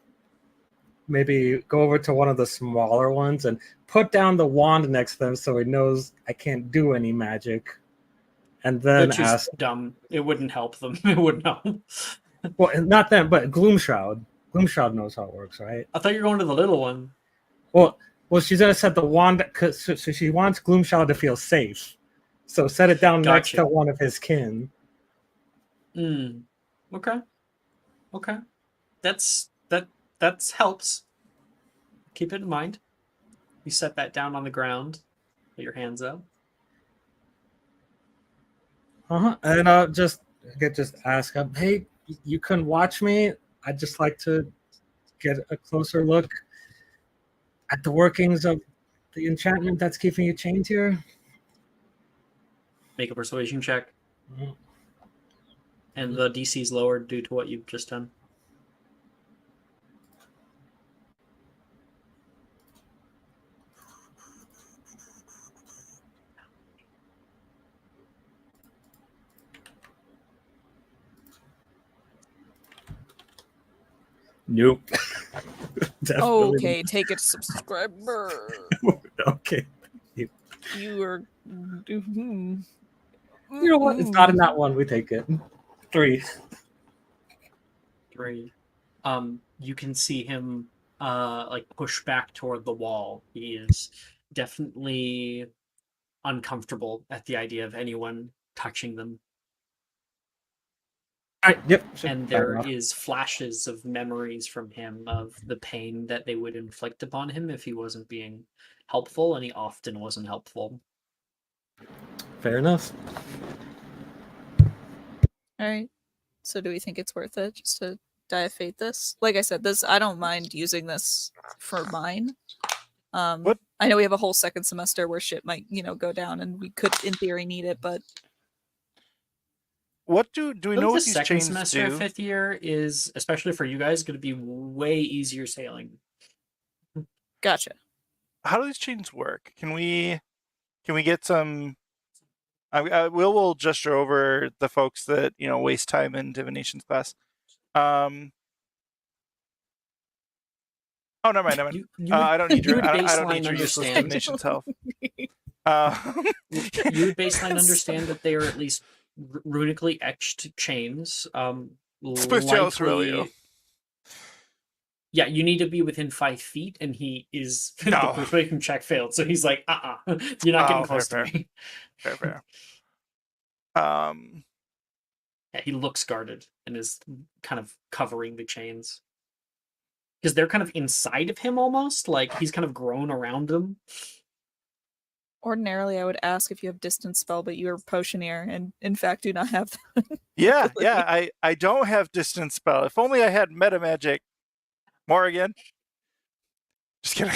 maybe go over to one of the smaller ones and put down the wand next to them so he knows I can't do any magic, and then Which is ask. dumb. It wouldn't help them. It wouldn't help. Well, not them, but Gloomshroud. Gloomshroud knows how it works, right? I thought you were going to the little one. Well, she's gonna set the wand because so she wants Gloomshroud to feel safe. So set it down next Gotcha. to one of his kin. Okay. Okay. That's helps. Keep it in mind. You set that down on the ground. Put your hands up. And I'll just ask him, hey, you can watch me. I'd just like to get a closer look at the workings of the enchantment that's keeping you chained here. Make a persuasion check. Mhm. And the DC is lowered due to what you've just done. Nope. Definitely Okay, take it, subscriber. not. Okay. You are. You know what? It's not in that one. We take it. 3. 3. You can see him like push back toward the wall. He is definitely uncomfortable at the idea of anyone touching them. All right. Yep. And there is flashes of memories from him of the pain that they would inflict upon him if he wasn't being helpful, and he often wasn't helpful. Fair enough. All right. So, do we think it's worth it just to Die of Fate this? Like I said, this I don't mind using this for mine. What? I know we have a whole second semester where shit might, go down, and we could, in theory, need it. But What do we I know think what the these second chains semester do? of 5th year is, especially for you guys, going to be way easier sailing. gotcha. How do these chains work? Can we get some? Will gesture over the folks that waste time in divination's class. Oh, never mind. I don't need your. I don't need your useless divination self. You would baseline understand that they are at least runically etched chains. Likely... Yeah, you need to be within 5 feet, and he is. No. The persuasion check failed, so he's like, you're not getting close to me. Fair. Yeah, he looks guarded and is kind of covering the chains. Because they're kind of inside of him almost, like he's kind of grown around them. Ordinarily, I would ask if you have distance spell, but you're potioneer, and in fact do not have that. Yeah. I don't have distance spell. If only I had meta magic. Morgan. Just kidding.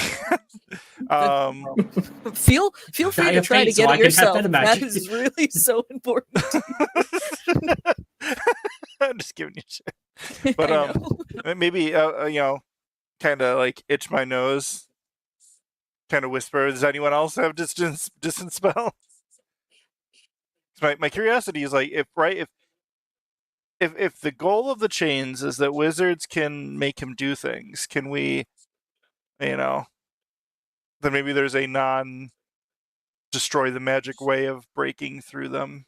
Feel free to try to get it yourself. That is really so important. I'm just giving you shit. But maybe kind of like itch my nose, kind of whisper, does anyone else have distance spell? my curiosity is like, if the goal of the chains is that wizards can make him do things, can we, then maybe there's a non-destroy the magic way of breaking through them,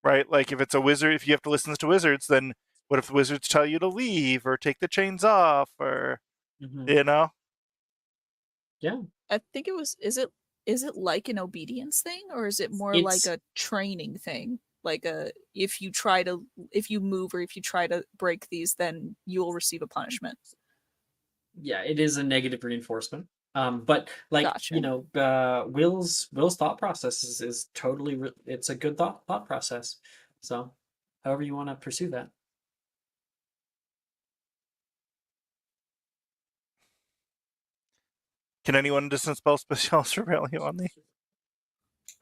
right? Like if it's a wizard, if you have to listen to wizards, then what if the wizards tell you to leave or take the chains off or, Yeah. I think it was. Is it like an obedience thing, or is it more like a training thing? Like if you move or if you try to break these, then you will receive a punishment. Yeah, it is a negative reinforcement. But like Gotcha. Will's thought process is totally it's a good thought process. So, however you want to pursue that. Can anyone distance spell Special Rebellion on me?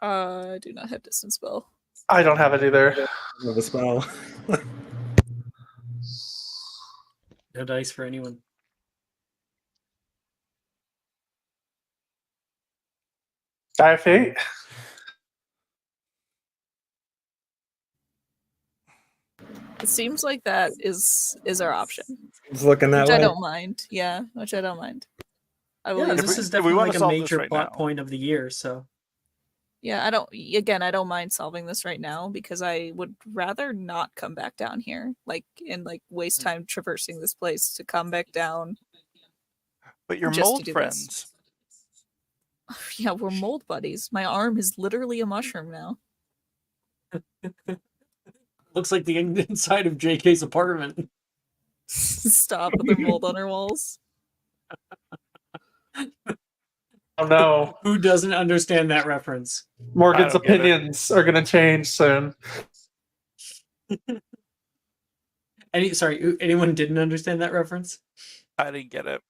I do not have distance spell. I don't have it either. Of a spell. No dice for anyone. Die of Fate. It seems like that is our option. It's looking that Which way. I don't mind. Yeah, which I don't mind. I will Yeah, use this my- is if we definitely wanna like a solve this major right plot now. point of the year. So Yeah, I don't mind solving this right now because I would rather not come back down here, and waste time traversing this place to come back down. But you're Just to mold do this. friends. Yeah, we're mold buddies. My arm is literally a mushroom now. looks like the inside of JK's apartment. Stop with the mold on her walls. Oh no. Who doesn't understand that reference? Morgan's I don't get it. opinions are going to change soon. Anyone didn't understand that reference? I didn't get it.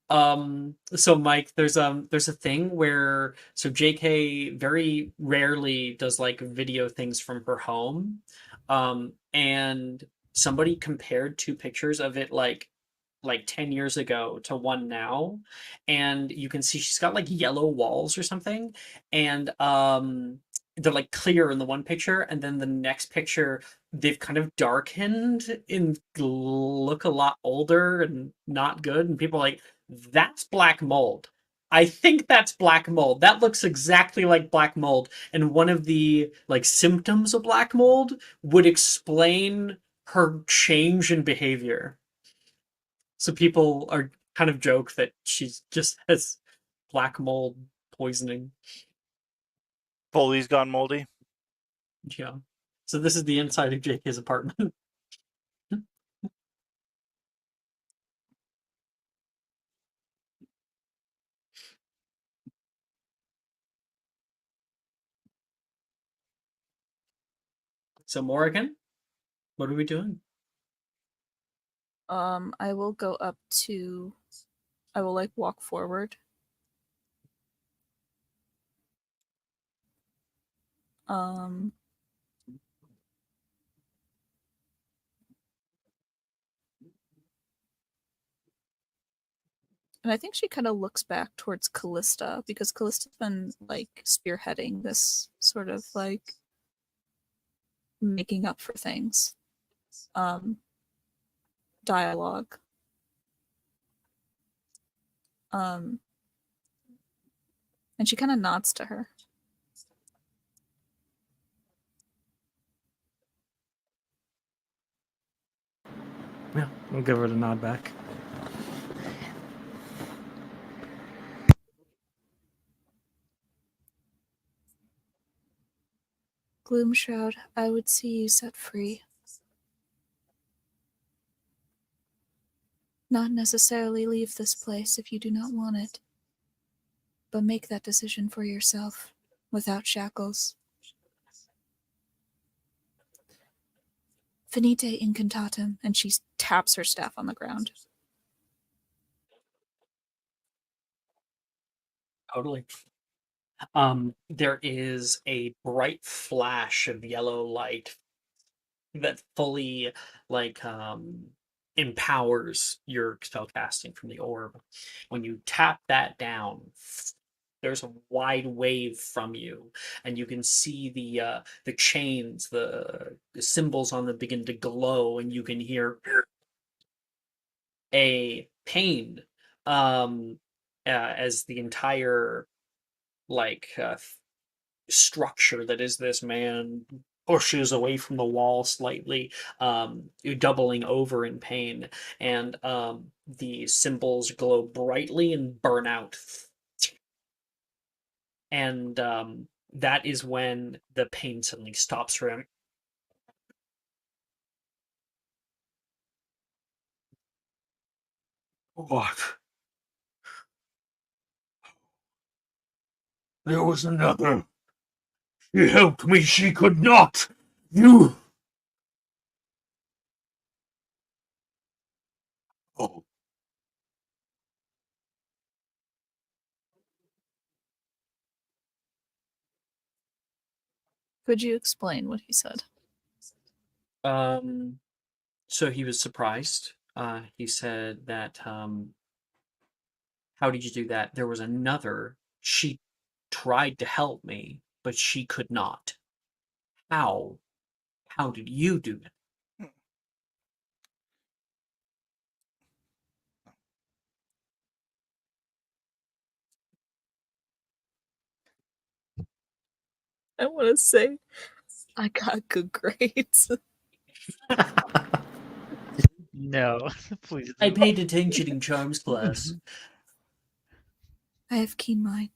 So Mike, there's a thing where JK very rarely does like video things from her home. And somebody compared two pictures of it like 10 years ago to one now, and you can see she's got like yellow walls or something, and they're like clear in the one picture, and then the next picture they've kind of darkened and look a lot older and not good, and people are like, that's black mold. I think that's black mold. That looks exactly like black mold, and one of the like symptoms of black mold would explain her change in behavior. So people are kind of joke that she's just has black mold poisoning. Foley's gone moldy. Yeah. So this is the inside of JK's apartment. So Morrigan, what are we doing? I will go up to. I will walk forward. And I think she kind of looks back towards Callista because Callista's been spearheading this sort of making up for things. Dialogue. And she kind of nods to her. Yeah, we'll give her the nod back. Gloomshroud, I would see you set free. Not necessarily leave this place if you do not want it, but make that decision for yourself, without shackles. Finite incantatem, and she taps her staff on the ground. Totally. There is a bright flash of yellow light that fully empowers your spell casting from the orb. When you tap that down, there's a wide wave from you, and you can see the chains, the symbols on them begin to glow, and you can hear a pain as the entire like structure that is this man pushes away from the wall slightly, doubling over in pain, and the symbols glow brightly and burn out. And that is when the pain suddenly stops for him. What? There was another. She helped me. She could not. You. Oh, Could you explain what he said? So he was surprised. He said that, how did you do that? There was another. She tried to help me, but she could not. How? How did you do it? I want to say I got good grades. No, please. I don't. paid attention in charms class. I have keen mind.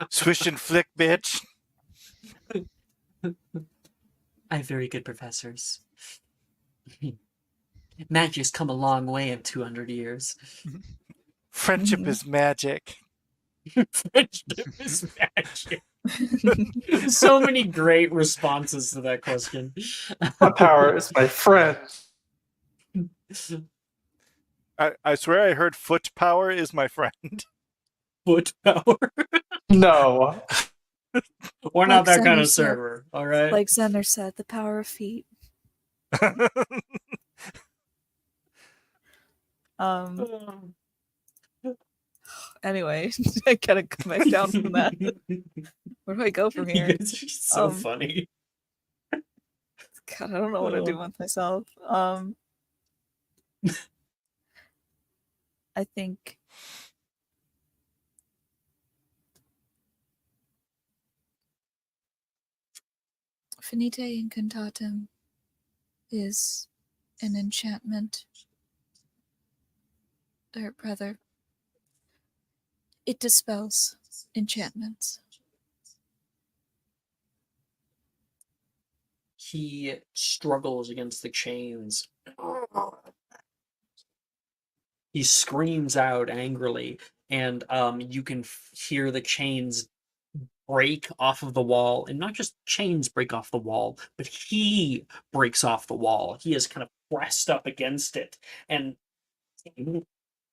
Swish and flick, bitch. I have very good professors. Magic's come a long way in 200 years. Friendship Mhm. is magic. Friendship is magic. So many great responses to that question. My power is my friend. I swear I heard foot power is my friend. Foot power. No. We're not Like that kind Xander of said. server, all right? Like Xander said, the power of feet. Anyway, I gotta come back down from that. Where do I go from You here? guys are so Um, funny. God, I don't know what to do with myself. I think Finite Incantatem is an enchantment. Or rather, it dispels enchantments. He struggles against the chains. He screams out angrily, and you can hear the chains break off of the wall, and not just chains break off the wall, but he breaks off the wall. He is kind of pressed up against it and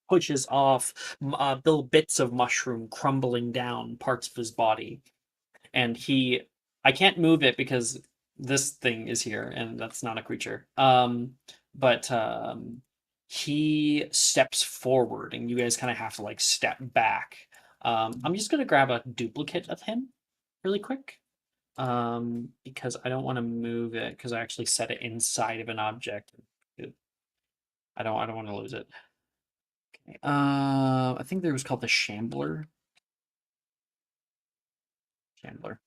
pushes off little bits of mushroom crumbling down parts of his body. And I can't move it because this thing is here, and that's not a creature. But he steps forward, and you guys kind of have to like step back. I'm just gonna grab a duplicate of him really quick. Because I don't want to move it because I actually set it inside of an object. I don't want to lose it. Okay. I think there was called the Shambler. Shambler.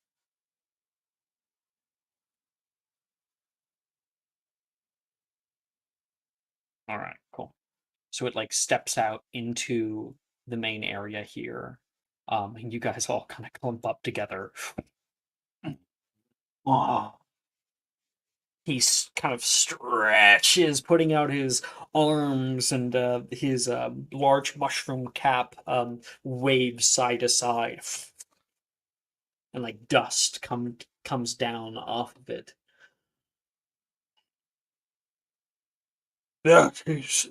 All right, cool. So it like steps out into the main area here. And you guys all kind of clump up together. Oh. He kind of stretches, putting out his arms, and his large mushroom cap waves side to side, and like dust comes down off of it. that is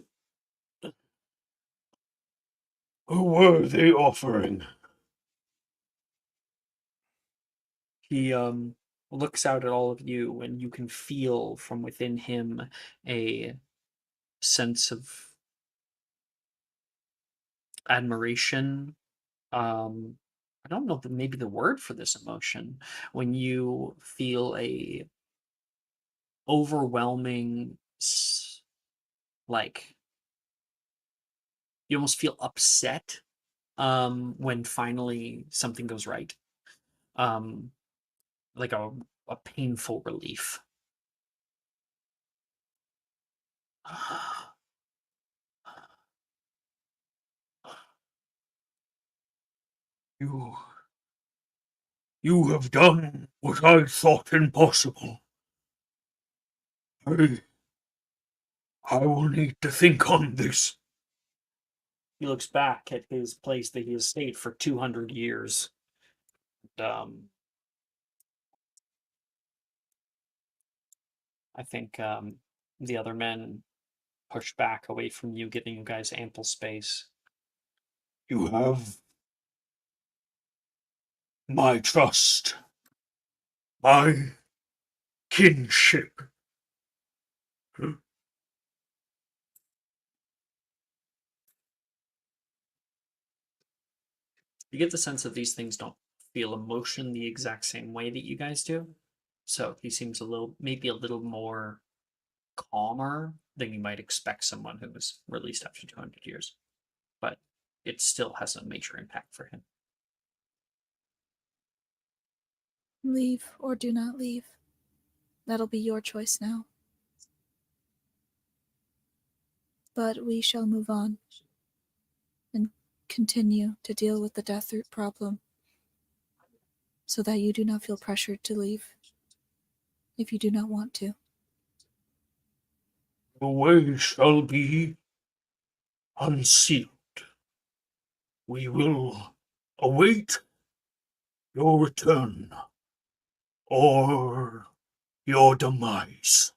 a worthy offering. He looks out at all of you, and you can feel from within him a sense of admiration. I don't know maybe the word for this emotion when you feel a overwhelming like you almost feel upset when finally something goes right. Like a painful relief. You have done what I thought impossible. I will need to think on this. He looks back at his place that he has stayed for 200 years. I think the other men push back away from you, giving you guys ample space. You have my trust, my kinship. You get the sense that these things don't feel emotion the exact same way that you guys do. So he seems maybe a little more calmer than you might expect someone who was released after 200 years. But it still has a major impact for him. Leave or do not leave. That'll be your choice now. But we shall move on and continue to deal with the death root problem so that you do not feel pressured to leave if you do not want to. The way shall be unsealed. We will await your return or your demise.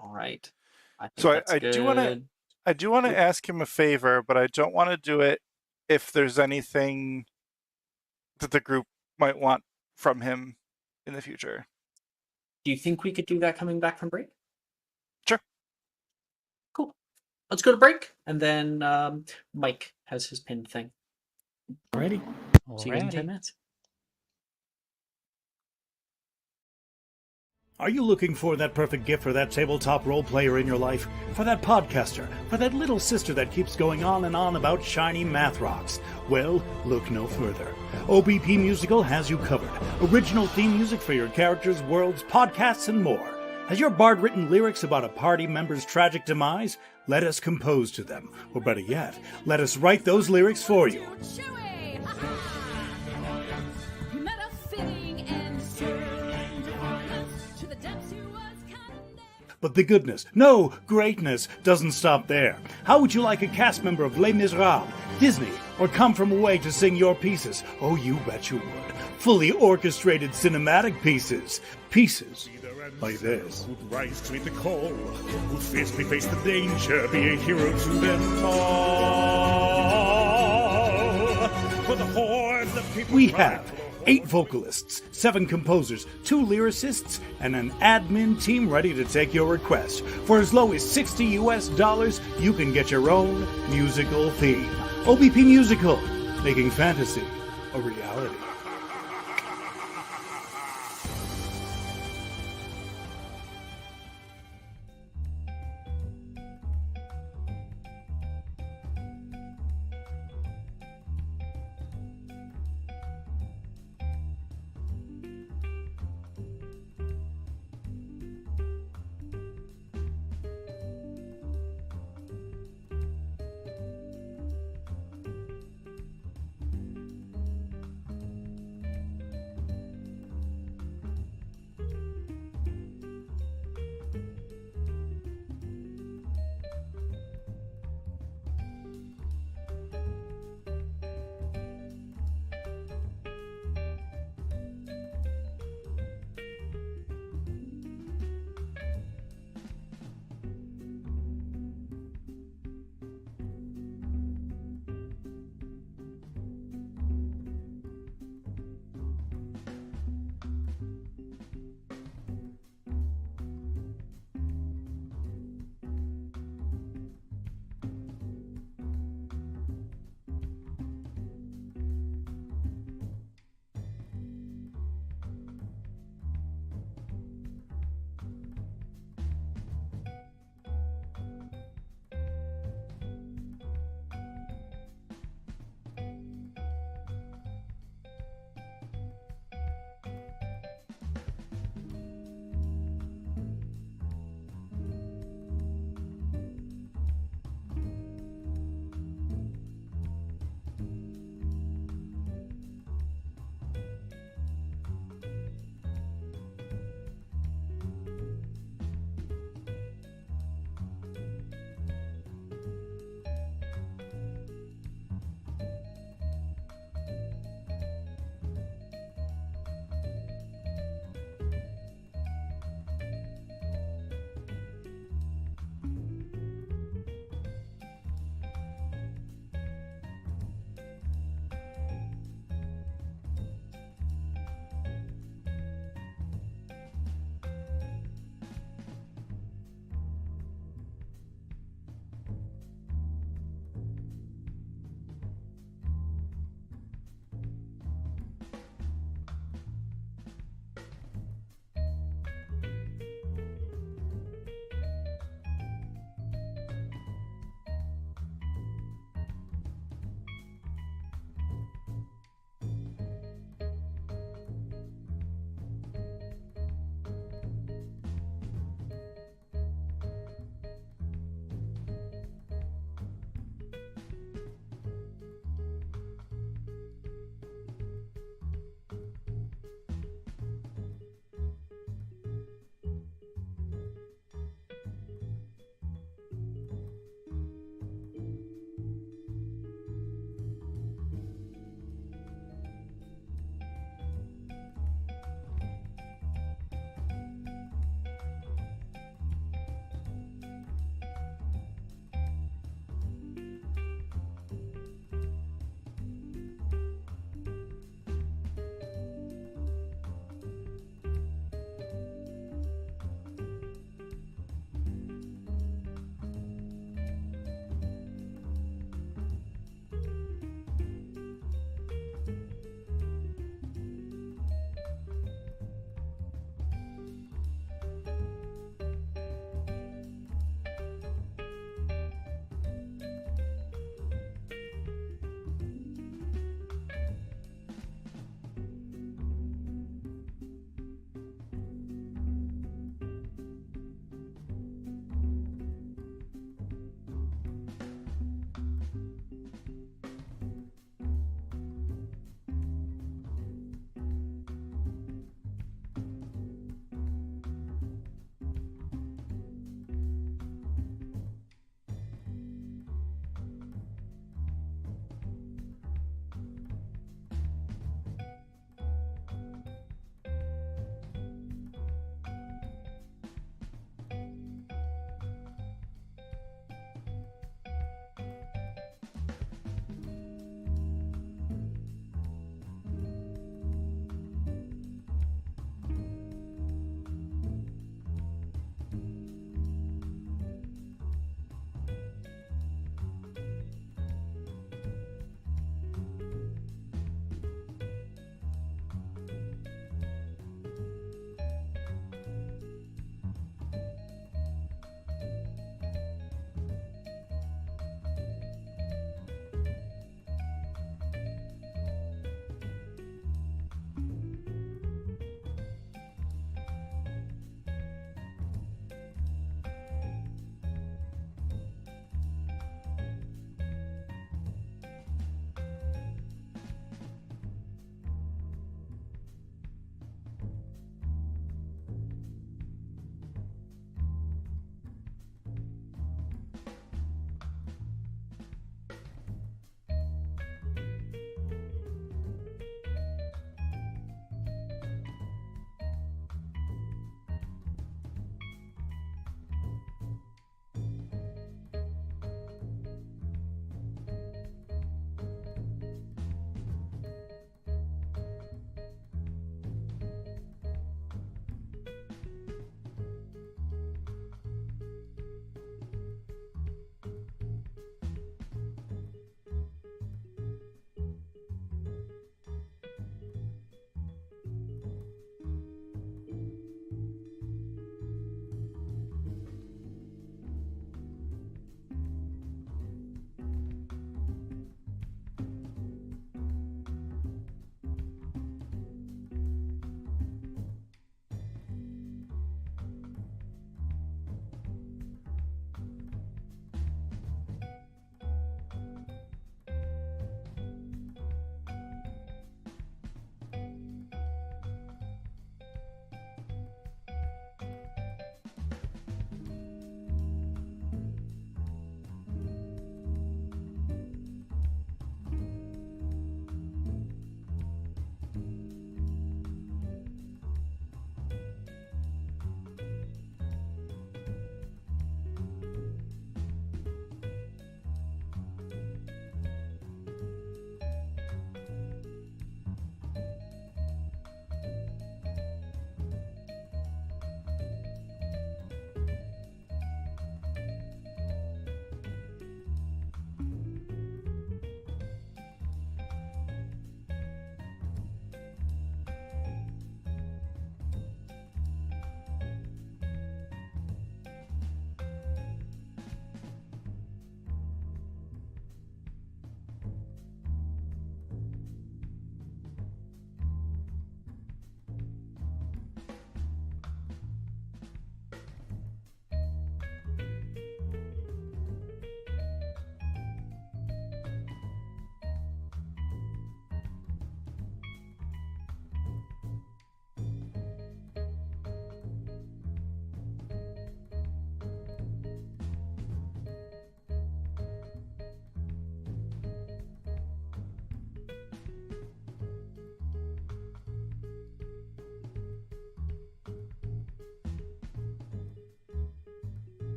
All right. I think So that's I good. do want to ask him a favor, but I don't want to do it if there's anything that the group might want from him in the future. Do you think we could do that coming back from break? Sure. Cool. Let's go to break, and then Mike has his pinned thing. Alrighty. See you guys in 10 minutes. Are you looking for that perfect gift for that tabletop role player in your life? For that podcaster? For that little sister that keeps going on and on about shiny math rocks? Well, look no further. OBP Musical has you covered. Original theme music for your characters, worlds, podcasts, and more. Has your bard written lyrics about a party member's tragic demise? Let us compose to them. Or better yet, let us write those lyrics for you. But the goodness, no, greatness, doesn't stop there. How would you like a cast member of Les Miserables, Disney, or Come From Away to sing your pieces? Oh, you bet you would. Fully orchestrated cinematic pieces. Pieces like this. Who'd rise to meet the call, who'd fiercely face the danger, be a hero to them all. For the hordes of people we have 8 vocalists, 7 composers, 2 lyricists, and an admin team ready to take your request. For as low as $60 US, you can get your own musical theme. OBP Musical, making fantasy a reality.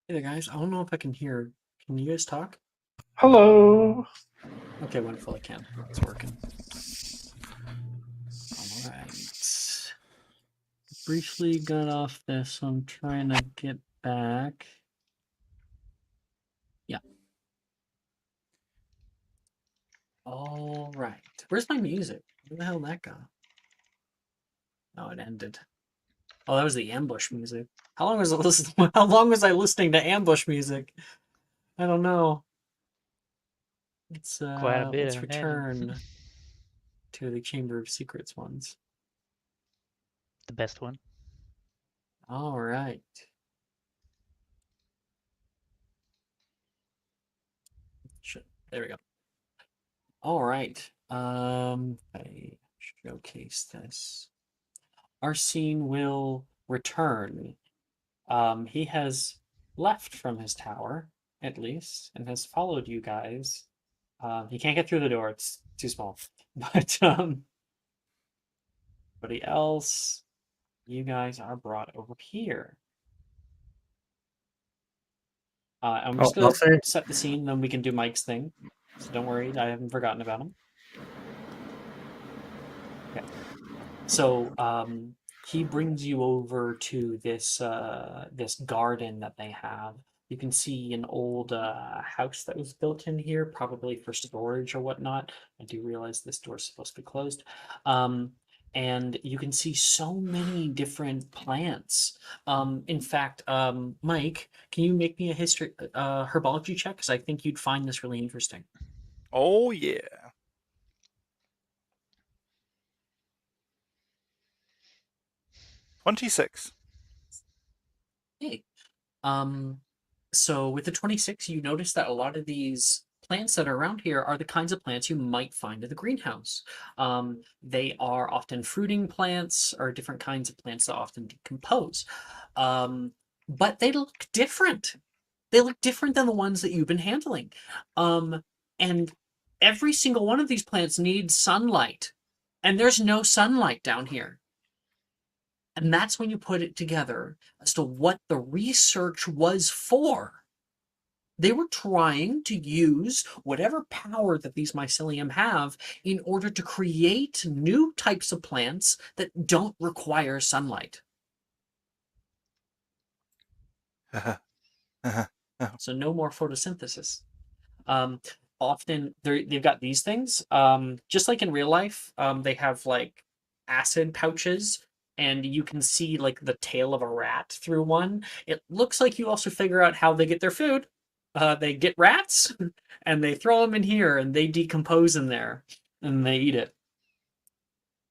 Hey there, guys. I don't know if I can hear. Can you guys talk? Hello. Okay, wonderful. I can. It's working. All right. Briefly got off this, so I'm trying to get back. Yeah. All right. Where's my music? Where the hell did that go? Oh, it ended. Oh, that was the ambush music. How long was How long was I listening to ambush music? I don't know. Quite a bit, Let's I imagine. return to the Chamber of Secrets ones. The best one. All right. There we go. All right. I showcase this. Our scene will return. He has left from his tower, at least, and has followed you guys. He can't get through the door; it's too small. But everybody else, you guys are brought over here. I'm just I'll gonna say set the scene, then we can do Mike's thing. So don't worry, I haven't forgotten about him. Okay. So he brings you over to this this garden that they have. You can see an old house that was built in here, probably for storage or whatnot. I do realize this door is supposed to be closed. And you can see so many different plants. In fact, Mike, can you make me a history herbology check? Because I think you'd find this really interesting. Oh yeah. 26. Hey. So with the 26, you notice that a lot of these plants that are around here are the kinds of plants you might find in the greenhouse. They are often fruiting plants or different kinds of plants that often decompose. But they look different. They look different than the ones that you've been handling. And every single one of these plants needs sunlight. And there's no sunlight down here. And that's when you put it together as to what the research was for. They were trying to use whatever power that these mycelium have in order to create new types of plants that don't require sunlight. So no more photosynthesis. Often they've got these things. Just like in real life, they have like acid pouches, and you can see like the tail of a rat through one. It looks like you also figure out how they get their food. They get rats, and they throw them in here, and they decompose in there, and they eat it.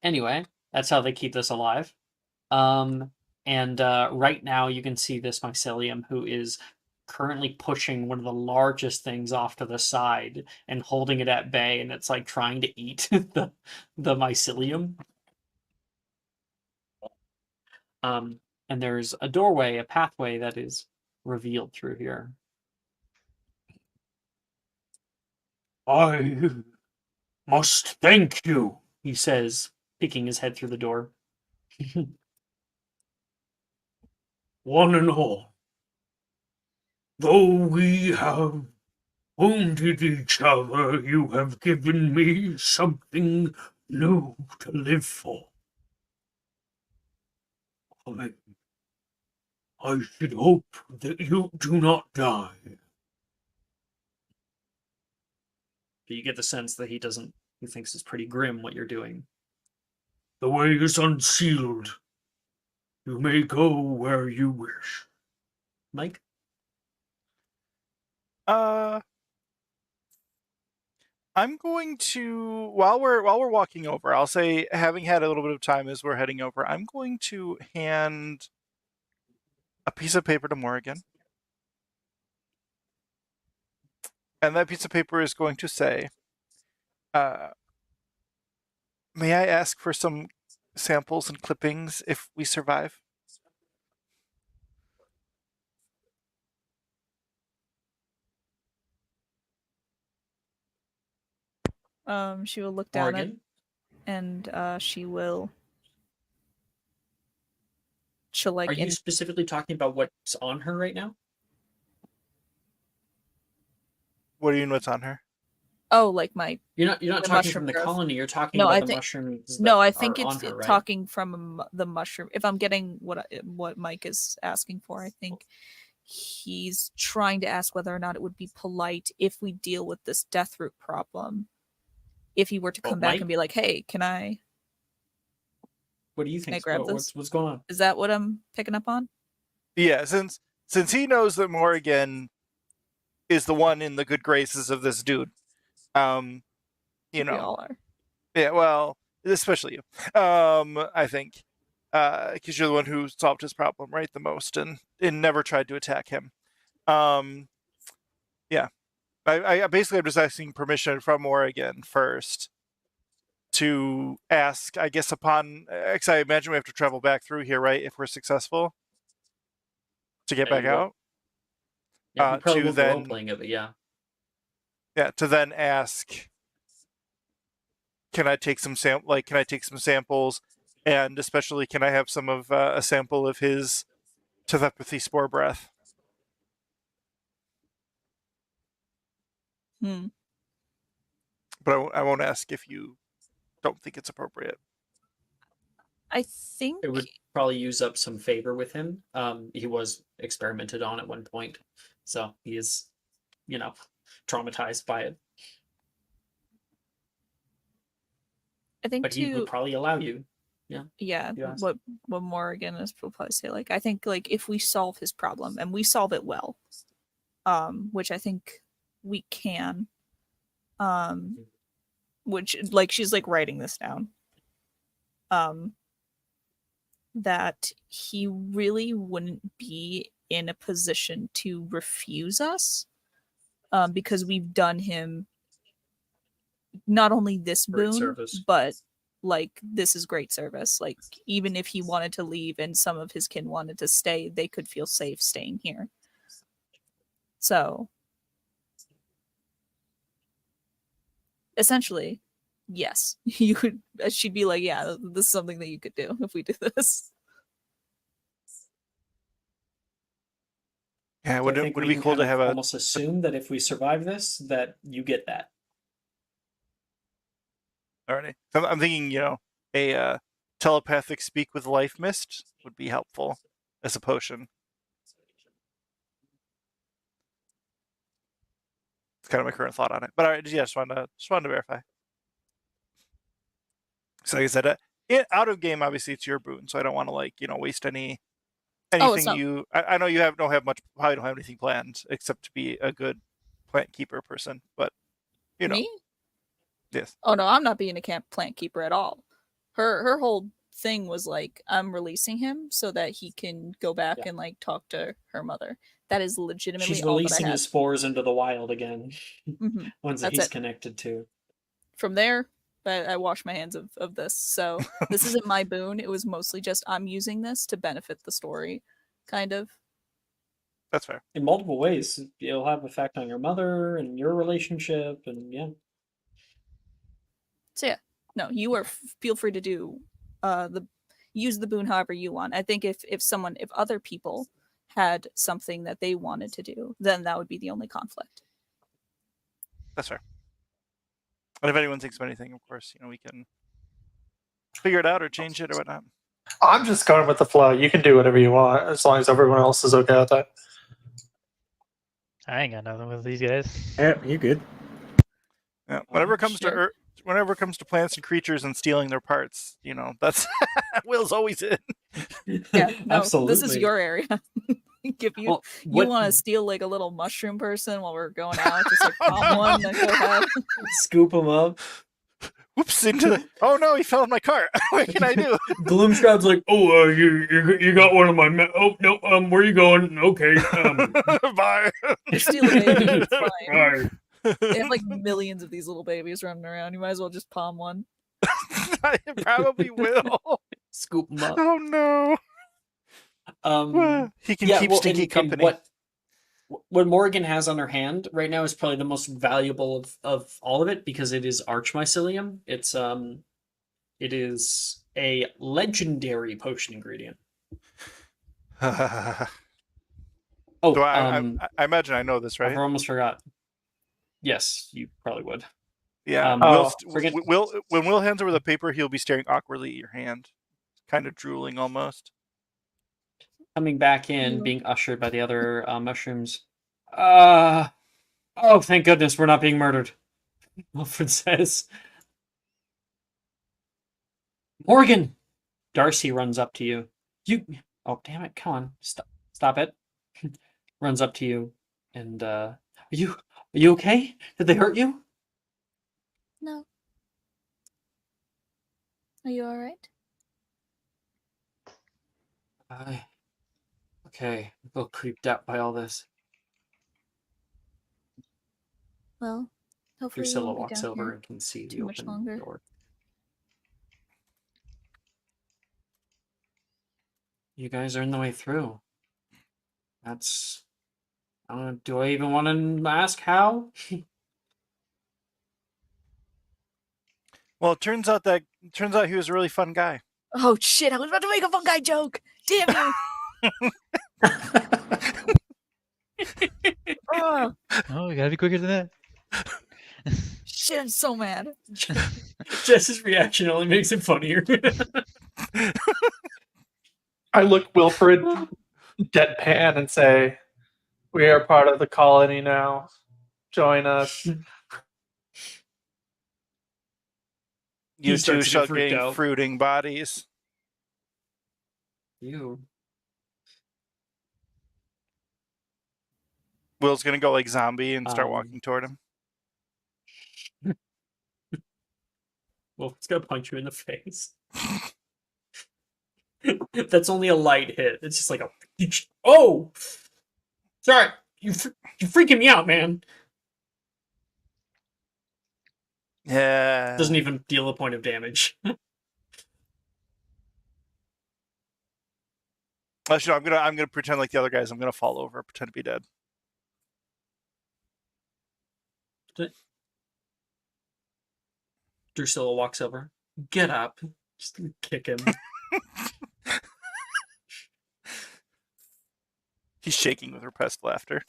Anyway, that's how they keep this alive. And right now you can see this mycelium who is currently pushing one of the largest things off to the side and holding it at bay, and it's like trying to eat the mycelium. And there's a doorway, a pathway that is revealed through here. I must thank you. He says, peeking his head through the door. One and all. Though we have wounded each other, you have given me something new to live for. I should hope that you do not die. But you get the sense that he thinks it's pretty grim what you're doing. The way is unsealed. You may go where you wish. Mike? I'm going to while we're walking over, I'll say, having had a little bit of time as we're heading over, I'm going to hand a piece of paper to Morgan. And that piece of paper is going to say, may I ask for some samples and clippings if we survive? She will look down at Morgan? and she'll like Are you specifically talking about what's on her right now? What do you know what's on her? Oh, like my You're not the talking mushroom from the growth. colony. You're talking No, about I the think mushrooms. no, that I think are it's on her, right? talking from the mushroom. If I'm getting what Mike is asking for, I think he's trying to ask whether or not it would be polite if we deal with this death root problem. If he were to Oh, come back Mike? and be like, "Hey, can I What do you think? grab this?" What's going on? Is that what I'm picking up on? Yeah, since he knows that Morrigan is the one in the good graces of this dude, you We know, all are. yeah, well, especially you, I think, because you're the one who solved his problem, right, the most, and never tried to attack him. Yeah, I basically am just asking permission from Morrigan first to ask, I guess, because I imagine we have to travel back through here, right, if we're successful to get back you will. out. Yeah, you probably To will be role then, playing it, but yeah. yeah, to then ask, can I take some can I take some samples, and especially can I have some of a sample of his telepathy spore breath? Hmm. But I won't ask if you don't think it's appropriate. I think It would probably use up some favor with him. He was experimented on at one point, so he is, traumatized by it. I think But he would too. probably allow you. Yeah, You asked. what Morrigan is will probably say, like, I think, like, if we solve his problem and we solve it well, which I think we can, which, like, she's like writing this down, that he really wouldn't be in a position to refuse us, because we've done him not only this Great boon, service. but like, this is great service. Like, even if he wanted to leave and some of his kin wanted to stay, they could feel safe staying here. So essentially, yes, you could. She'd be like, yeah, this is something that you could do if we do this. Yeah, So would I it think would it we be can cool kind to of have a almost assume that if we survive this, that you get that. already? I'm thinking, a telepathic speak with life mist would be helpful as a potion. It's kind of my current thought on it. But all right, yeah, just wanted to verify. So like I said, out of game, obviously it's your boon, so I don't want to waste anything not- I know you probably don't have anything planned except to be a good plant keeper person, but Me? Yes. Oh no, I'm not being a camp plant keeper at all. Her whole thing was like, I'm releasing him so that he can go back and like talk to her mother. That is legitimately She's all that I releasing had. his spores into the wild again. Mhm. Ones that That's he's it. connected to. From there, I wash my hands of this. So this isn't my boon. It was mostly just, I'm using this to benefit the story, kind of. That's fair. In multiple ways. It'll have effect on your mother and your relationship, and yeah. So yeah, no, you are feel free to do use the boon however you want. I think if other people had something that they wanted to do, then that would be the only conflict. That's fair. And if anyone thinks of anything, of course, we can figure it out or change it or whatnot. I'm just going with the flow. You can do whatever you want as long as everyone else is okay with that. I ain't got nothing with these guys. Yeah, you good. Yeah. Whenever it comes Sure. to plants and creatures and stealing their parts, that's Will's always in. Yeah, no, Absolutely. this is your area. If you Well, you want to steal like a little mushroom person while we're going out, just like pop one, then go ahead. Scoop him up. Whoops! Oh no, he fell in my cart. What can I do? Gloomshroud's like, Oh, you got one of my. Oh no, where you going? Okay, Bye. Steal a baby, it's fine. bye. They have like millions of these little babies running around. You might as well just palm one. I probably will. scoop him up. Oh no. He can keep stinky and company. What Morrigan has on her hand right now is probably the most valuable of all of it because it is Archmycelium. It is a legendary potion ingredient. I imagine I know this, right? I almost forgot. Yes, you probably would. Yeah. When Will hands over the paper, he'll be staring awkwardly at your hand, kind of drooling almost. Coming back in, Mhm. being ushered by the other mushrooms. Oh, thank goodness we're not being murdered. Wilfred says. Morgan! Darcy runs up to you. Oh, damn it, come on. Stop it. Runs up to you and, are you okay? Did they hurt you? No. Are you alright? Okay, I'm a little creeped out by all this. Well, hopefully we Drusilla won't be walks down over here and can see the too much open longer. door. You guys are in the way through. That's... do I even want to ask how? Well, it turns out he was a really fun guy. Oh shit, I was about to make a fun guy joke! Damn you! Oh, Oh, you gotta be quicker than that. shit, I'm so mad. Jess's reaction only makes it funnier. I look Wilfred deadpan and say, "We are part of the colony now. Join us." You two starts to get shall freaked gain out. fruiting bodies. You. Will's gonna go like zombie and start Um, walking toward him. Well, it's gonna punch you in the face. That's only a light hit. It's just like a... Oh! Sorry, you're freaking me out, man. Yeah. Doesn't even deal a point of damage. Actually, no, I'm gonna pretend like the other guys. I'm gonna fall over, pretend to be dead. Drusilla walks over. Get up. Just kick him. He's shaking with repressed laughter.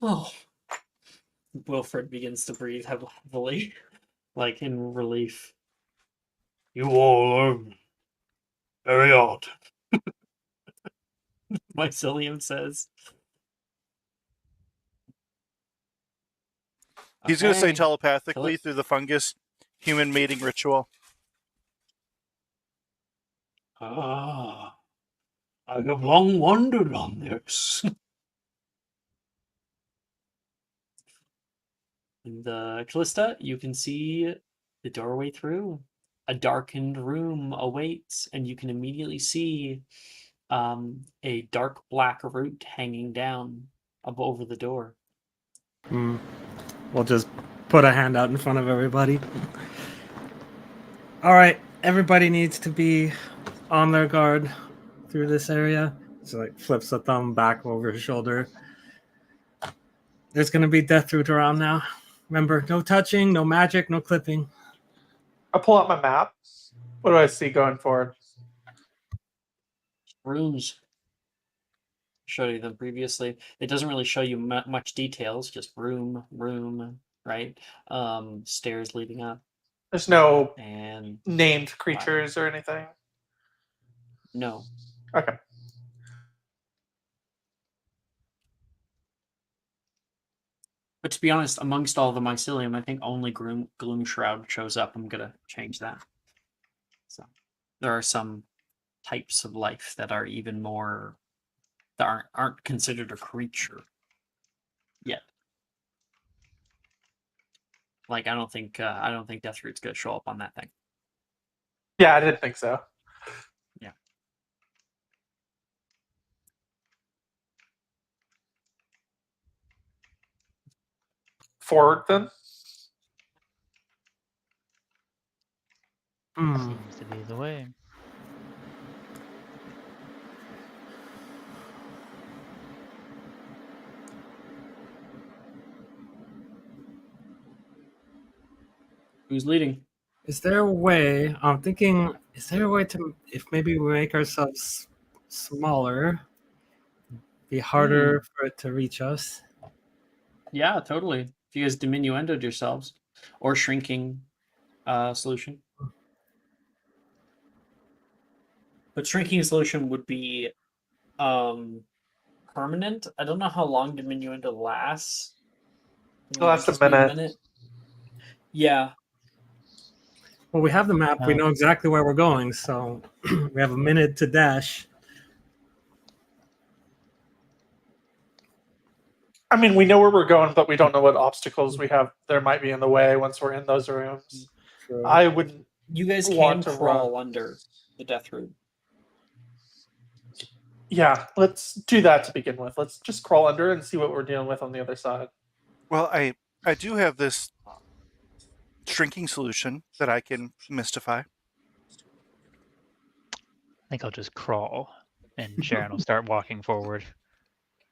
Oh. Wilfred begins to breathe heavily, like in relief. You all are very odd. Mycelium says. He's gonna say Okay. telepathically through the fungus, human mating ritual. Ah, I have long wondered on this. And Callista, you can see the doorway through. A darkened room awaits, and you can immediately see a dark black root hanging down up over the door. We'll just put a hand out in front of everybody. All right, everybody needs to be on their guard through this area. So like flips a thumb back over his shoulder. There's gonna be death root around now. Remember, no touching, no magic, no clipping. I pull out my map. What do I see going forward? Rooms. Showed you them previously. It doesn't really show you much details. Just room, right? Stairs leading up, There's no and named creatures or anything. no. Okay. But to be honest, amongst all the mycelium, I think only Gloomshroud shows up. I'm gonna change that. So there are some types of life that are even more that aren't considered a creature yet. Like I don't think Deathroot's gonna show up on that thing. Yeah, I didn't think so. Yeah. Forward then. Seems to be the way. Who's leading? Is there a way? I'm thinking. Is there a way to, if maybe we make ourselves smaller, be harder for it to reach us? Yeah, totally. If you guys diminuendoed yourselves, or shrinking solution. But shrinking solution would be permanent. I don't know how long diminuendo lasts. It lasts a minute. Yeah. Well, we have the map. We Oh. know exactly where we're going, so we have a minute to dash. I mean, we know where we're going, but we don't know what obstacles we have. There might be in the way once we're in those rooms. True. I wouldn't. You guys can Want to crawl run. under the death root. Yeah, let's do that to begin with. Let's just crawl under and see what we're dealing with on the other side. Well, I do have this shrinking solution that I can mystify. I think I'll just crawl, and Sharon will start walking forward.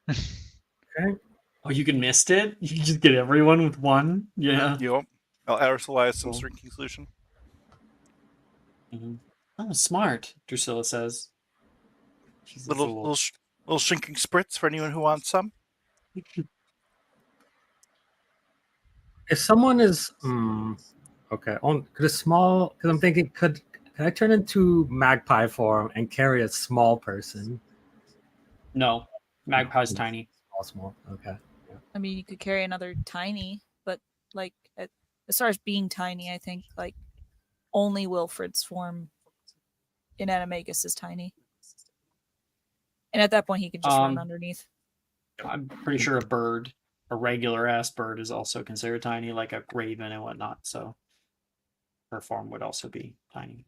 Okay. Oh, you can mist it? You can just get everyone with one? Yeah. Yep. I'll aerosolize some Cool. shrinking solution. Mm-hmm. Oh, smart, Drusilla says. Little shrinking spritz for anyone who wants some. If someone is okay, could a small? Because I'm thinking, could I turn into magpie form and carry a small person? No, magpie's tiny. Small. Okay. I mean, you could carry another tiny, but like as far as being tiny, I think like only Wilfred's form in Animagus is tiny, and at that point he can just run underneath. I'm pretty sure a regular ass bird, is also considered tiny, like a raven and whatnot. So her form would also be tiny.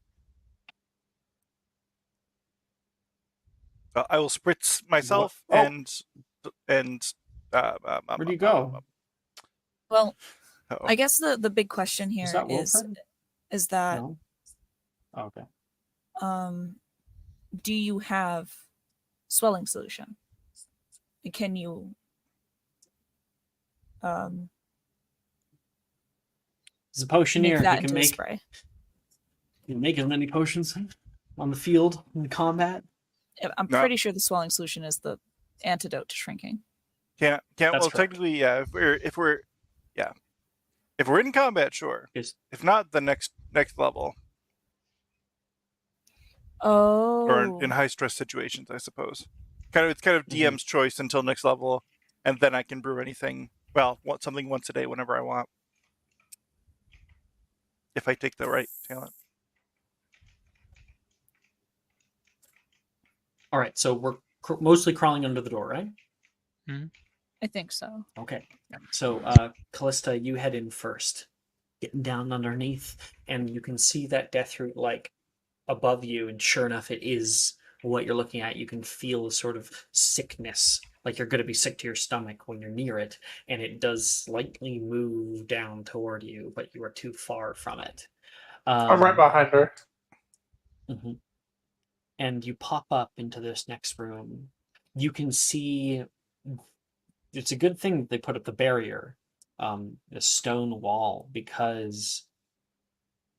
I will spritz myself and where do you go? Well, uh-oh. I guess the big question here that is Wilfred? that No? Oh, okay. do you have swelling solution? Can you He's a potioneer. make that He into can a make spray? He can make as many potions on the field in combat. I'm pretty sure the swelling solution is the antidote to shrinking. Can't. That's Well, correct. technically, yeah. If we're in combat, sure. Yes. If not, the next level, Oh. or in high stress situations, I suppose. It's kind of DM's choice until next level, and then I can brew anything. Well, want something once a day whenever I want, if I take the right talent. All right, so we're mostly crawling under the door, right? I think so. Okay. So, Callista, you head in first, getting down underneath, and you can see that death root like above you, and sure enough, it is what you're looking at. You can feel a sort of sickness, like you're going to be sick to your stomach when you're near it, and it does slightly move down toward you, but you are too far from it. I'm right behind her. Mm-hmm. And you pop up into this next room. You can see, it's a good thing that they put up the barrier, the stone wall, because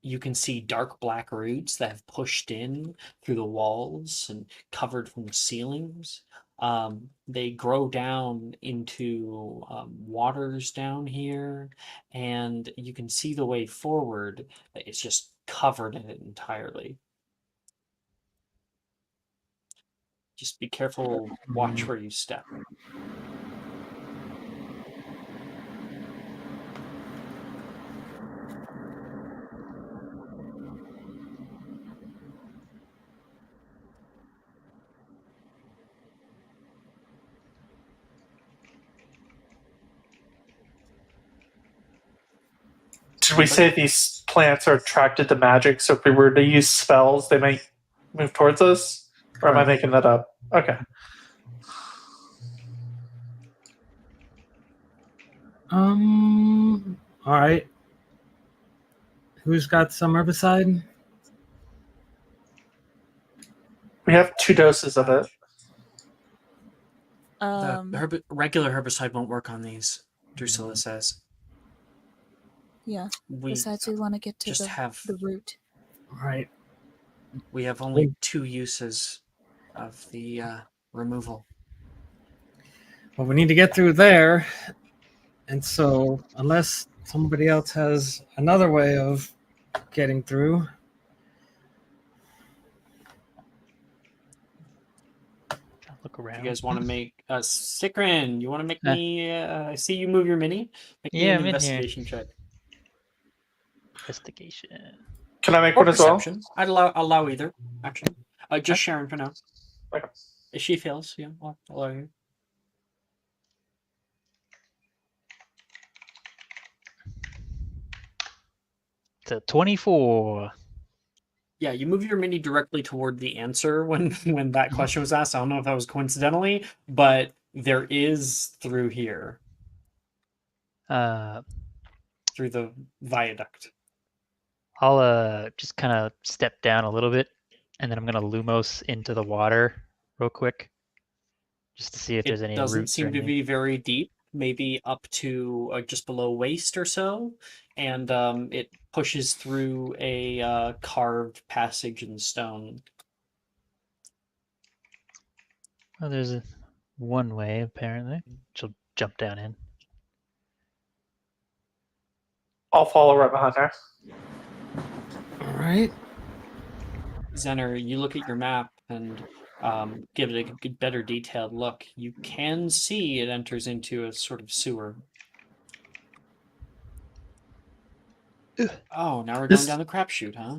you can see dark black roots that have pushed in through the walls and covered from the ceilings. They grow down into waters down here, and you can see the way forward. It's just covered in it entirely. Just be careful, watch where you step. Did we say these plants are attracted to magic? So if we were to use spells, they might move towards us? Or am I making that up? Okay. All right. Who's got some herbicide? We have 2 doses of it. Regular herbicide won't work on these, Drusilla says. Yeah. Besides, we want to get to the root. All right. We have only 2 uses of the removal. Well, we need to get through there. And so, unless somebody else has another way of getting through, Look If around. you guys want to make Sikrin, you want to make Huh. me? I see you move your mini. Make me Yeah, an I'm in here. investigation check Investigation. Can I make or one as well? perception. I'd allow either. Actually, just Sharon for now. Okay. If she fails, yeah, I'll allow you. It's a 24. Yeah, you move your mini directly toward the answer when when that question was asked. I don't know if that was coincidentally, but there is through here, Uh, through the viaduct. I'll just kind of step down a little bit, and then I'm gonna Lumos into the water real quick, just to see if there's It any doesn't roots or seem to anything. be very deep, maybe up to just below waist or so, and it pushes through a carved passage in stone. Well, there's one way apparently. She'll jump down in. I'll follow right behind her. all right. Zener, you look at your map and give it a better detailed look. You can see it enters into a sort of sewer. Oh, now we're going down the crapshoot, huh?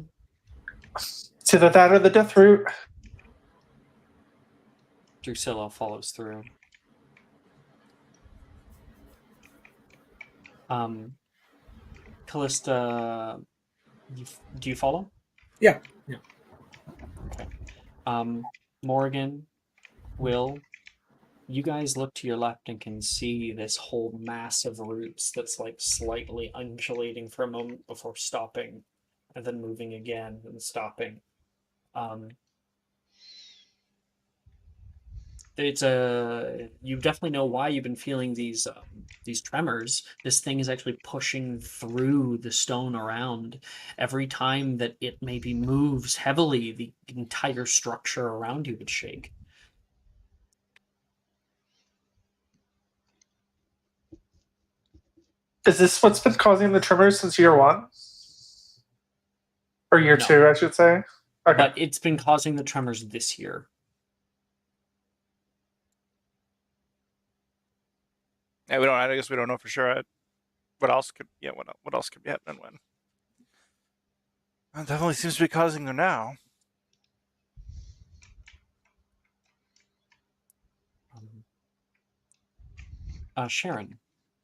It's either that or the death route. Drusilla follows through. Callista, do you follow? Yeah. Okay. Morgan, Will, you guys look to your left and can see this whole mass of roots that's like slightly undulating for a moment before stopping, and then moving again and stopping. It's you definitely know why you've been feeling these tremors. This thing is actually pushing through the stone around. Every time that it maybe moves heavily, the entire structure around you would shake. Is this what's been causing the tremors since year 1? Or year No. 2, I should say? Okay. But it's been causing the tremors this year. Yeah, we don't. I guess we don't know for sure. What else could? Yeah, what else could be happening when? It definitely seems to be causing them now. Sharon,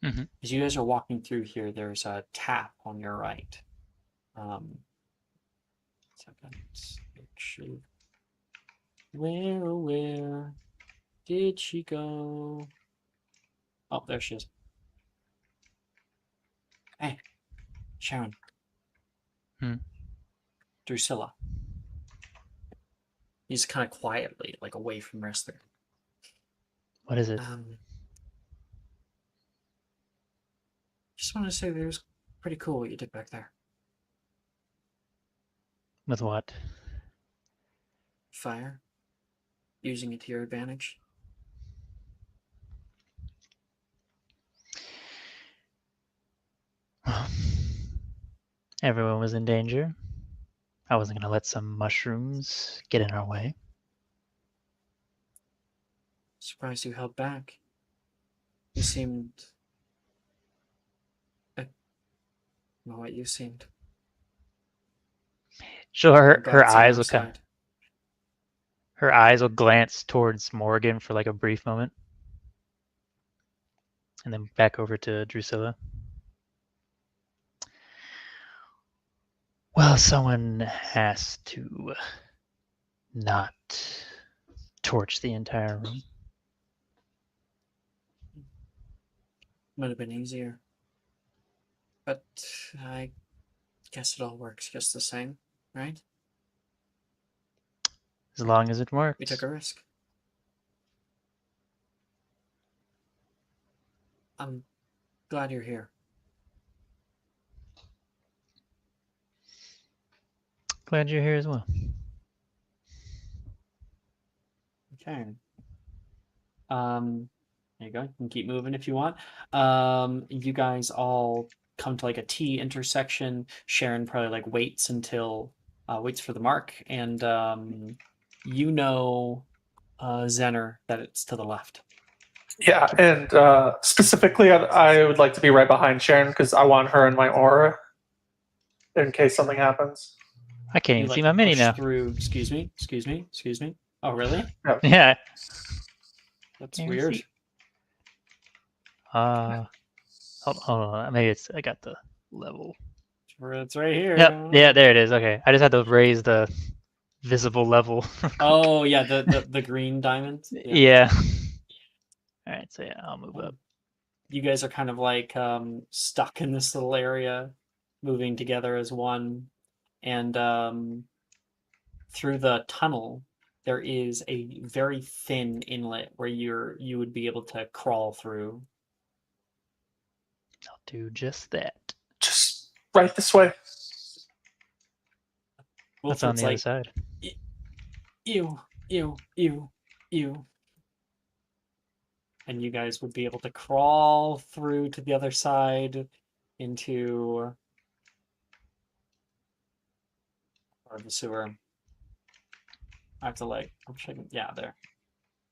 Mm-hmm. as you guys are walking through here, there's a tap on your right. Actually, where did she go? Oh, there she is. Hey, Sharon. Drusilla. He's kind of quietly, like away from the rest of it. What is it? Just wanted to say that it was pretty cool what you did back there. With what? Fire. Using it to your advantage. Everyone was in danger. I wasn't gonna let some mushrooms get in our way. Surprised you held back. You seemed... Not what you seemed. So her eyes will outside. her eyes will glance towards Morgan for like a brief moment, and then back over to Drusilla. Well, someone has to not torch the entire room. Might have been easier. But I guess it all works just the same, right? As long as it works. We took a risk. I'm glad you're here. Glad you're here as well. Okay. There you go. You can keep moving if you want. You guys all come to like a T intersection. Sharon probably like waits until waits for the mark, and Zener, that it's to the left. Yeah, and specifically, I would like to be right behind Sharon because I want her in my aura in case something happens. I can't You even like see my mini push now. through. Excuse me. Oh, really? Yeah. That's Can't weird. see. Hold on. Maybe I got the level. It's right here. Yep. Yeah, there it is. Okay. I just had to raise the visible level. Oh yeah, the green diamond. Yeah. All right. So yeah, I'll move up. You guys are kind of like stuck in this little area, moving together as one, and through the tunnel there is a very thin inlet where you would be able to crawl through. I'll do just that. Just right this way. What's on the other side? Ew. And you guys would be able to crawl through to the other side into part of the sewer. I have to like, yeah, there.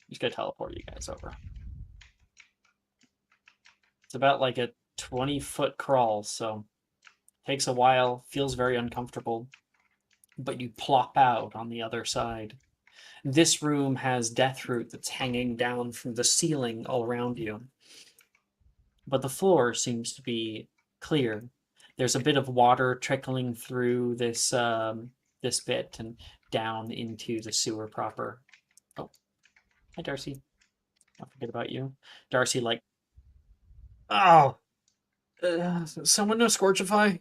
Just gonna teleport you guys over. It's about like a 20-foot crawl, so takes a while, feels very uncomfortable, but you plop out on the other side. This room has deathroot that's hanging down from the ceiling all around you, but the floor seems to be clear. There's a bit of water trickling through this this bit and down into the sewer proper. Oh, hi Darcy. Don't forget about you, Darcy. Like, oh, someone know Scorchify?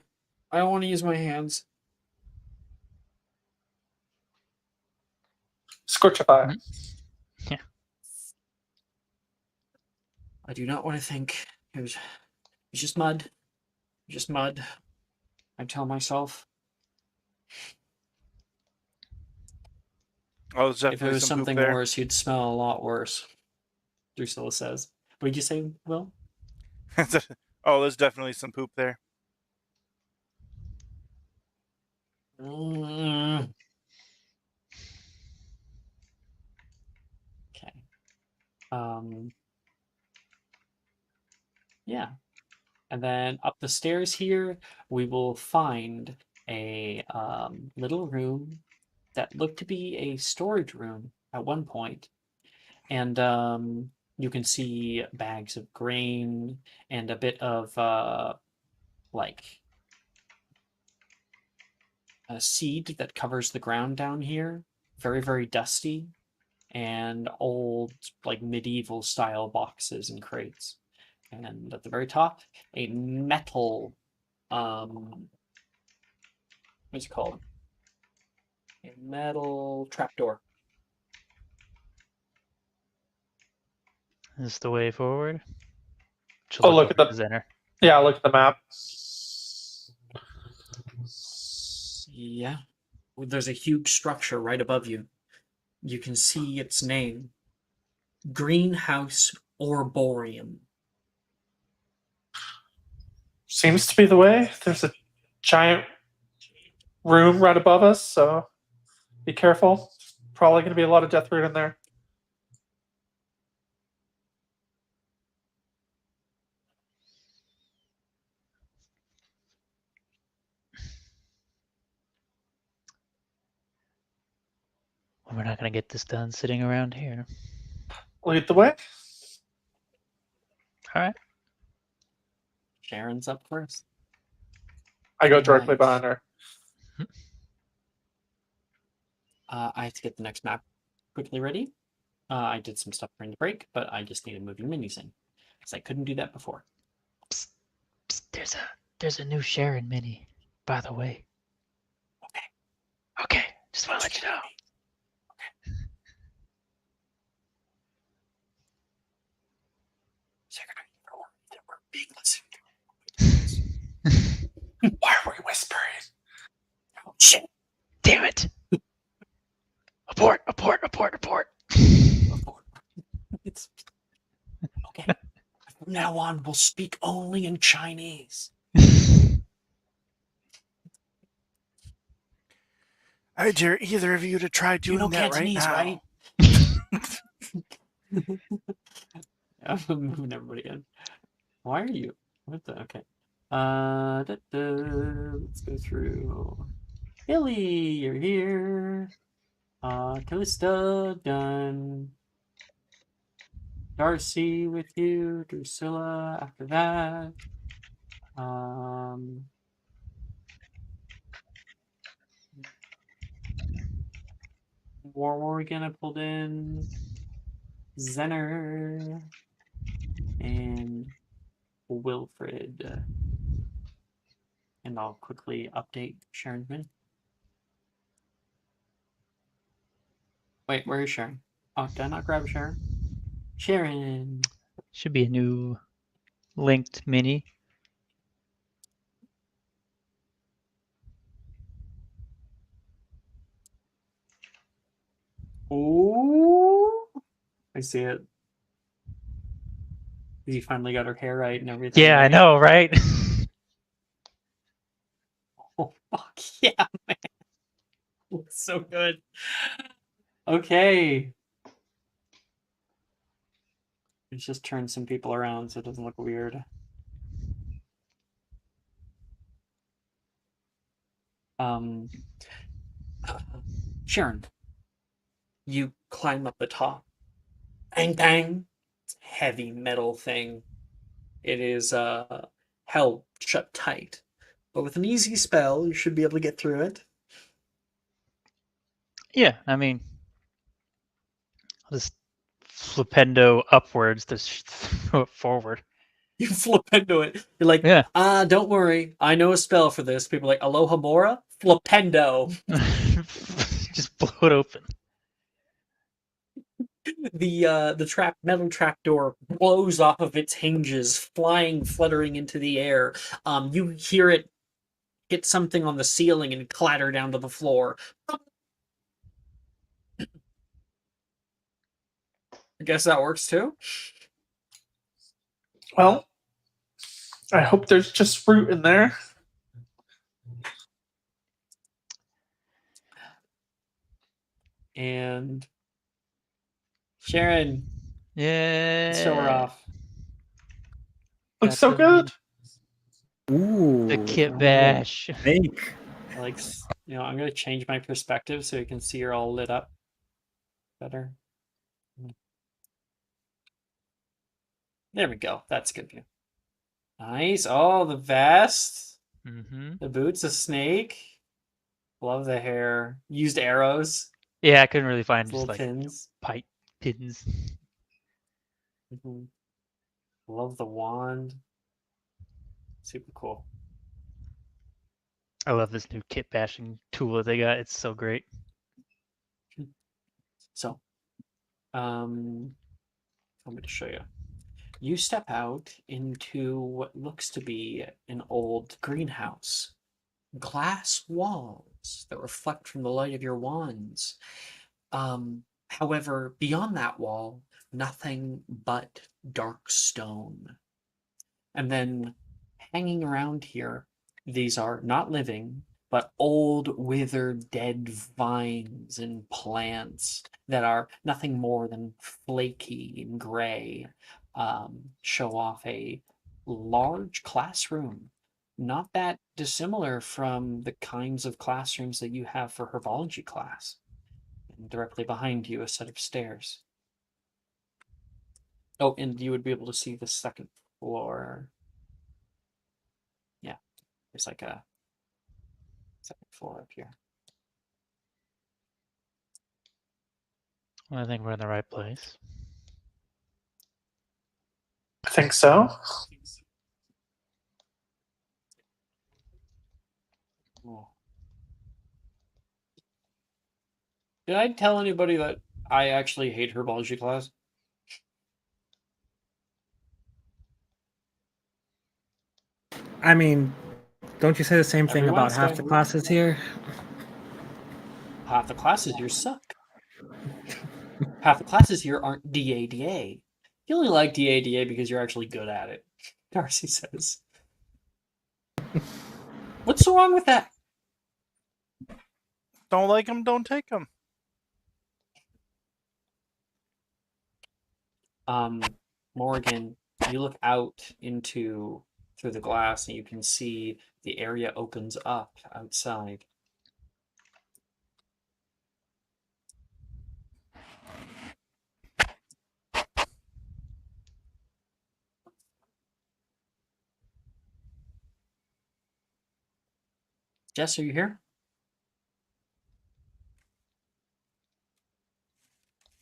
I don't want to use my hands. Scorchify. Yeah. I do not want to think. It was just mud. Just mud. I tell myself. Oh, there's If definitely it was some poop something there. worse, you'd smell a lot worse. Drusilla says. What did you say, Will? Oh, there's definitely some poop there. Okay. Yeah. And then up the stairs here, we will find a little room that looked to be a storage room at one point. And you can see bags of grain and a bit of like a seed that covers the ground down here. Very, very dusty. And old, like medieval style boxes and crates. And at the very top, a metal, what's it called? A metal trapdoor. Is this the way forward? Oh, look at the center. Yeah, look at the map. Yeah. There's a huge structure right above you. You can see its name. Greenhouse Orborium. Seems to be the way. There's a giant room right above us, so be careful. Probably going to be a lot of deathroot in there. We're not gonna get this done sitting around here. Lead the way. All right. Sharon's up first. I go directly Right. behind her. I have to get the next map quickly ready. I did some stuff during the break, but I just need to move your minis in because I couldn't do that before. Psst, there's a new Sharon mini, by the way. Okay. Just want to let you know. Secretary, we're being listened to. Why are we whispering? Oh, shit. Damn it! Abort! It's okay. From now on, we'll speak only in Chinese. I dare either of you to try doing You know that Cantonese, right right? I'm moving everybody in. Why are you? What the? Okay. Let's go through. Billy, you're here. Callista, done. Darcy with you. Drusilla after that. War again, I pulled in. Zenner. And Wilfred. And I'll quickly update Sharon's min. Wait, where is Sharon? Oh, did I not grab Sharon? Sharon. Should be a new linked mini. Oh, I see it. You finally got her hair right and everything. Yeah, I right? know, right? Oh, fuck yeah, man. Looks so good. Okay. Let's just turn some people around so it doesn't look weird. Sharon, you climb up the top. Bang, bang. It's a heavy metal thing. It is held shut tight. But with an easy spell, you should be able to get through it. Yeah, I mean, I'll just flipendo upwards to throw it forward. You flipendo it. You're like, Yeah. Don't worry. I know a spell for this. People are like, Aloha Mora? Flipendo. Just blow it open. The metal trap door blows off of its hinges, fluttering into the air. You hear it hit something on the ceiling and clatter down to the floor. I guess that works too. Well, I hope there's just fruit in there. And Sharon, Yeah. let's show her off. Looks so good. Ooh. The kit bash. Fake. Like, I'm gonna change my perspective so you can see her all lit up better. There we go. That's a good view. Nice. Oh, the vest. Mm-hmm. The boots, a snake. Love the hair. Used arrows. Yeah, I couldn't really find just Little like pins. pipe pins. Mm-hmm. Love the wand. Super cool. I love this new kit bashing tool that they got. It's so great. So, let me just show you. You step out into what looks to be an old greenhouse. Glass walls that reflect from the light of your wands. However, beyond that wall, nothing but dark stone. And then hanging around here, these are not living, but old, withered, dead vines and plants that are nothing more than flaky and gray, show off a large classroom. Not that dissimilar from the kinds of classrooms that you have for herbology class. And directly behind you, a set of stairs. Oh, and you would be able to see the second floor. Yeah, there's like a second floor up here. Well, I think we're in the right place. I think so. Oh. Did I tell anybody that I actually hate herbology class? I mean, don't you say the same thing Every about half Wednesday. the classes here? Half the classes here suck. Half the classes here aren't DADA. You only like DADA because you're actually good at it, Darcy says. What's so wrong with that? Don't like them, don't take them. Morgan, you look out through the glass and you can see the area opens up outside. Jess, are you here?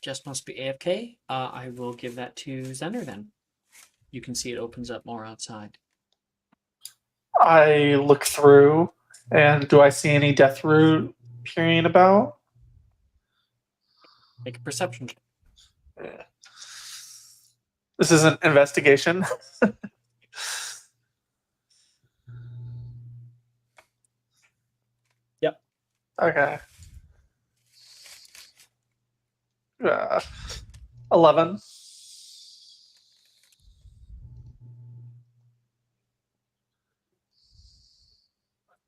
Jess must be AFK. I will give that to Zender then. You can see it opens up more outside. I look through, and do I see any death root peering about? Make a perception check. Yeah. This is an investigation. Yep. Okay. 11.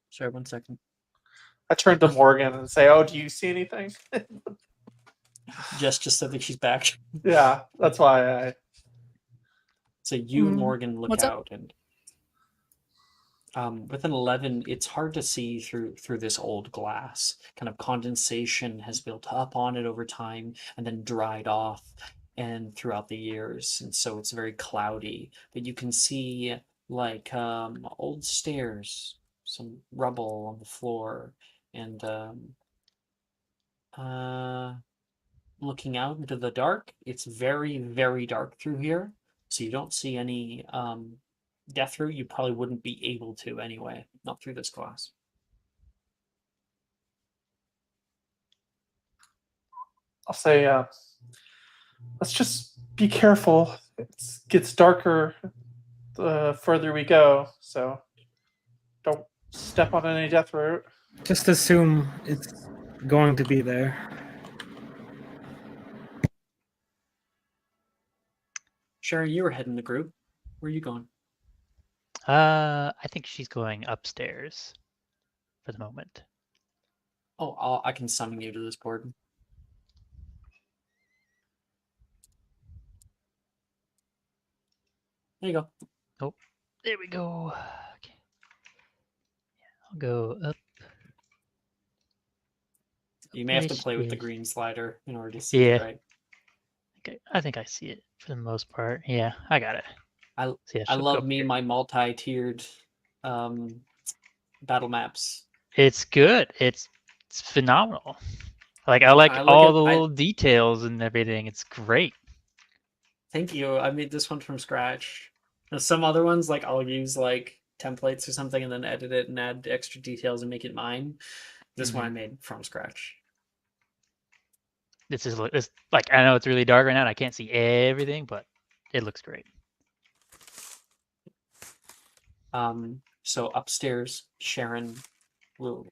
Sorry, 1 second. I turn to Morgan and say, "Oh, do you see anything?" Jess just said that she's back. Yeah, that's why I. So you and Morgan look What's up? out, and with an 11, it's hard to see through this old glass. Kind of condensation has built up on it over time and then dried off and throughout the years, and so it's very cloudy. But you can see like old stairs, some rubble on the floor, and looking out into the dark, it's very, very dark through here. So you don't see any death route. You probably wouldn't be able to anyway, not through this glass. I'll say, let's just be careful. It gets darker the further we go, so don't step on any death route. Just assume it's going to be there. Sharon, you were heading the group. Where are you going? I think she's going upstairs for the moment. Oh, I can summon you to this board. There you go. Oh, there we go. Okay. I'll go up. You may have to Nice, play with the yes. green slider in order to see it, Yeah. right? Okay, I think I see it for the most part. Yeah, I got it. I So yeah, I she'll go love up me here. my multi-tiered battle maps. It's good. It's phenomenal. Like I like I look all at- the I- little details and everything. It's great. Thank you. I made this one from scratch. Now, some other ones, like I'll use like templates or something and then edit it and add extra details and make it mine. This one I made from scratch. This is it's like I know it's really dark right now and I can't see everything, but it looks great. So upstairs, Sharon will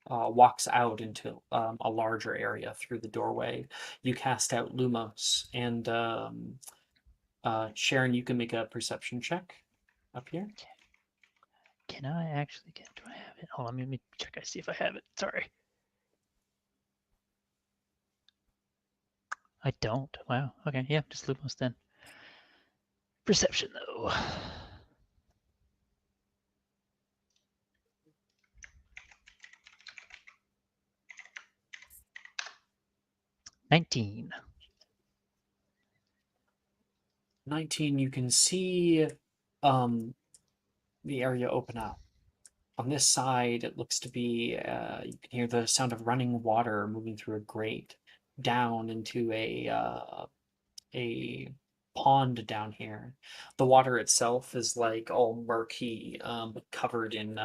walks out into a larger area through the doorway. You cast out Lumos, and Sharon, you can make a perception check up here. Can I actually get? Do I have it? Hold on, let me check. I see if I have it. Sorry. I don't. Wow. Okay. Yeah. Just Lumos then. Perception though. 19. 19, you can see the area open up. On this side, it looks to be, you can hear the sound of running water moving through a grate down into a pond down here. The water itself is like all murky, covered in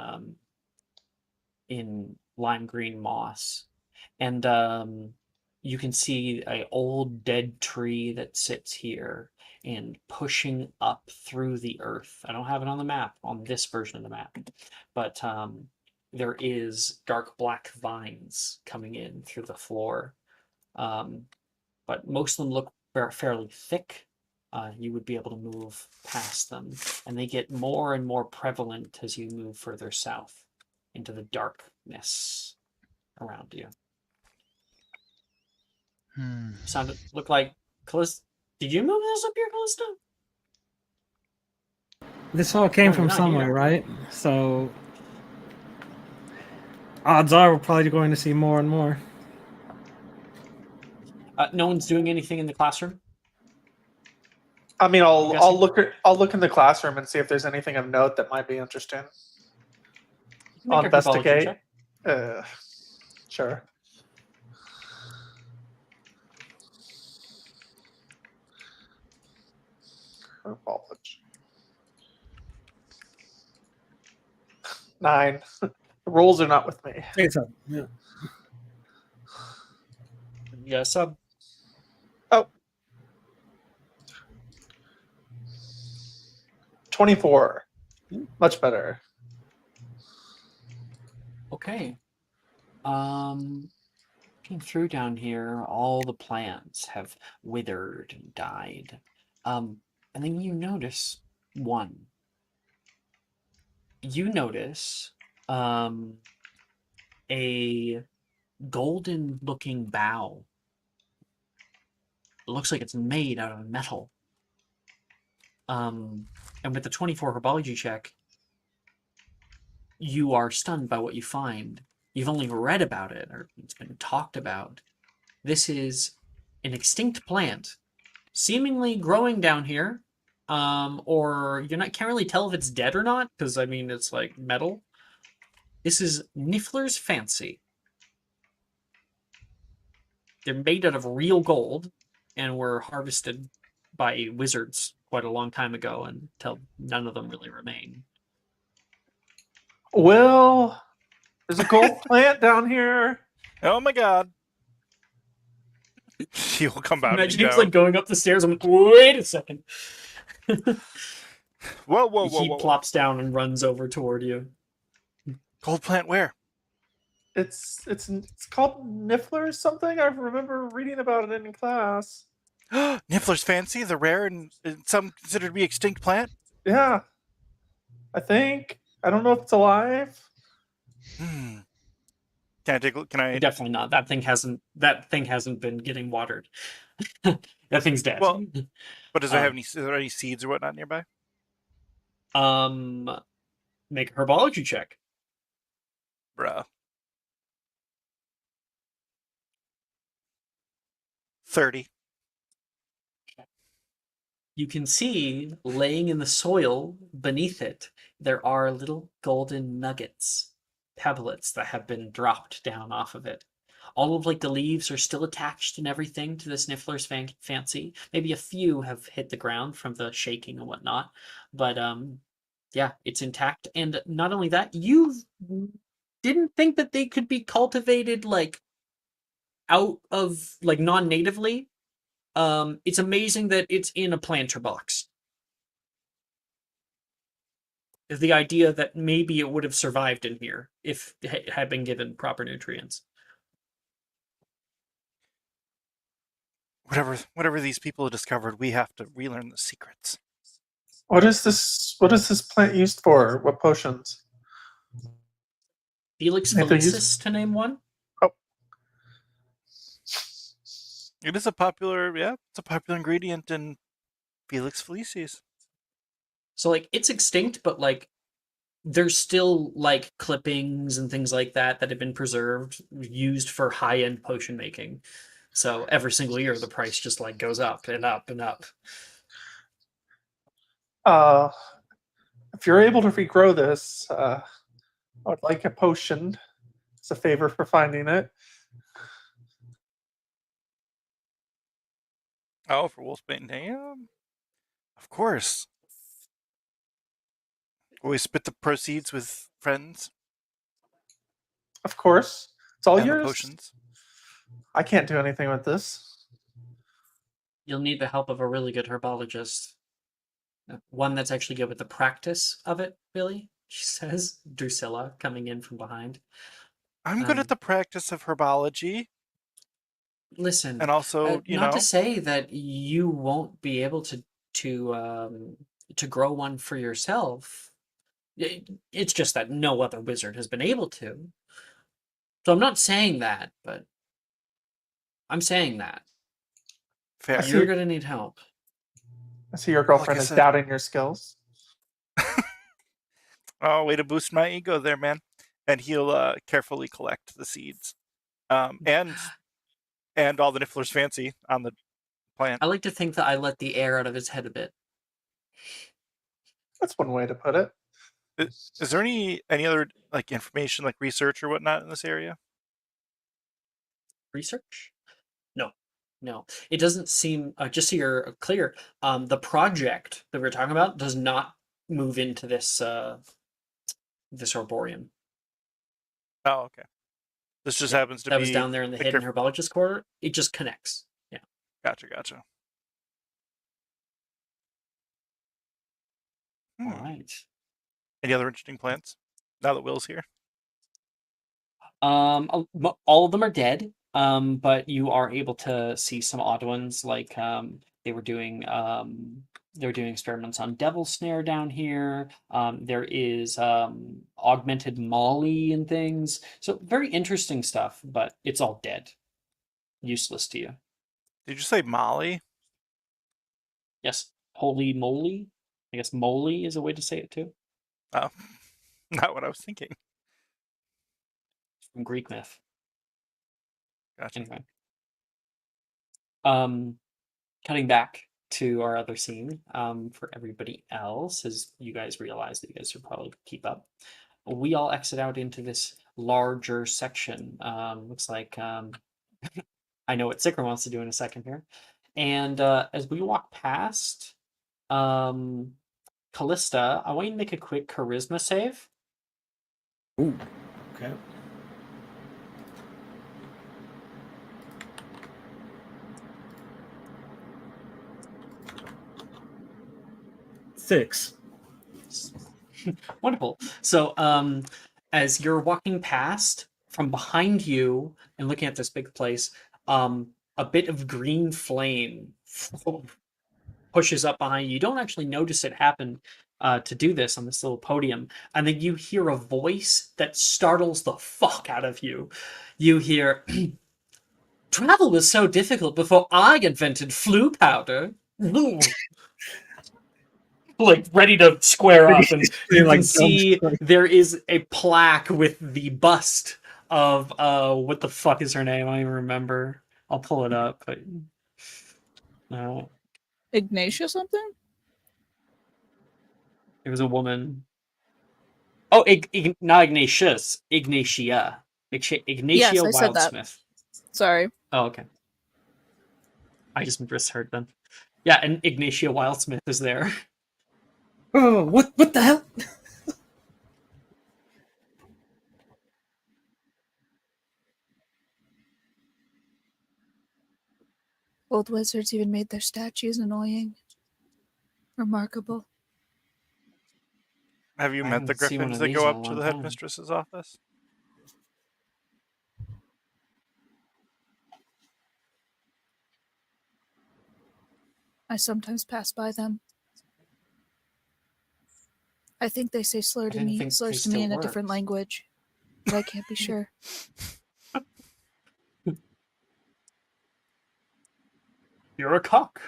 lime green moss. And you can see a old dead tree that sits here and pushing up through the earth. I don't have it on the map, on this version of the map, but there is dark black vines coming in through the floor. But most of them look fairly thick, you would be able to move past them. And they get more and more prevalent as you move further south into the darkness around you. Look like Callista. Did you move this up here, Callista? This all came No, from you're not somewhere, here. right? So odds are we're probably going to see more and more. No one's doing anything in the classroom. I mean, I'm guessing? I'll look in the classroom and see if there's anything of note that might be interesting. Make I'll a herbology investigate. check. Sure. Herbology. 9. The rules are not with me. It's up. Yeah. Yeah, sub. Oh. 24. Much better. Okay. Looking through down here, all the plants have withered and died. And then you notice one. You notice a golden-looking bough. It looks like it's made out of metal. And with the 24 herbology check, you are stunned by what you find. You've only read about it, or it's been talked about. This is an extinct plant, seemingly growing down here, or can't really tell if it's dead or not, because, I mean, it's like metal. This is Niffler's Fancy. They're made out of real gold, and were harvested by wizards quite a long time ago, until none of them really remain. Will, there's a gold plant down here. Oh my god. He will come out. Imagine he's like going up the stairs. I'm like, wait a second. Whoa. He plops down and runs over toward you. Gold plant where? It's called Niffler or something. I remember reading about it in class. Niffler's Fancy, the rare and some considered to be extinct plant? Yeah. I think. I don't know if it's alive. Can I take a look? Can I? Definitely not. That thing hasn't been getting watered. That thing's dead. Well, but does it have are there any seeds or whatnot nearby? Make a herbology check. Bruh. 30. You can see, laying in the soil beneath it, there are little golden nuggets, pebblets that have been dropped down off of it. All of the leaves are still attached and everything to this Niffler's Fancy. Maybe a few have hit the ground from the shaking and whatnot, but yeah, it's intact. And not only that, you didn't think that they could be cultivated out of non-natively. It's amazing that it's in a planter box. The idea that maybe it would have survived in here if it had been given proper nutrients. Whatever these people have discovered, we have to relearn the secrets. What is this plant used for? What potions? Felix Felicis, to name one. Oh. It is a popular ingredient in Felix Felicis. So it's extinct, but there's still clippings and things like that have been preserved, used for high-end potion making. So every single year the price just goes up and up and up. If you're able to regrow this, I would like a potion. It's a favor for finding it. Oh, for Wolfsbane, damn. Of course. Always split the proceeds with friends. Of course. It's all and yours. Potions. I can't do anything with this. You'll need the help of a really good herbologist. One that's actually good with the practice of it, Billy, she says. Drusilla, coming in from behind. I'm good at the practice of herbology. Listen, and also, not to say that you won't be able to to grow one for yourself. It's just that no other wizard has been able to. So I'm not saying that, but I'm saying that. Fair. You're going to need help. I see your girlfriend I is said- doubting your skills. Oh, way to boost my ego there, man. And he'll carefully collect the seeds, and all the Niffler's fancy on the plant. I like to think that I let the air out of his head a bit. That's one way to put it. Is there any other like information, like research or whatnot in this area? Research? No. It doesn't seem, just so you're clear, the project that we're talking about does not move into this Arborium. Oh, okay. This just happens to that be was down there in the hidden herbologist corridor. It just connects. Yeah. Gotcha. All right. Any other interesting plants now that Will's here? All of them are dead. But you are able to see some odd ones, like they were doing experiments on Devil Snare down here. There is augmented Molly and things. So very interesting stuff, but it's all dead. Useless to you. Did you say Molly? Yes. Holy moly. I guess moly is a way to say it too. Oh, not what I was thinking. From Greek myth. Gotcha. Anyway. Cutting back to our other scene, for everybody else, as you guys realize that you guys should probably keep up. We all exit out into this larger section. Looks like I know what Sicker wants to do in a second here. And as we walk past Callista, I want you to make a quick charisma save. Ooh, okay. Six. Wonderful. So, as you're walking past, from behind you and looking at this big place, a bit of green flame pushes up behind you. You don't actually notice it happen to do this on this little podium. And then you hear a voice that startles the fuck out of you. You hear, travel was so difficult before I invented flu powder. Like ready to square up, and you can see there is a plaque with the bust of what the fuck is her name? I don't even remember. I'll pull it up. But Ignatia something? It was a woman. Oh, not Ignatius. Ignatia. Ignatia Yes, I said that. Wildsmith. Sorry. Oh, okay. I just misheard them. Yeah, and Ignatia Wildsmith is there. Oh, what the hell? Old wizards even made their statues annoying. Remarkable. Have you I met the haven't seen one griffins of that these go in a up to long the time. headmistress's office? I sometimes pass by them. I think they say slurs to me in a different language, but I can't be sure. You're a cock.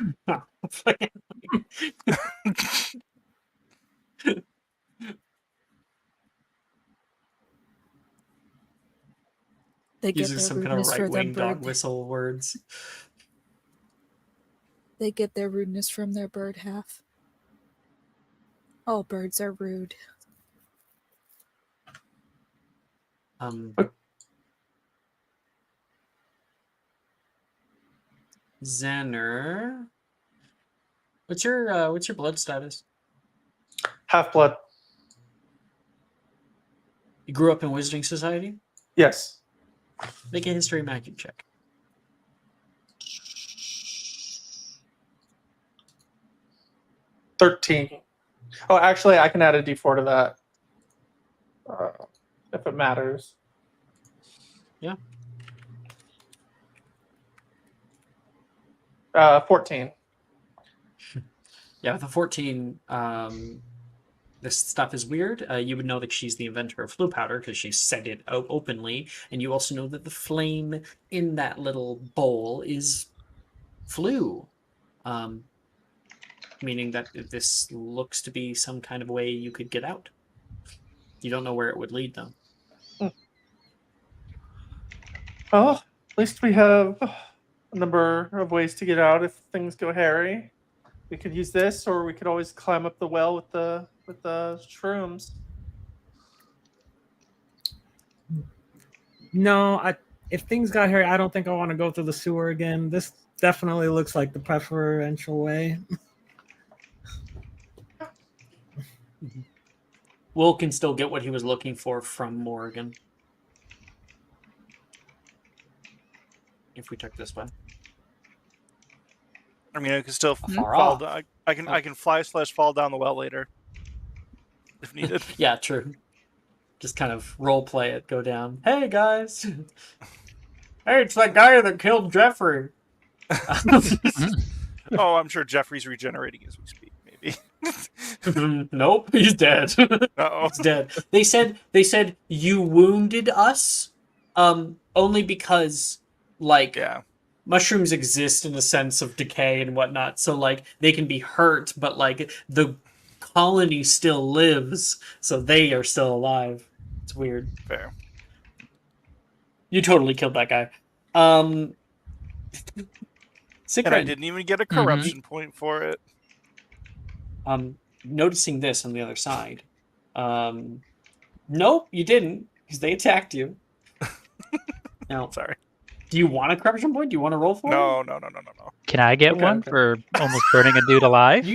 They get Using their some kind of rudeness for right-wing their dog bird. whistle words. They get their rudeness from their bird half. All birds are rude. Xander, what's your blood status? Half blood. You grew up in Wizarding Society? Yes. Make a history magic check. 13. Oh, actually, I can add a d4 to that. If it matters. Yeah. 14. Yeah, with a 14, this stuff is weird. You would know that she's the inventor of flu powder because she said it openly, and you also know that the flame in that little bowl is flu, meaning that this looks to be some kind of way you could get out. You don't know where it would lead, though. Well, at least we have a number of ways to get out if things go hairy. We could use this, or we could always climb up the well with the shrooms. No, if things got hairy, I don't think I want to go through the sewer again. This definitely looks like the preferential way. Will can still get what he was looking for from Morgan. If we took this way. I mean, I can still Far fall off. down. I can fly/fall down the well later if needed. Yeah, true. Just kind of role play it, go down. Hey guys. Hey, it's that guy that killed Jeffrey. Oh, I'm sure Jeffrey's regenerating as we speak. Maybe. Nope, he's dead. Uh-oh. He's dead. They said you wounded us, only because like mushrooms exist in a sense of decay and whatnot. So like they can be hurt, but like the colony still lives, so they are still alive. It's weird. Fair. You totally killed that guy. And I didn't even get a corruption point for it. Noticing this on the other side. Nope, you didn't, because they attacked you. Now, sorry. Do you want a corruption point? Do you want to roll for it? No. Can I get one for almost burning a dude alive?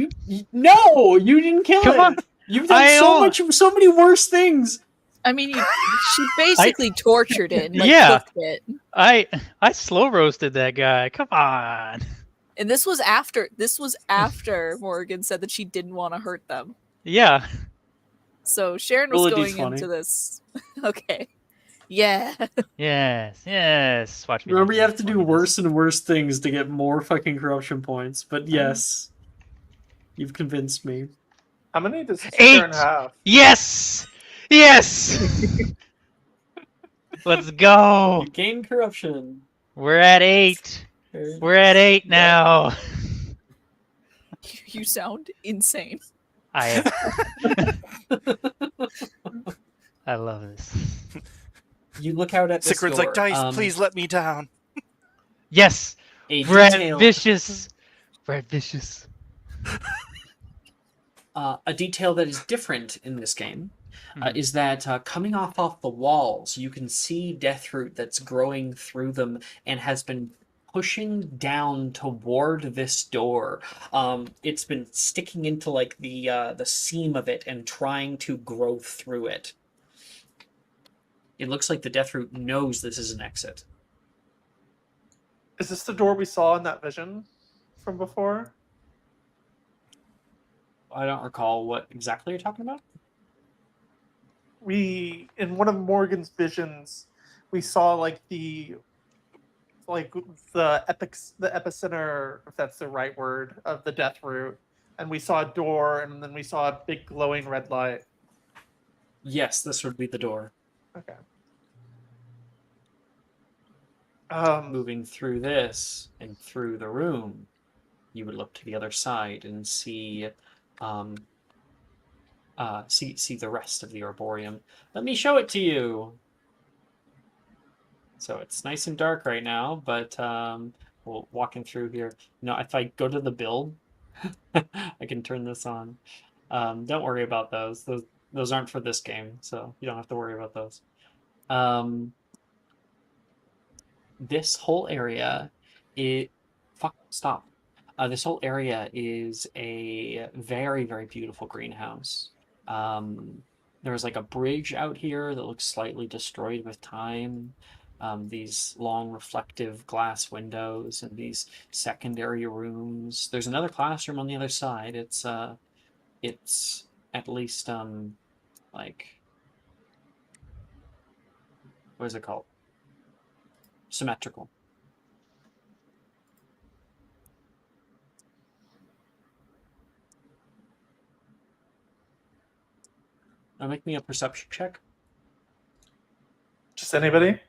No, you didn't kill Come it. on. You've done so many worse things. I mean, she basically tortured it and cooked it. I slow roasted that guy. Come on. And this was after Morgan said that she didn't want to hurt them. Yeah. So Sharon was going into this. Okay. Yeah. Yes. Watch me. Remember, you have to do worse and worse things to get more fucking corruption points. But yes, you've convinced me. I'm gonna need this 8. 2.5. Yes. Let's go. You gain corruption. We're at 8. We're at 8 now. You sound insane. I love this. You look out at this Sickrin's door. like, Dice, please let me down. Yes. Brad Vicious. A detail that is different in this game is that coming off the walls, you can see Deathroot that's growing through them and has been pushing down toward this door. It's been sticking into like the seam of it and trying to grow through it. It looks like the Deathroot knows this is an exit. Is this the door we saw in that vision from before? I don't recall what exactly you're talking about. In one of Morgan's visions, we saw the epicenter, if that's the right word, of the Deathroot, and we saw a door, and then we saw a big glowing red light. Yes, this would be the door. Okay. Moving through this and through the room, you would look to the other side and see see the rest of the Arboreum. Let me show it to you. So it's nice and dark right now, but we're walking through here. If I go to the build, I can turn this on. Don't worry about those. Those aren't for this game, so you don't have to worry about those. This whole area, this whole area is a very, very beautiful greenhouse. There's like a bridge out here that looks slightly destroyed with time. These long reflective glass windows and these secondary rooms. There's another classroom on the other side. It's at least like, what is it called? Symmetrical. Make me a perception check. Just anybody?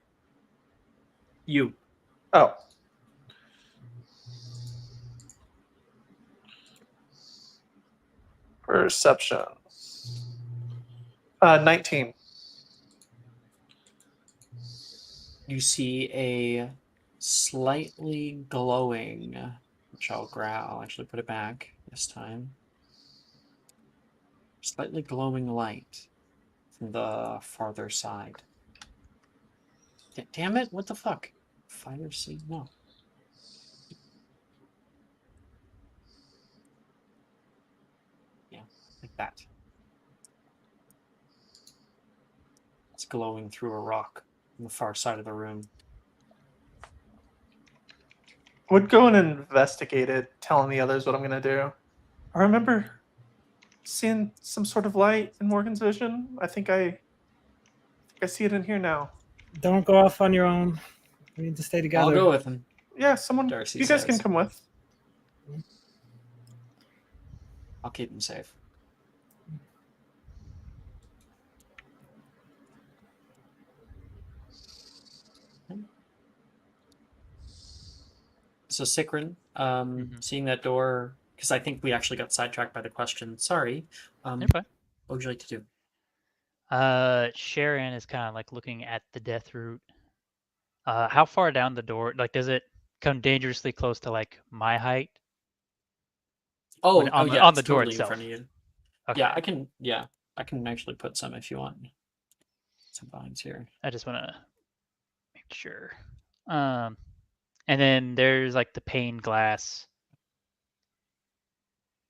You. Oh. Perception. 19. You see a slightly glowing, which I'll actually put it back this time. Slightly glowing light from the farther side. Damn it, what the fuck? Fire seed? No. Yeah, like that. It's glowing through a rock on the far side of the room. Would go and investigate it, telling the others what I'm gonna do. I remember seeing some sort of light in Morgan's vision. I think I see it in here now. Don't go off on your own. We need to stay together. I'll go with him. Yeah, someone. Darcy you guys can says. come with. I'll keep him safe. So Sikrin, seeing that door, because I think we actually got sidetracked by the question. Sorry. You're fine. What would you like to do? Sharon is kind of like looking at the death root. How far down the door? Like, does it come dangerously close to like my height? Oh, When- on the- yeah, on it's the door totally itself. in front of you. Okay. Yeah, I can. Yeah, I can actually put some if you want. Some vines here. I just want to make sure. And then there's like the pane glass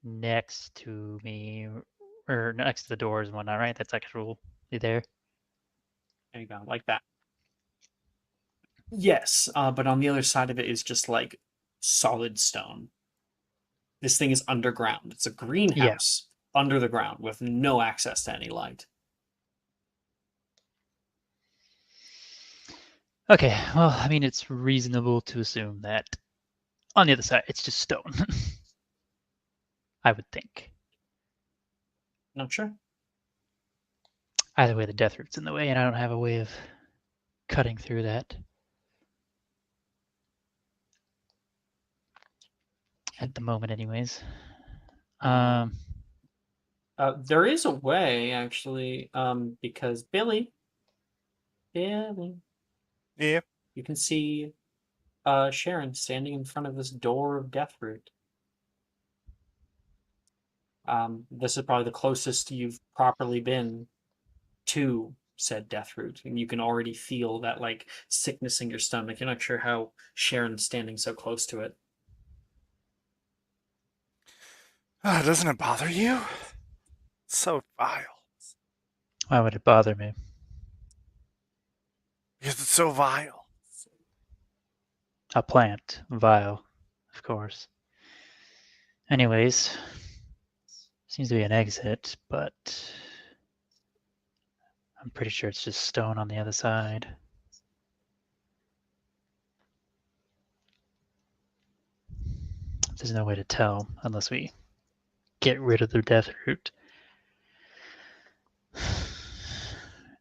next to me, or next to the doors and whatnot, right? That's actually there. There you go, like that. Yes, but on the other side of it is just like solid stone. This thing is underground. It's a greenhouse under the ground with no access to any light. Okay, well, I mean, it's reasonable to assume that on the other side, it's just stone. I would think. Not sure. Either way, the death root's in the way, and I don't have a way of cutting through that. At the moment, anyways. There is a way, actually, because Billy, Yeah. you can see Sharon standing in front of this door of Deathroot. This is probably the closest you've properly been to said Deathroot, and you can already feel that like sickness in your stomach. You're not sure how Sharon's standing so close to it. Doesn't it bother you? It's so vile. Why would it bother me? Because it's so vile. A plant, vile, of course. Anyways, seems to be an exit, but I'm pretty sure it's just stone on the other side. There's no way to tell unless we get rid of the death root.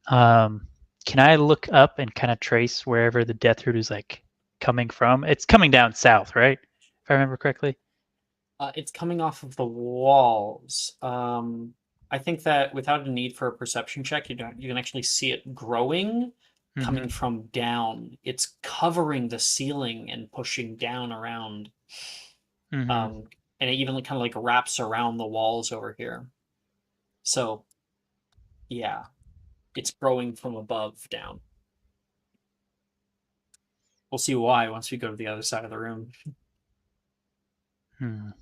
Can I look up and kind of trace wherever the death root is like coming from? It's coming down south, right? If I remember correctly. It's coming off of the walls. I think that without a need for a perception check, you can actually see it growing, coming from down. It's covering the ceiling and pushing down around. And it even kind of like wraps around the walls over here. So, yeah, it's growing from above down. We'll see why once we go to the other side of the room. I'm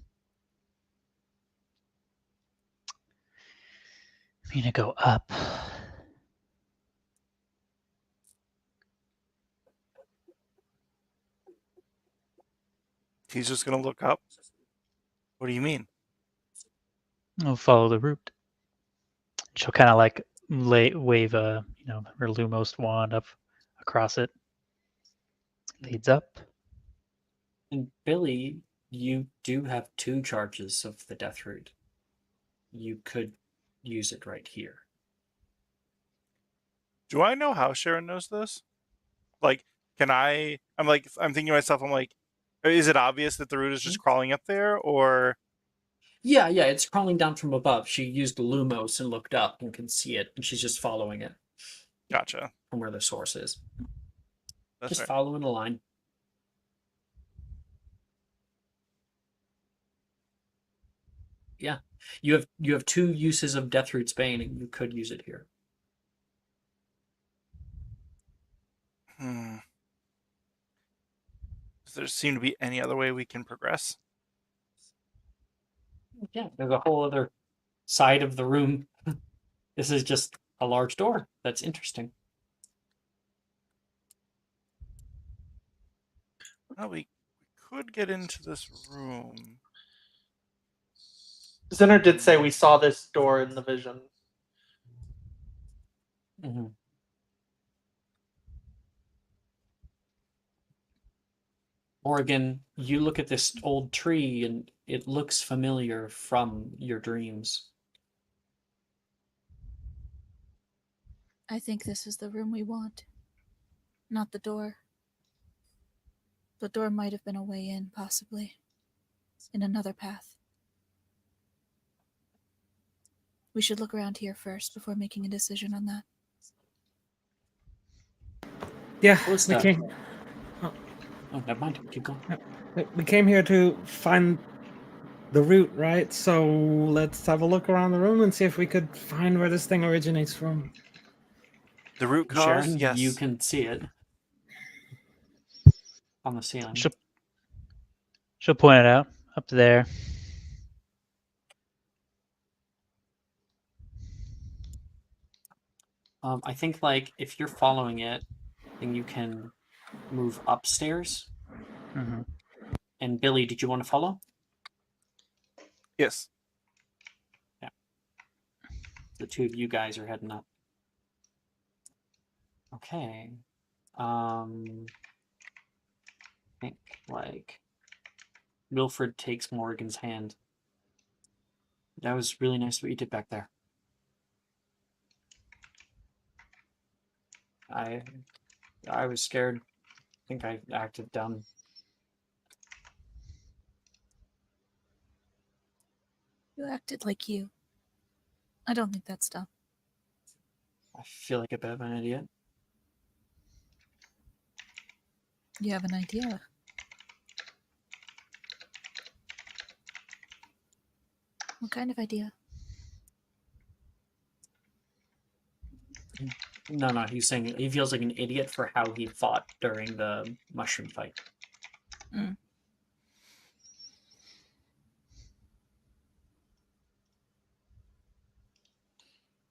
gonna go up. He's just gonna look up. What do you mean? I'll follow the root. She'll kind of like wave her Lumos wand up across it. Leads up. And Billy, you do have 2 charges of the death root. You could use it right here. Do I know how Sharon knows this? Like, can I? I'm thinking to myself. I'm like, is it obvious that the root is just crawling up there, or? Yeah, it's crawling down from above. She used Lumos and looked up and can see it, and she's just following it. Gotcha. From where the source is. That's just right. following a line. Yeah, you have 2 uses of Deathroot's Bane, and you could use it here. Does there seem to be any other way we can progress? Yeah, there's a whole other side of the room. This is just a large door. That's interesting. Well, we could get into this room. Zinner did say we saw this door in the vision. Mm-hmm. Morgan, you look at this old tree and it looks familiar from your dreams. I think this is the room we want. Not the door. The door might have been a way in, possibly. In another path. We should look around here first before making a decision on that. Yeah, What's we that? came. Oh, never mind. Keep going. We came here to find the root, right? So let's have a look around the room and see if we could find where this thing originates from. The root cause? Sharon, Yes. you can see it on the ceiling. She'll point it out up there. I think, like, if you're following it, then you can move upstairs. Mm-hmm. And Billy, did you want to follow? Yes. Yeah. The 2 of you guys are heading up. Okay. I think, like, Wilfred takes Morgan's hand. That was really nice what you did back there. I was scared. I think I acted dumb. You acted like you. I don't think that's dumb. I feel like a bit of an idiot. You have an idea. What kind of idea? No, he's saying he feels like an idiot for how he fought during the mushroom fight. Mm.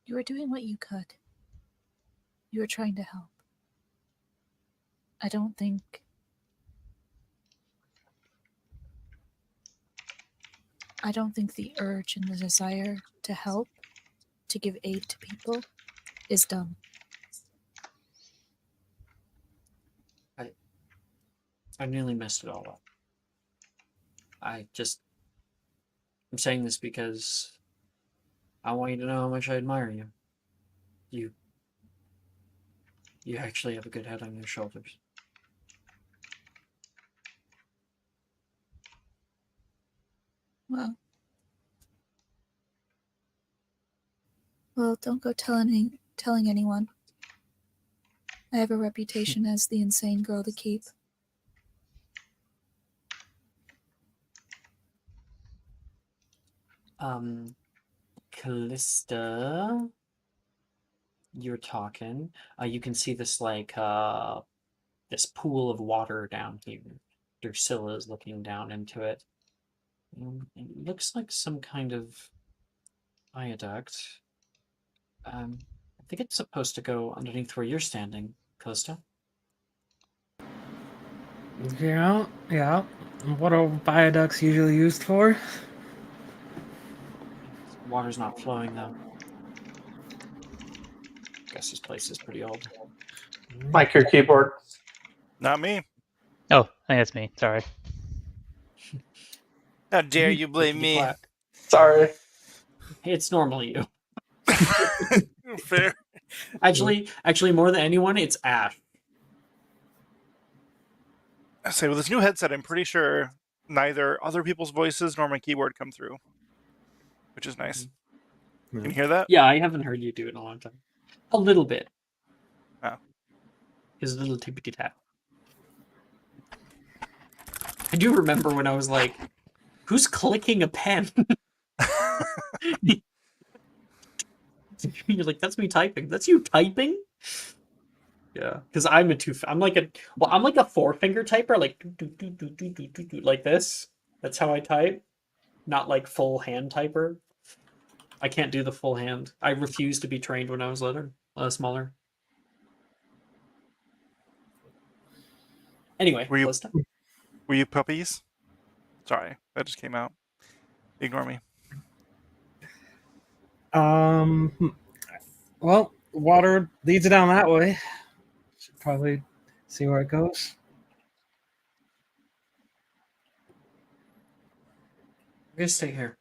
You were doing what you could. You were trying to help. I don't think the urge and the desire to help, to give aid to people, is dumb. I nearly messed it all up. I'm saying this because I want you to know how much I admire you. You actually have a good head on your shoulders. Well, don't go telling anyone. I have a reputation as the insane girl to keep. Callista, you're talking. You can see this, like, this pool of water down here. Drusilla is looking down into it. It looks like some kind of viaduct. I think it's supposed to go underneath where you're standing, Callista. Yeah. What are viaducts usually used for? Water's not flowing, though. Guess this place is pretty old. Mike, your keyboard. Not me. Oh, I think that's me. Sorry. How dare you blame me? Sorry. It's normally you. Fair. Actually, more than anyone, it's Ash. I say with this new headset, I'm pretty sure neither other people's voices nor my keyboard come through, which is nice. Can you hear that? Yeah, I haven't heard you do it in a long time. A little bit. Oh. His little tippity tap. I do remember when I was like, "Who's clicking a pen?" You're like, "That's me typing. That's you typing." Yeah, because I'm like a four-finger typer, like do, like this. That's how I type, not like full hand typer. I can't do the full hand. I refused to be trained when I was smaller. Anyway, Were you Calista. were you puppies? Sorry, that just came out. Ignore me. Well, water leads it down that way. Should probably see where it goes. I'm gonna stay here.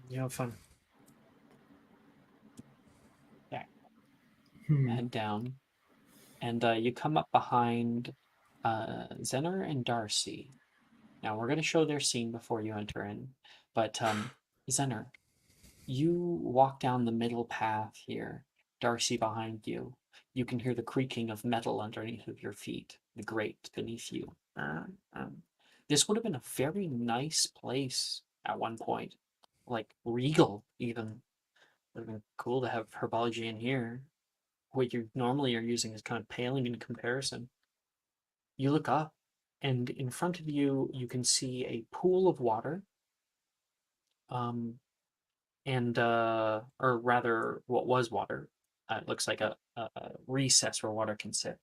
You have fun. Yeah. Head down, and you come up behind Zener and Darcy. Now we're gonna show their scene before you enter in, but Zener, you walk down the middle path here. Darcy behind you. You can hear the creaking of metal underneath of your feet. The grate beneath you. This would have been a very nice place at one point, like regal even. Would have been cool to have herbology in here. What you normally are using is kind of paling in comparison. You look up, and in front of you, you can see a pool of water. And or rather, what was water. It looks like a recess where water can sit,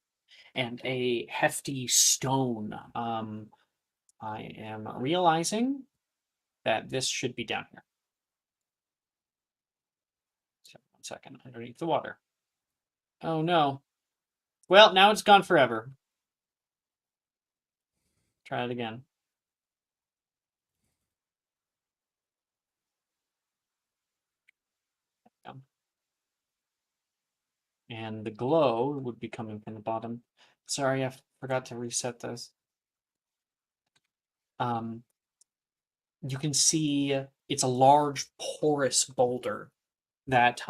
and a hefty stone. I am realizing that this should be down here. So 1 second, underneath the water. Oh no. Well, now it's gone forever. Try it again. And the glow would be coming from the bottom. Sorry, I forgot to reset this. You can see it's a large porous boulder that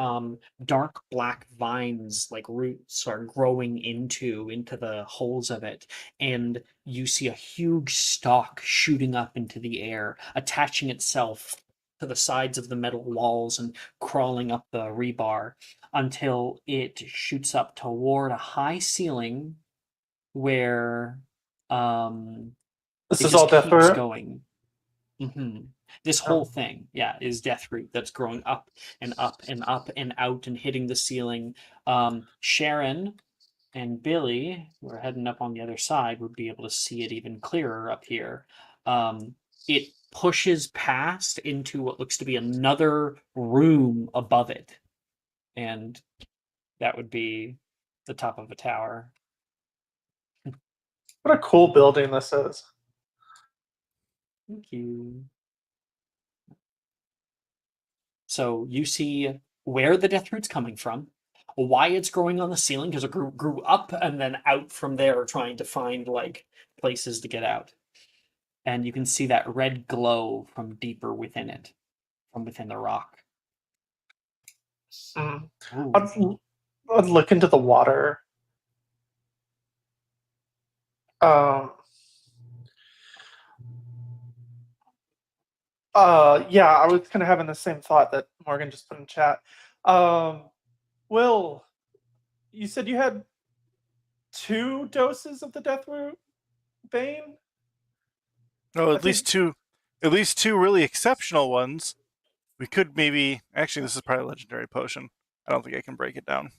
dark black vines like roots are growing into the holes of it, and you see a huge stalk shooting up into the air, attaching itself to the sides of the metal walls and crawling up the rebar until it shoots up toward a high ceiling where This it is all just death keeps root. going. This whole thing, yeah, is death root that's growing up and up and up and out and hitting the ceiling. Sharon and Billy, who are heading up on the other side, would be able to see it even clearer up here. It pushes past into what looks to be another room above it, and that would be the top of a tower. What a cool building this is. Thank you. So you see where the death root's coming from, why it's growing on the ceiling, because it grew up and then out from there, trying to find like places to get out. And you can see that red glow from deeper within it, from within the rock. I'd look into the water. Yeah, I was kind of having the same thought that Morgan just put in chat. Will, you said you had 2 doses of the death root vein? No, at least two really exceptional ones. We could maybe actually this is probably a legendary potion. I don't think I can break it down.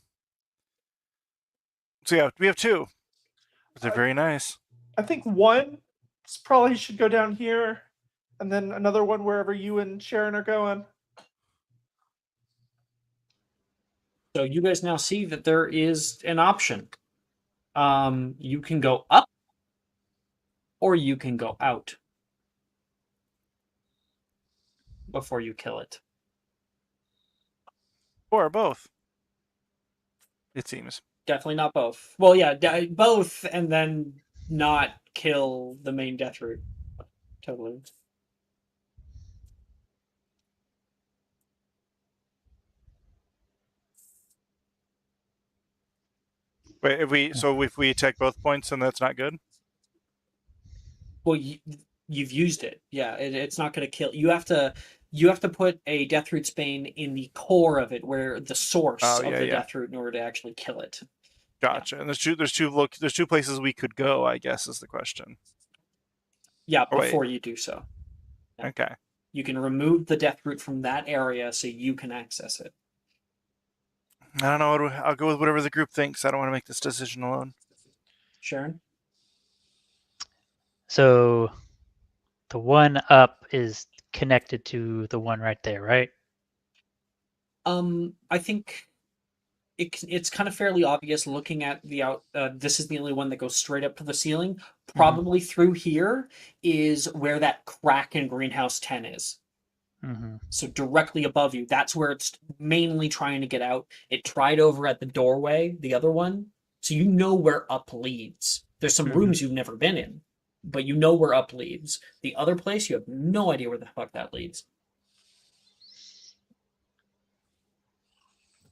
So yeah, we have 2. They're very nice. I think one probably should go down here, and then another one wherever you and Sharon are going. So you guys now see that there is an option. You can go up, or you can go out before you kill it. Or both. It seems. Definitely not both. Well, yeah, both, and then not kill the main death root. Totally. Wait, if we attack both points, then that's not good. Well, you've used it. Yeah, it's not going to kill. You have to put a Deathroot's Bane in the core of it, where the source Oh, of yeah, the yeah. Deathroot, in order to actually kill it. Gotcha. And there's two places we could go, I guess, is the question. Yeah, Oh, wait. before you do so. Yeah. Okay. You can remove the Deathroot from that area so you can access it. I don't know. I'll go with whatever the group thinks. I don't want to make this decision alone. Sharon? So the one up is connected to the one right there, right? I think it's kind of fairly obvious looking at the out. This is the only one that goes straight up to the ceiling. Probably through here is where that crack in Greenhouse 10 is. Mm-hmm. So directly above you, that's where it's mainly trying to get out. It tried over at the doorway, the other one. So you know where up leads. There's some rooms you've never been in, but you know where up leads. The other place, you have no idea where the fuck that leads.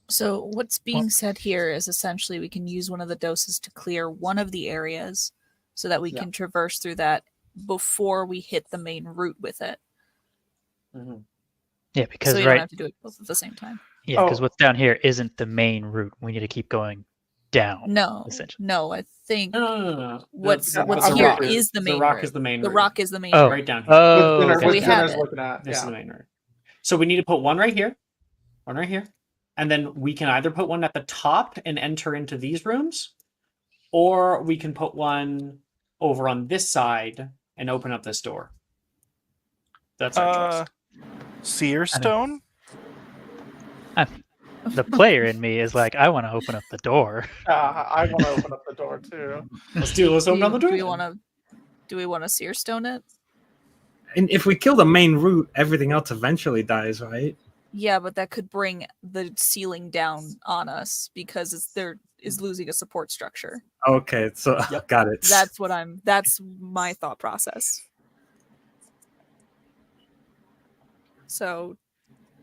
So what's being said here is essentially we can use one of the doses to clear one of the areas so that we can traverse through that before we hit the main route with it. Mm-hmm. Yeah, because so we don't have to do it both at the same time. Yeah, because what's down here isn't the main route. We need to keep going down. No, essentially. no, I think No. what's the here rock is the main The rock route. is the main The route. rock is the main Oh. route. Right down here. Oh, What we have Dinner's it. looking at. This is Yeah. the main route. So we need to put one right here, and then we can either put one at the top and enter into these rooms, or we can put one over on this side and open up this door. That's our choice. Seer Stone? The player in me is like, I want to open up the door. I want to open up the door too. Let's open up the door. Do we want to seer stone it? And if we kill the main root, everything else eventually dies, right? Yeah, but that could bring the ceiling down on us because there is losing a support structure. Okay, so got it. That's my thought process. So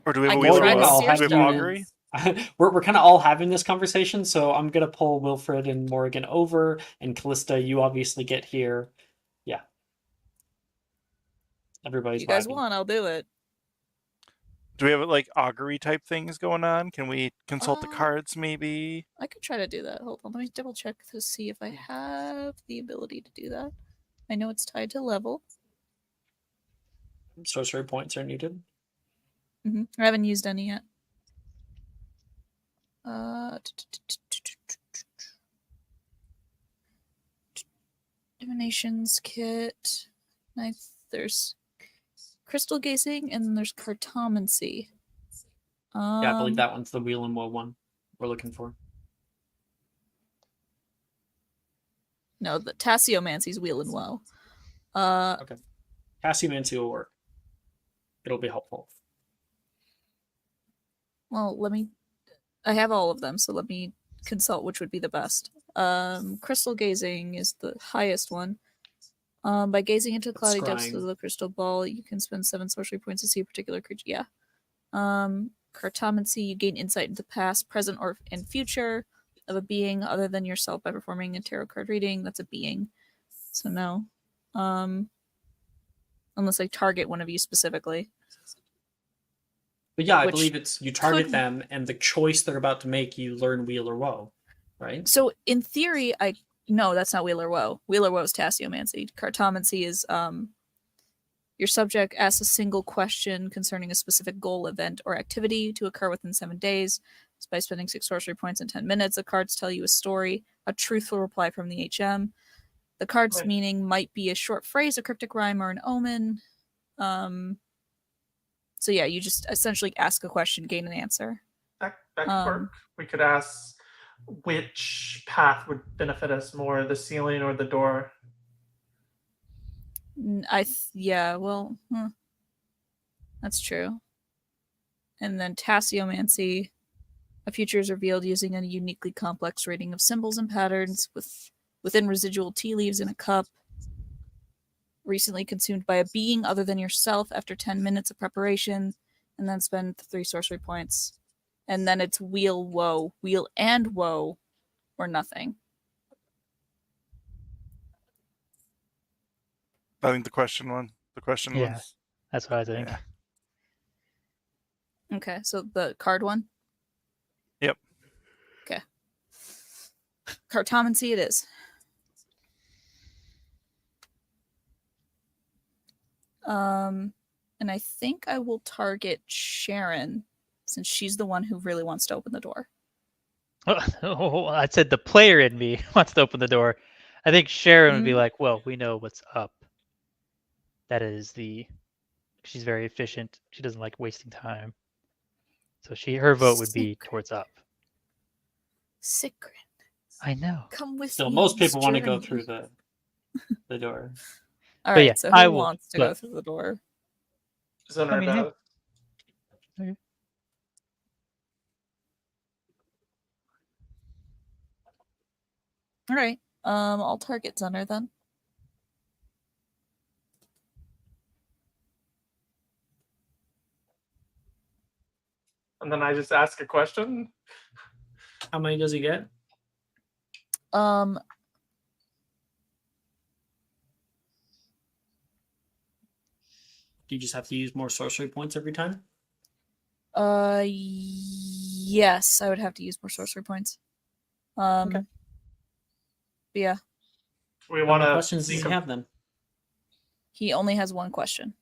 Or do we have augury? We're kind of all having this conversation, so I'm gonna pull Wilfred and Morgan over, and Callista, you obviously get here. Yeah, everybody's. If you guys want, I'll do it. Do we have like augury type things going on? Can we consult the cards maybe? I could try to do that. Hold on, let me double check to see if I have the ability to do that. I know it's tied to level. Sorcery points are needed. I haven't used any yet. Divinations kit. There's crystal gazing and there's cartomancy. Yeah, I believe that one's the wheel and woe one we're looking for. No, the Tassiomancy's wheel and woe. Okay. Tassiomancy will work. It'll be helpful. Well, I have all of them, so let me consult which would be the best. Crystal gazing is the highest one. By gazing into cloudy depths of the crystal ball, you can spend 7 sorcery points to see a particular creature. Yeah. Cartomancy, you gain insight into the past, present, and future of a being other than yourself by performing a tarot card reading. That's a being. So no. Unless I target one of you specifically. But yeah, I believe it's you target them, and the choice they're about to make, you learn wheel or woe, right? So in theory, no, that's not wheel or woe. Wheel or woe is Tassiomancy. Cartomancy is your subject asks a single question concerning a specific goal, event, or activity to occur within 7 days. By spending 6 sorcery points in 10 minutes, the cards tell you a story, a truthful reply from the HM. The card's meaning might be a short phrase, a cryptic rhyme, or an omen. So yeah, you just essentially ask a question, gain an answer. That could work. We could ask which path would benefit us more, the ceiling or the door. That's true. And then Tassiomancy A future is revealed using a uniquely complex rating of symbols and patterns within residual tea leaves in a cup. Recently consumed by a being other than yourself after 10 minutes of preparation, and then spend 3 sorcery points. And then it's wheel and woe, or nothing. I think the question one. The question Yeah. was. That's what I think. Yeah. Okay, so the card one? Yep. Okay. Cartomancy it is. And I think I will target Sharon, since she's the one who really wants to open the door. Oh, I said the player in me wants to open the door. I think Sharon would be Mm. like, well, we know what's up. That is she's very efficient. She doesn't like wasting time. So her vote would be towards up. Secret. I know. Come with Still, me. most on this people want to go journey. through the door. All But right, yeah, so I who will- wants to but- go through the door? Zunner I mean, hey. does. Okay. All right. I'll target Zunner then. And then I just ask a question. How many does he get? Do you just have to use more sorcery points every time? Yes, I would have to use more sorcery points. Okay. But yeah, We How want many to questions does he have then? he only has one question.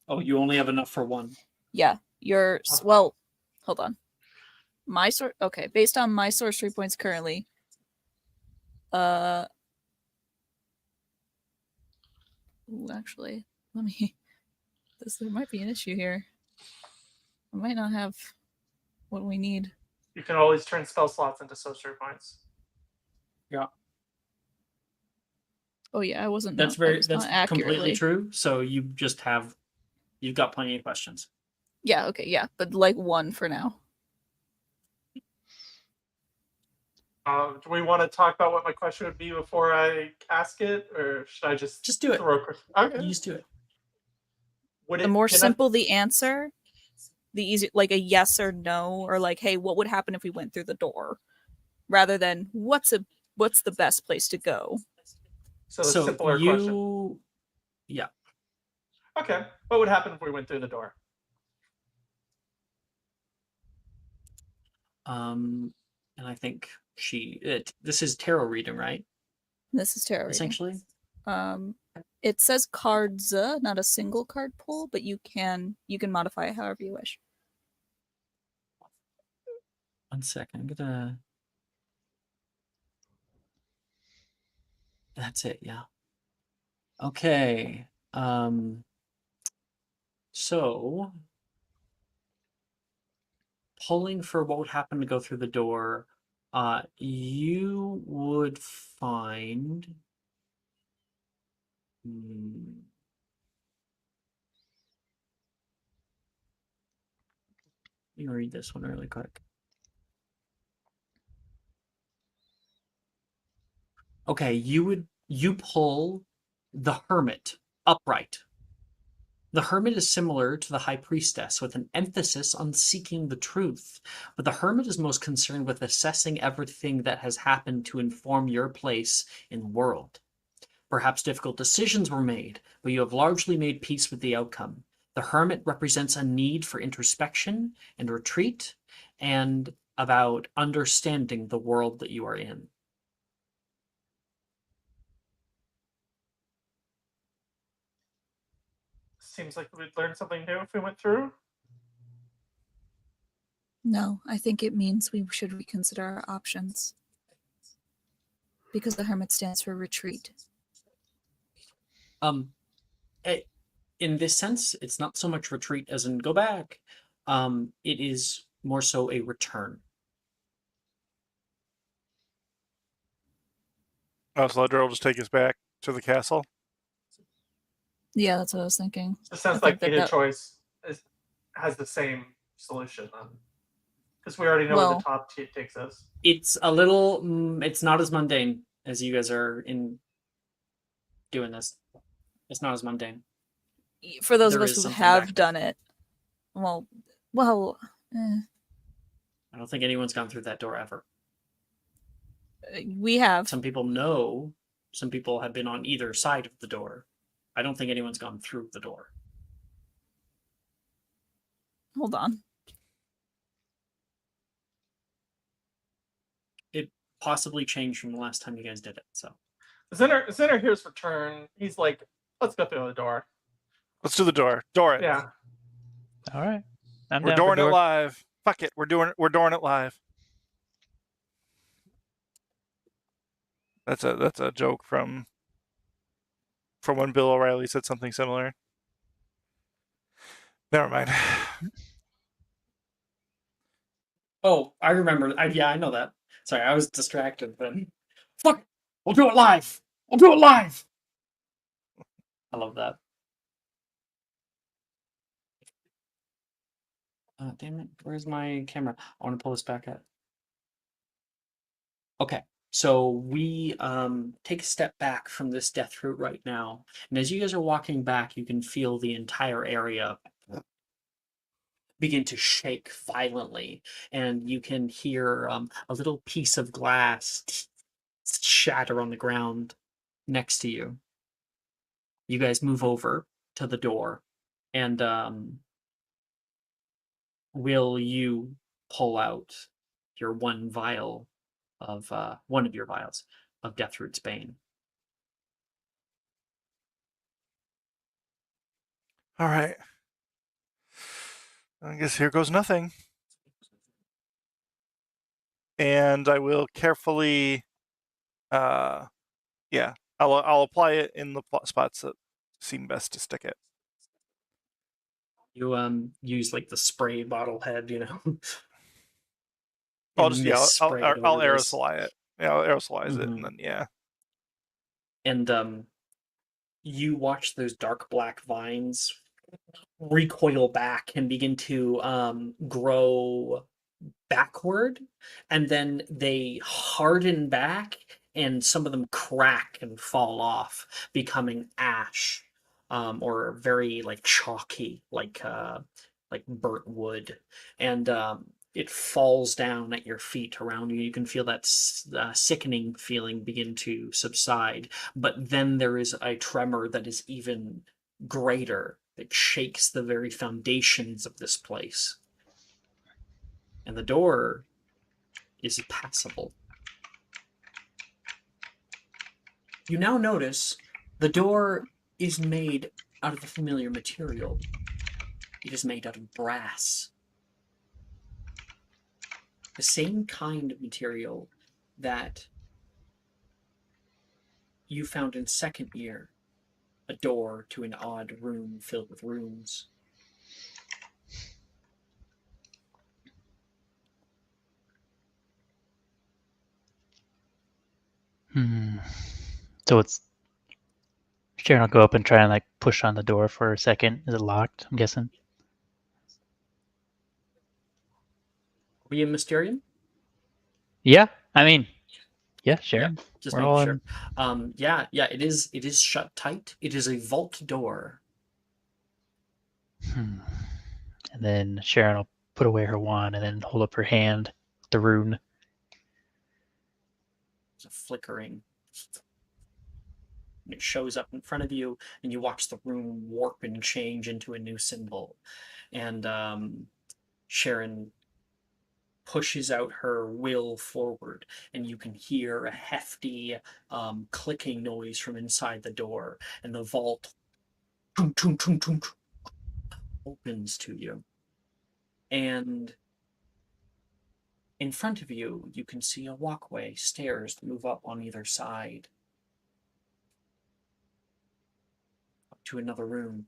Oh, you only have enough for one. Yeah, well, hold on. Okay, based on my sorcery points currently, ooh, actually, there might be an issue here. I might not have what we need. You can always turn spell slots into sorcery points. Yeah. Oh yeah, I wasn't. That's not completely accurately true. So you've got plenty of questions. Yeah, okay, yeah, but like one for now. Do we want to talk about what my question would be before I ask it, or should I just do it? Throw a question? Okay. You just do it. The more simple the answer, the easier, like a yes or no, or like, hey, what would happen if we went through the door, rather than what's the best place to go. So a simpler question. Yeah. Okay. What would happen if we went through the door? And I think this is tarot reading, right? This is tarot reading. Essentially. It says cards, not a single card pull, but you can modify it however you wish. 1 second. I'm gonna. That's it. Yeah. Okay. So pulling for what would happen to go through the door, you would find. Let me read this one really quick. Okay, you pull the Hermit upright. The Hermit is similar to the High Priestess, with an emphasis on seeking the truth, but the Hermit is most concerned with assessing everything that has happened to inform your place in the world. Perhaps difficult decisions were made, but you have largely made peace with the outcome. The Hermit represents a need for introspection and retreat, and about understanding the world that you are in. Seems like we'd learn something new if we went through. No, I think it means we should reconsider our options. Because the Hermit stands for retreat. In this sense, it's not so much retreat as in go back. It is more so a return. Oh, so Ledger will just take us back to the castle? Yeah, that's what I was thinking. It sounds like either choice has the same solution then. Because we already know where Well- the top takes us. It's a little. It's not as mundane as you guys are in doing this. It's not as mundane. For those There of us is who something have back done it, well, I don't think anyone's gone through that door ever. we have. Some people know. Some people have been on either side of the door. I don't think anyone's gone through the door. Hold on. It possibly changed from the last time you guys did it. So Zinner here's return. He's like, let's go through the door. Let's do the door. Door it. Yeah. All right. I'm We're down for dooring it door. live. Fuck it. We're dooring it live. That's a joke from when Bill O'Reilly said something similar. Never mind. Oh, I remember. Yeah, I know that. Sorry, I was distracted. But fuck, we'll do it live. We'll do it live. I love that. Damn it! Where's my camera? I want to pull this back up. Okay, so we take a step back from this death route right now, and as you guys are walking back, you can feel the entire area begin to shake violently, and you can hear a little piece of glass shatter on the ground next to you. You guys move over to the door, and will you pull out your one vial of one of your vials of Deathroot's Bane? All right. I guess here goes nothing. And I will carefully, I'll apply it in the spots that seem best to stick it. You use like the spray bottle head, I'll and just mist spray it I'll over this. aerosolize it. Yeah, I'll aerosolize it, Mhm. and then yeah. And you watch those dark black vines recoil back and begin to grow backward, and then they harden back, and some of them crack and fall off, becoming ash, or very like chalky, like burnt wood, and it falls down at your feet around you. You can feel that sickening feeling begin to subside, but then there is a tremor that is even greater. It shakes the very foundations of this place. And the door is passable. You now notice the door is made out of the familiar material. It is made out of brass. The same kind of material that you found in second year, a door to an odd room filled with runes. So it's Sharon will go up and try and like push on the door for a second. Is it locked? I'm guessing. Were you in Mysterium? Yeah, I mean, yeah, Sharon. Just We're making all sure. Yeah, it is shut tight. It is a vault door. And then Sharon will put away her wand and then hold up her hand, the rune. There's a flickering. And it shows up in front of you, and you watch the rune warp and change into a new symbol. And Sharon pushes out her will forward, and you can hear a hefty clicking noise from inside the door, and the vault opens to you. And in front of you, you can see a walkway, stairs that move up on either side up to another room.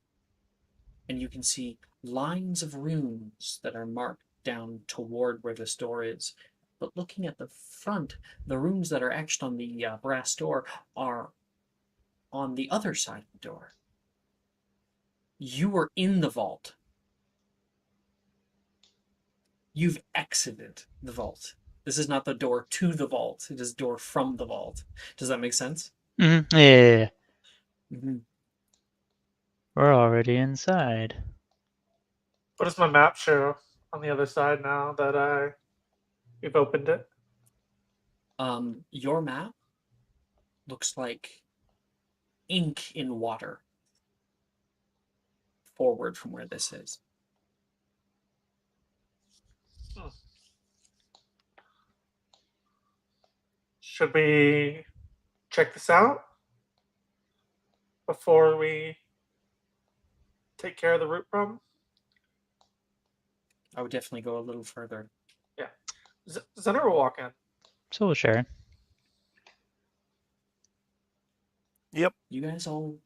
And you can see lines of runes that are marked down toward where this door is. But looking at the front, the runes that are etched on the brass door are on the other side of the door. You are in the vault. you've exited the vault. This is not the door to the vault. It is door from the vault. Does that make sense? Mm-hmm. Yeah. Mm-hmm. We're already inside. What does my map show on the other side now that we've opened it? Your map looks like ink in water forward from where this is. Should we check this out before we take care of the root problem? I would definitely go a little further. Yeah. Zenner will walk in. So we'll share. Yep. You guys all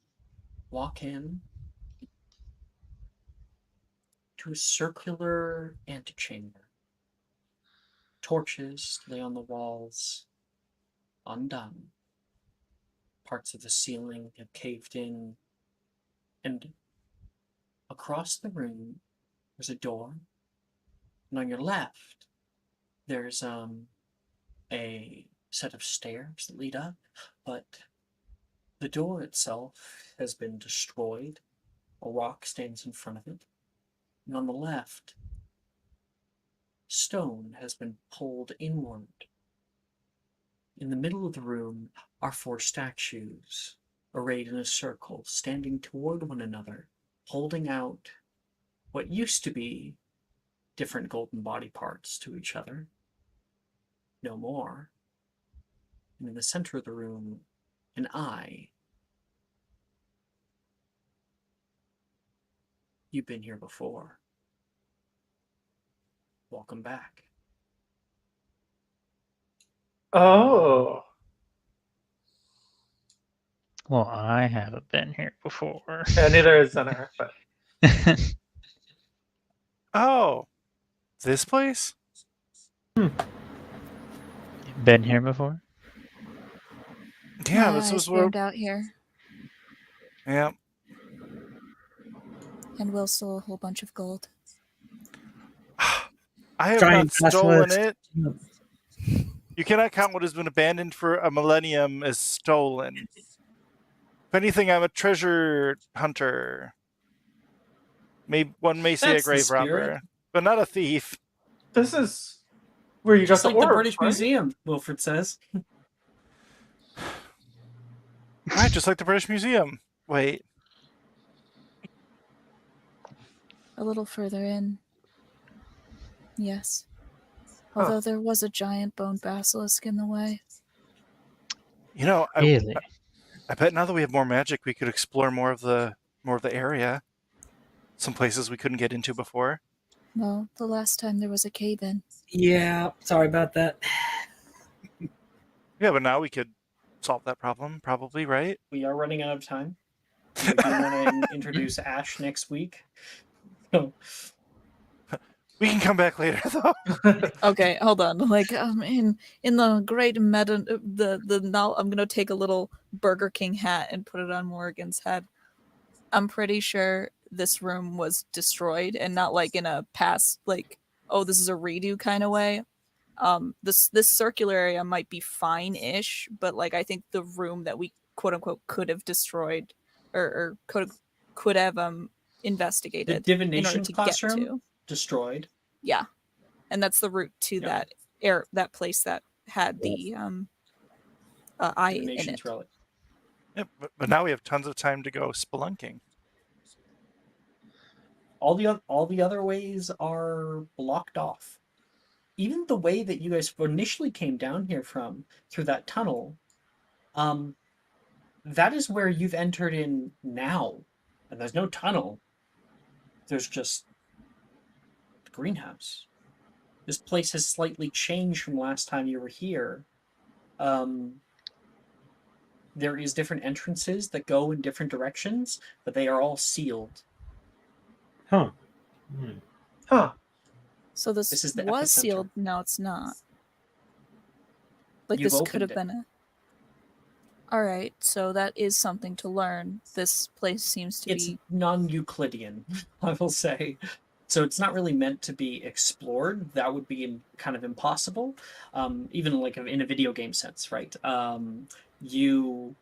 walk in to a circular antechamber. Torches lay on the walls, undone. Parts of the ceiling have caved in, and across the room there's a door, and on your left there's a set of stairs that lead up, but the door itself has been destroyed. A rock stands in front of it, and on the left, stone has been pulled inward. In the middle of the room are 4 statues, arrayed in a circle, standing toward one another, holding out what used to be different golden body parts to each other. No more. And in the center of the room, an eye. You've been here before. Welcome back. Oh. Well, I haven't been here before. Yeah, neither is Zenner, but Oh, this place? Been here before? Yeah, My this eyes was where. burned out here, Yeah. and Will stole a whole bunch of gold. I have Giant not stolen basilisk. it. You cannot count what has been abandoned for a millennium as stolen. If anything, I'm a treasure hunter. One may say a That's the grave spirit. robber, but not a thief. this is where you Just got like the the orb, British right? Museum, Wilfred says. Right, just like the British Museum. Wait, A little further in. Yes. Although there was a giant bone basilisk in the way. you know, Really? I bet now that we have more magic, we could explore more of the area. Some places we couldn't get into before. Well, the last time there was a cave-in. Yeah, sorry about that. Yeah, but now we could solve that problem, probably, right? We are running out of time. We do want to introduce Ash next week. So, We can come back later, though. Okay, hold on. Like in the great meta the now I'm gonna take a little Burger King hat and put it on Morgan's head. I'm pretty sure this room was destroyed and not like in a past like, oh, this is a redo kind of way. This circular area might be fine-ish, but like I think the room that we quote unquote could have destroyed or could have the investigated in order divination to classroom get to. destroyed. Yeah. And that's the route to Yeah. that place that had the eye in Divination's it. relic. Yeah, but now we have tons of time to go spelunking. All the other ways are blocked off. Even the way that you guys initially came down here from through that tunnel, that is where you've entered in now, and there's no tunnel. There's just the greenhouse. This place has slightly changed from last time you were here. There is different entrances that go in different directions, but they are all sealed. Huh. Huh. So this This is the was epicenter. sealed, now it's not. Like You've this could opened have it. been a. All right, so that is something to learn. This place seems to It's be non-Euclidean, I will say. So it's not really meant to be explored. That would be kind of impossible, even like in a video game sense, right? You,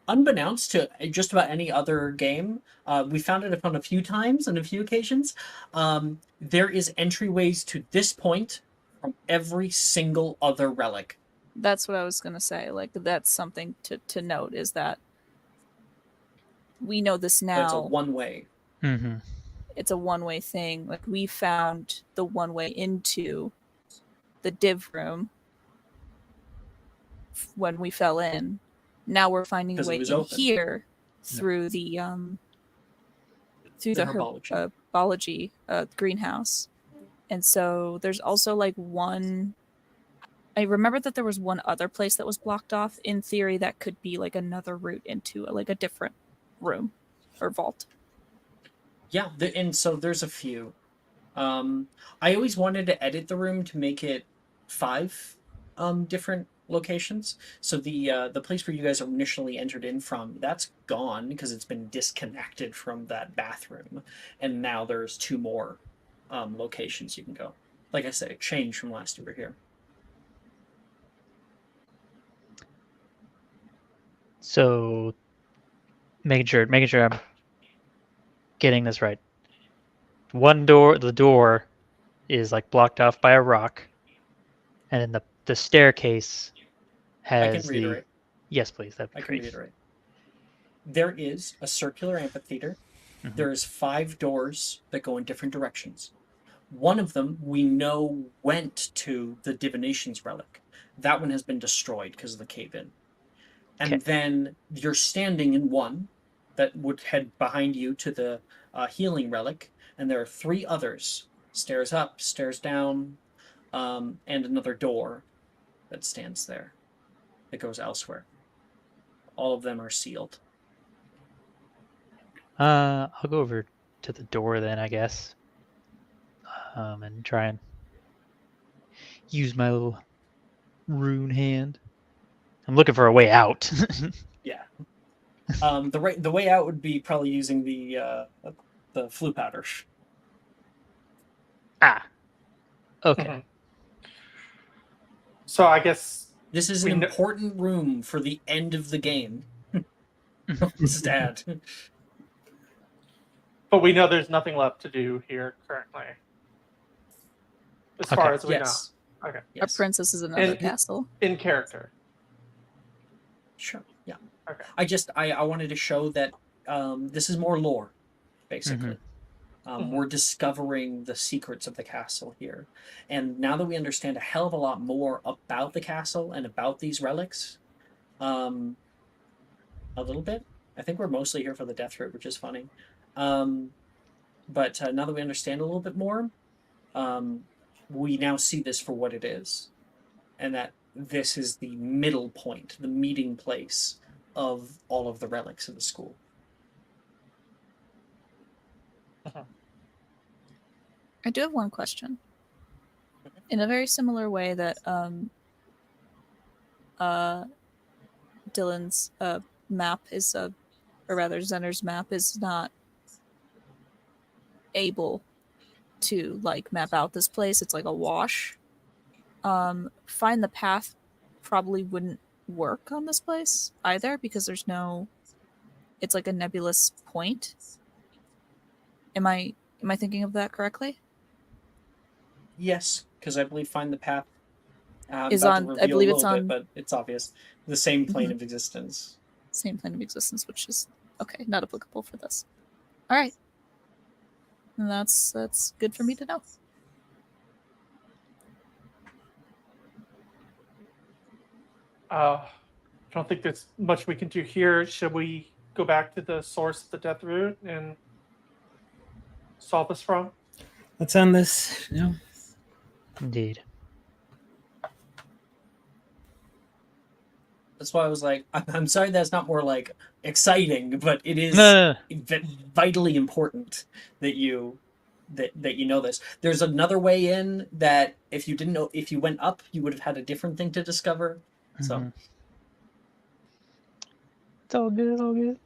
unbeknownst to just about any other game, we found it upon a few times and a few occasions. There is entryways to this point from every single other relic. That's what I was gonna say. Like that's something to note is that we know this now. But it's a one way. Mm-hmm. It's a one-way thing. Like we found the one way into the div room when we fell in. Now we're finding a way in open. here through the herbology greenhouse. And so there's also like one. I remember that there was one other place that was blocked off. In theory, that could be like another route into like a different room or vault. Yeah, and so there's a few. I always wanted to edit the room to make it 5 different locations. So the place where you guys initially entered in from, that's gone because it's been disconnected from that bathroom, and now there's 2 more locations you can go. Like I said, it changed from last you were here. So making sure I'm getting this right. The door is like blocked off by a rock, and then the staircase has I can reiterate. Yes, please. That'd be I great. can reiterate. There is a circular amphitheater. Mhm. There's 5 doors that go in different directions. One of them we know went to the divination's relic. That one has been destroyed because of the cave-in. And then you're standing in one that would head behind you to the healing relic, and there are 3 others: stairs up, stairs down, and another door that stands there that goes elsewhere. All of them are sealed. I'll go over to the door then, I guess, and try and use my little rune hand. I'm looking for a way out. Yeah. The way out would be probably using the flu powder. Okay. Mhm. So I guess This is an important room for the end of the game. Just add. But we know there's nothing left to do here currently. As far as we know. Okay. A princess is another castle. In character. Sure. Yeah. Okay. I wanted to show that this is more lore, basically. We're discovering the secrets of the castle here. And now that we understand a hell of a lot more about the castle and about these relics, a little bit. I think we're mostly here for the death route, which is funny. But now that we understand a little bit more, we now see this for what it is. And that this is the middle point, the meeting place of all of the relics of the school. I do have one question. In a very similar way that Dylan's map is or rather Zenner's map is not able to like map out this place. It's like a wash. Find the path probably wouldn't work on this place either because there's no. It's like a nebulous point. Am I thinking of that correctly? Yes, because I believe Find the Path is on. I believe it's on, but it's obvious. The same plane of existence. Same plane of existence, which is okay, not applicable for this. All right, and that's good for me to know. I don't think there's much we can do here. Should we go back to the source of the death root and solve this problem? Let's end this. Yeah. Indeed. That's why I was like, I'm sorry that's not more like exciting, but it is vitally important that you know this. There's another way in that if you didn't know, if you went up, you would have had a different thing to discover. So it's all good.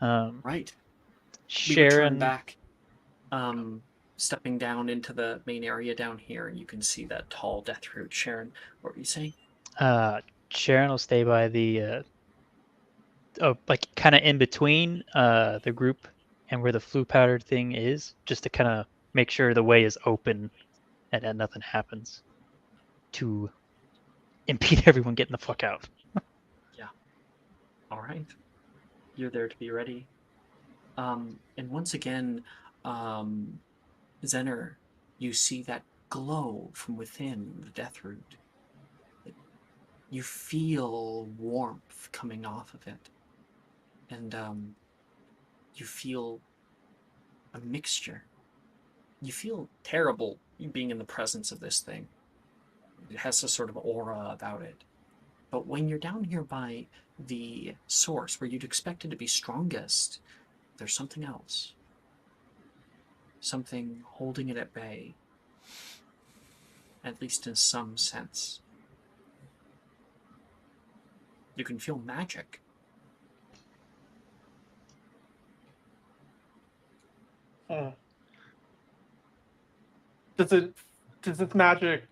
Right. We return Sharon, back, stepping down into the main area down here, and you can see that tall death root. Sharon, what were you saying? Sharon will stay by the like kind of in between the group and where the flue powder thing is, just to kind of make sure the way is open and that nothing happens to impede everyone getting the fuck out. All right, you're there to be ready. And once again, Zener, you see that glow from within the death root. You feel warmth coming off of it, and you feel a mixture. You feel terrible being in the presence of this thing. It has a sort of aura about it. But when you're down here by the source, where you'd expect it to be strongest, there's something else. Something holding it at bay. At least in some sense. You can feel magic. Does this magic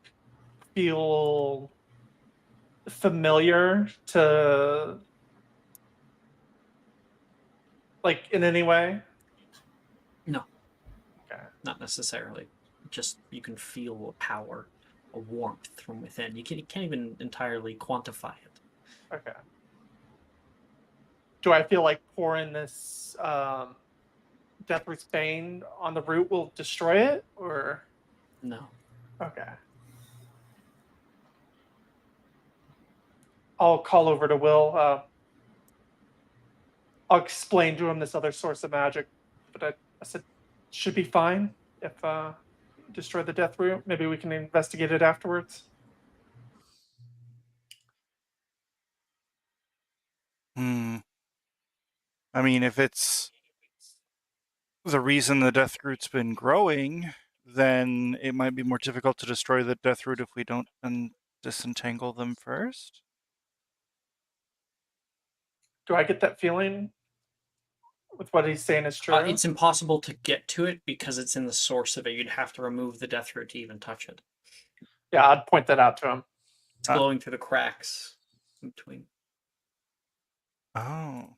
feel familiar to, like, in any way? No. Okay. Not necessarily. Just you can feel a power, a warmth from within. You can't even entirely quantify it. Okay. Do I feel like pouring this Deathroot's Bane on the root will destroy it, or? No. Okay. I'll call over to Will. I'll explain to him this other source of magic, but I said should be fine if destroy the death root. Maybe we can investigate it afterwards. I mean, if it's the reason the death root's been growing, then it might be more difficult to destroy the death root if we don't disentangle them first. Do I get that feeling with what he's saying is true? It's impossible to get to it because it's in the source of it. You'd have to remove the death root to even touch it. Yeah, I'd point that out to him. It's glowing through the cracks in between. Oh.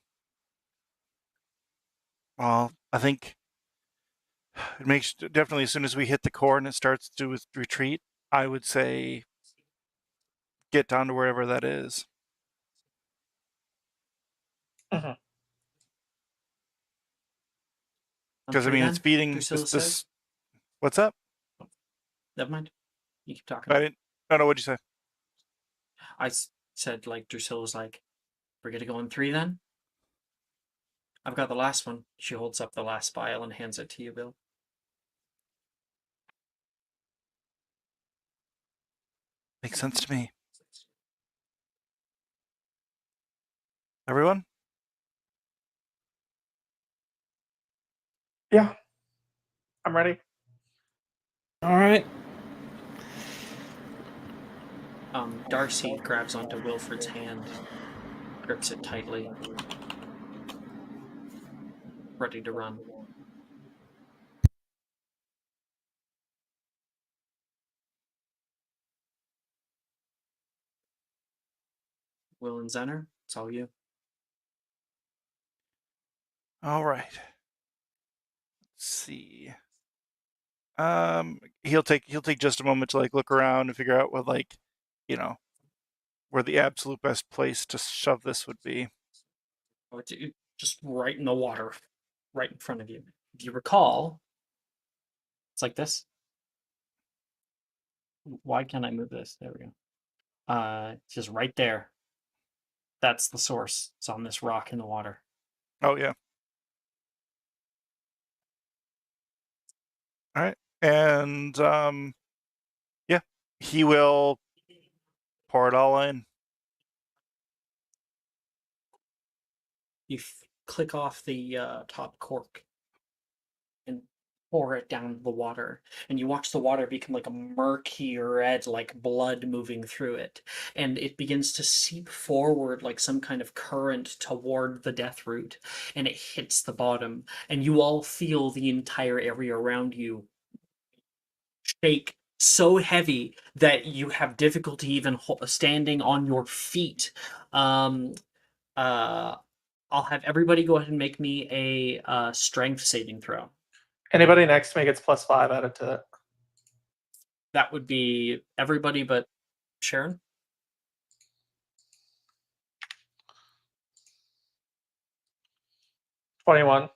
Well, I think it makes definitely as soon as we hit the core and it starts to retreat, I would say get down to wherever that is. Because I mean, it's feeding this. What's up? Never mind. You keep talking. I didn't know what'd you say. I said, like, Drusilla's like, we're gonna go in 3 then? I've got the last one. She holds up the last vial and hands it to you, Bill. Makes sense to me. Everyone? Yeah. I'm ready. All right. Darcy grabs onto Wilfred's hand, grips it tightly, ready to run. Will and Zener, it's all you. All right. Let's see. He'll take just a moment to like look around and figure out what, like, you know, where the absolute best place to shove this would be. Oh, it's just right in the water, right in front of you. If you recall, it's like this. Why can't I move this? There we go. It's just right there. That's the source. It's on this rock in the water. Oh yeah. All right. And yeah, he will pour it all in. You click off the top cork and pour it down the water, and you watch the water become like a murky red, like blood moving through it, and it begins to seep forward like some kind of current toward the death root, and it hits the bottom, and you all feel the entire area around you shake so heavy that you have difficulty even standing on your feet. Um, I'll have everybody go ahead and make me a strength saving throw. Anybody next to me gets +5 added to it. That would be everybody but Sharon. '21.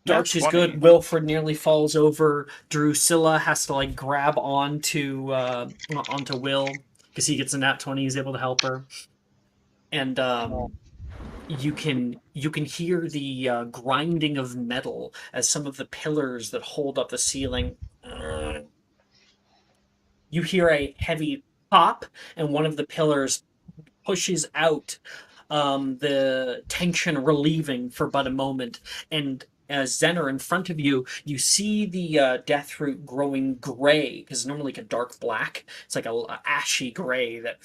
Darcy's 20. good. Wilfred nearly falls over. Drusilla has to like grab onto Will because he gets a nat 20. He's able to help her, and you can hear the grinding of metal as some of the pillars that hold up the ceiling. You hear a heavy pop, and one of the pillars pushes out, the tension relieving for but a moment, and as Zener in front of you, you see the death root growing gray, because normally like a dark black. It's like a ashy gray that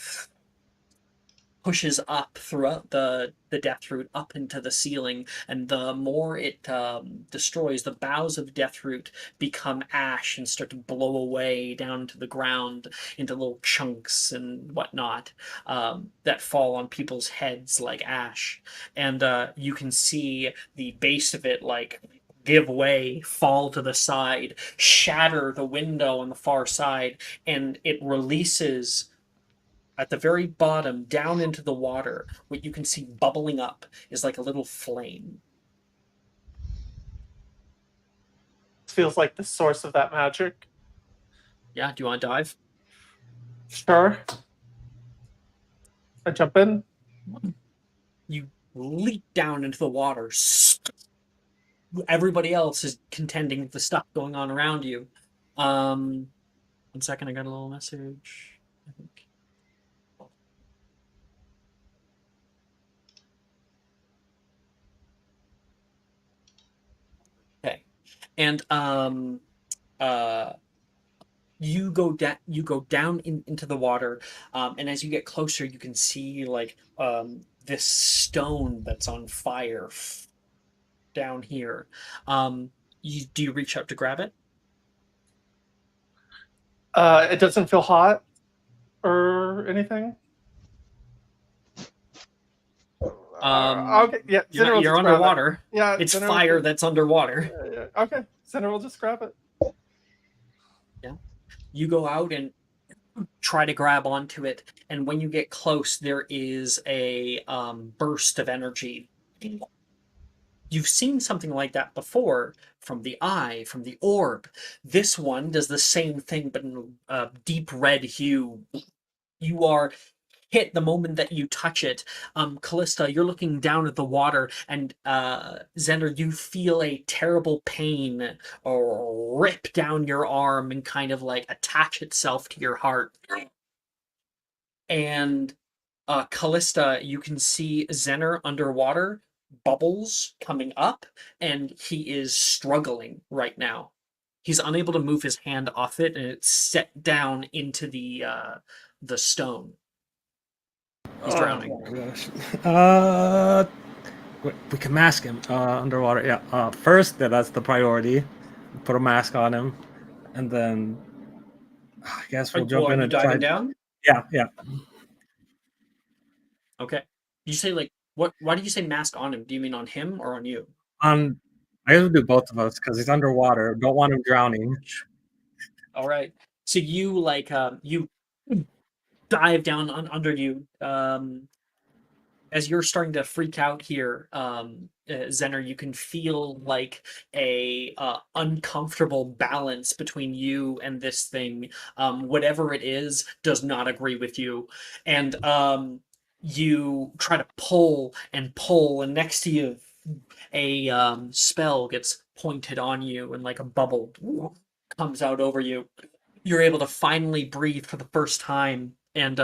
pushes up throughout the death root up into the ceiling, and the more it destroys, the boughs of death root become ash and start to blow away down to the ground into little chunks and whatnot, that fall on people's heads like ash, and you can see the base of it like give way, fall to the side, shatter the window on the far side, and it releases at the very bottom, down into the water. What you can see bubbling up is like a little flame. This feels like the source of that magic. Yeah, do you want to dive? Sure. I jump in. You leap down into the water. Everybody else is contending with the stuff going on around you. 1 second, I got a little message. I think. Okay, and you go down into the water, and as you get closer, you can see like this stone that's on fire down here. Do you reach out to grab it? It doesn't feel hot or anything. Okay, yeah. You're underwater. Yeah, it's Zener fire that's underwater. Yeah. Okay, Zener will just grab it. Yeah, you go out and try to grab onto it, and when you get close, there is a burst of energy. You've seen something like that before from the eye, from the orb. This one does the same thing, but in a deep red hue. You are hit the moment that you touch it. Callista, you're looking down at the water, and Zener, you feel a terrible pain rip down your arm and kind of like attach itself to your heart. And Callista, you can see Zener underwater, bubbles coming up, and he is struggling right now. He's unable to move his hand off it, and it's set down into the stone. He's drowning. Oh, gosh. We can mask him underwater. Yeah. First, that's the priority. Put a mask on him, and then I guess we'll jump in and diving try. down. Yeah. Okay. You say like what? Why did you say mask on him? Do you mean on him or on you? I guess we'll do both of us because he's underwater. Don't want him drowning. All right. So you like you dive down under you. As you're starting to freak out here, Zener, you can feel like a uncomfortable balance between you and this thing. Whatever it is does not agree with you, and you try to pull, and next to you, a spell gets pointed on you, and like a bubble comes out over you. You're able to finally breathe for the first time, and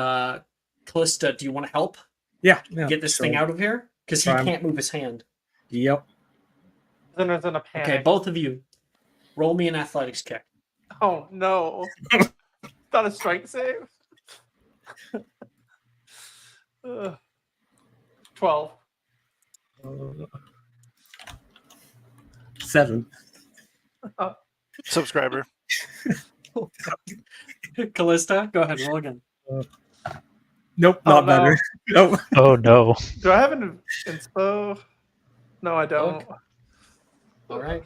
Callista, do you want to help? Yeah. Get this thing out of here? Because he can't move his hand. Yep. Zenner's in a panic. Okay, both of you, roll me an athletics check. Oh no. Not a strength save? 12. 7. Subscriber. Callista, go ahead, roll again. Nope, Oh, not no. better. Nope. Oh no. Do I have an inspo? No, I don't. Look. All right.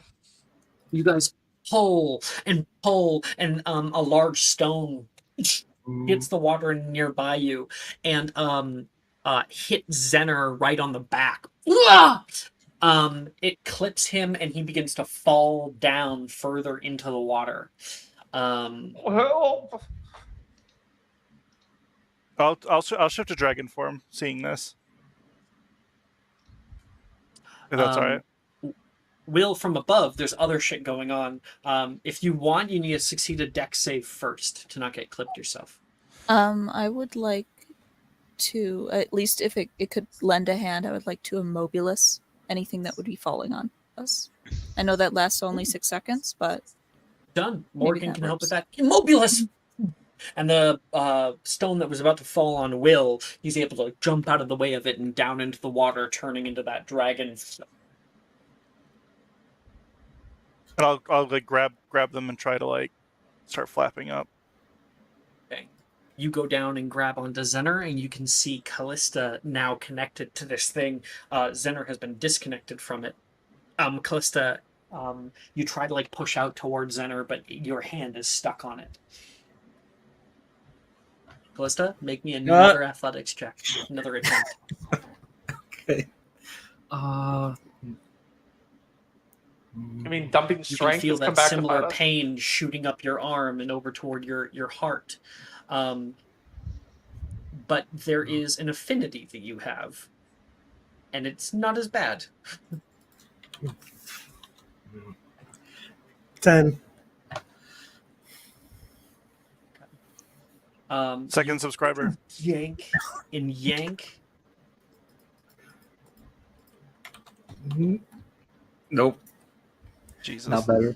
You guys pull, and a large stone hits the water nearby you and hit Zenner right on the back. It clips him and he begins to fall down further into the water. Help! I'll shift to dragon form. Seeing this, if that's all right. Will, from above, there's other shit going on. If you want, you need to succeed a dex save first to not get clipped yourself. I would like to, at least if it could lend a hand, I would like to immobilize anything that would be falling on us. I know that lasts only 6 seconds, but Done. maybe Morgan that can help with works. that. Immobilize! And the stone that was about to fall on Will, he's able to jump out of the way of it and down into the water, turning into that dragon. And I'll like grab them and try to like start flapping up. Okay. You go down and grab onto Zenner, and you can see Callista now connected to this thing. Zenner has been disconnected from it. Callista, you try to like push out towards Zenner, but your hand is stuck on it. Callista, make me another athletics check. Another attempt. Okay. I mean, dumping You can strength feel has come that back similar to bite us. pain shooting up your arm and over toward your heart. But there is an affinity that you have, and it's not as bad. 10. Second subscriber. Yank and yank. Nope. Jesus. Not better.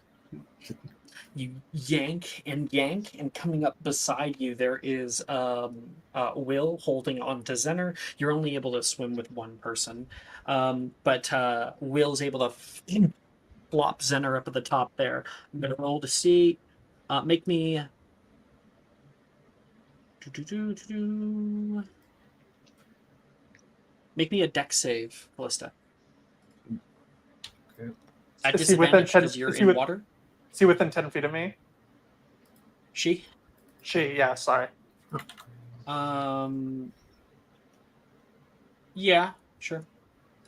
You yank, and coming up beside you, there is Will holding on to Zenner. You're only able to swim with one person, but Will's able to flop Zenner up at the top there. I'm gonna roll to see. Make me. Make me a dex save, Callista. Okay. At Is he within disadvantage 10 because you're is he in with- water. Is he within 10 feet of me? She. Yeah, sorry. Yeah, sure.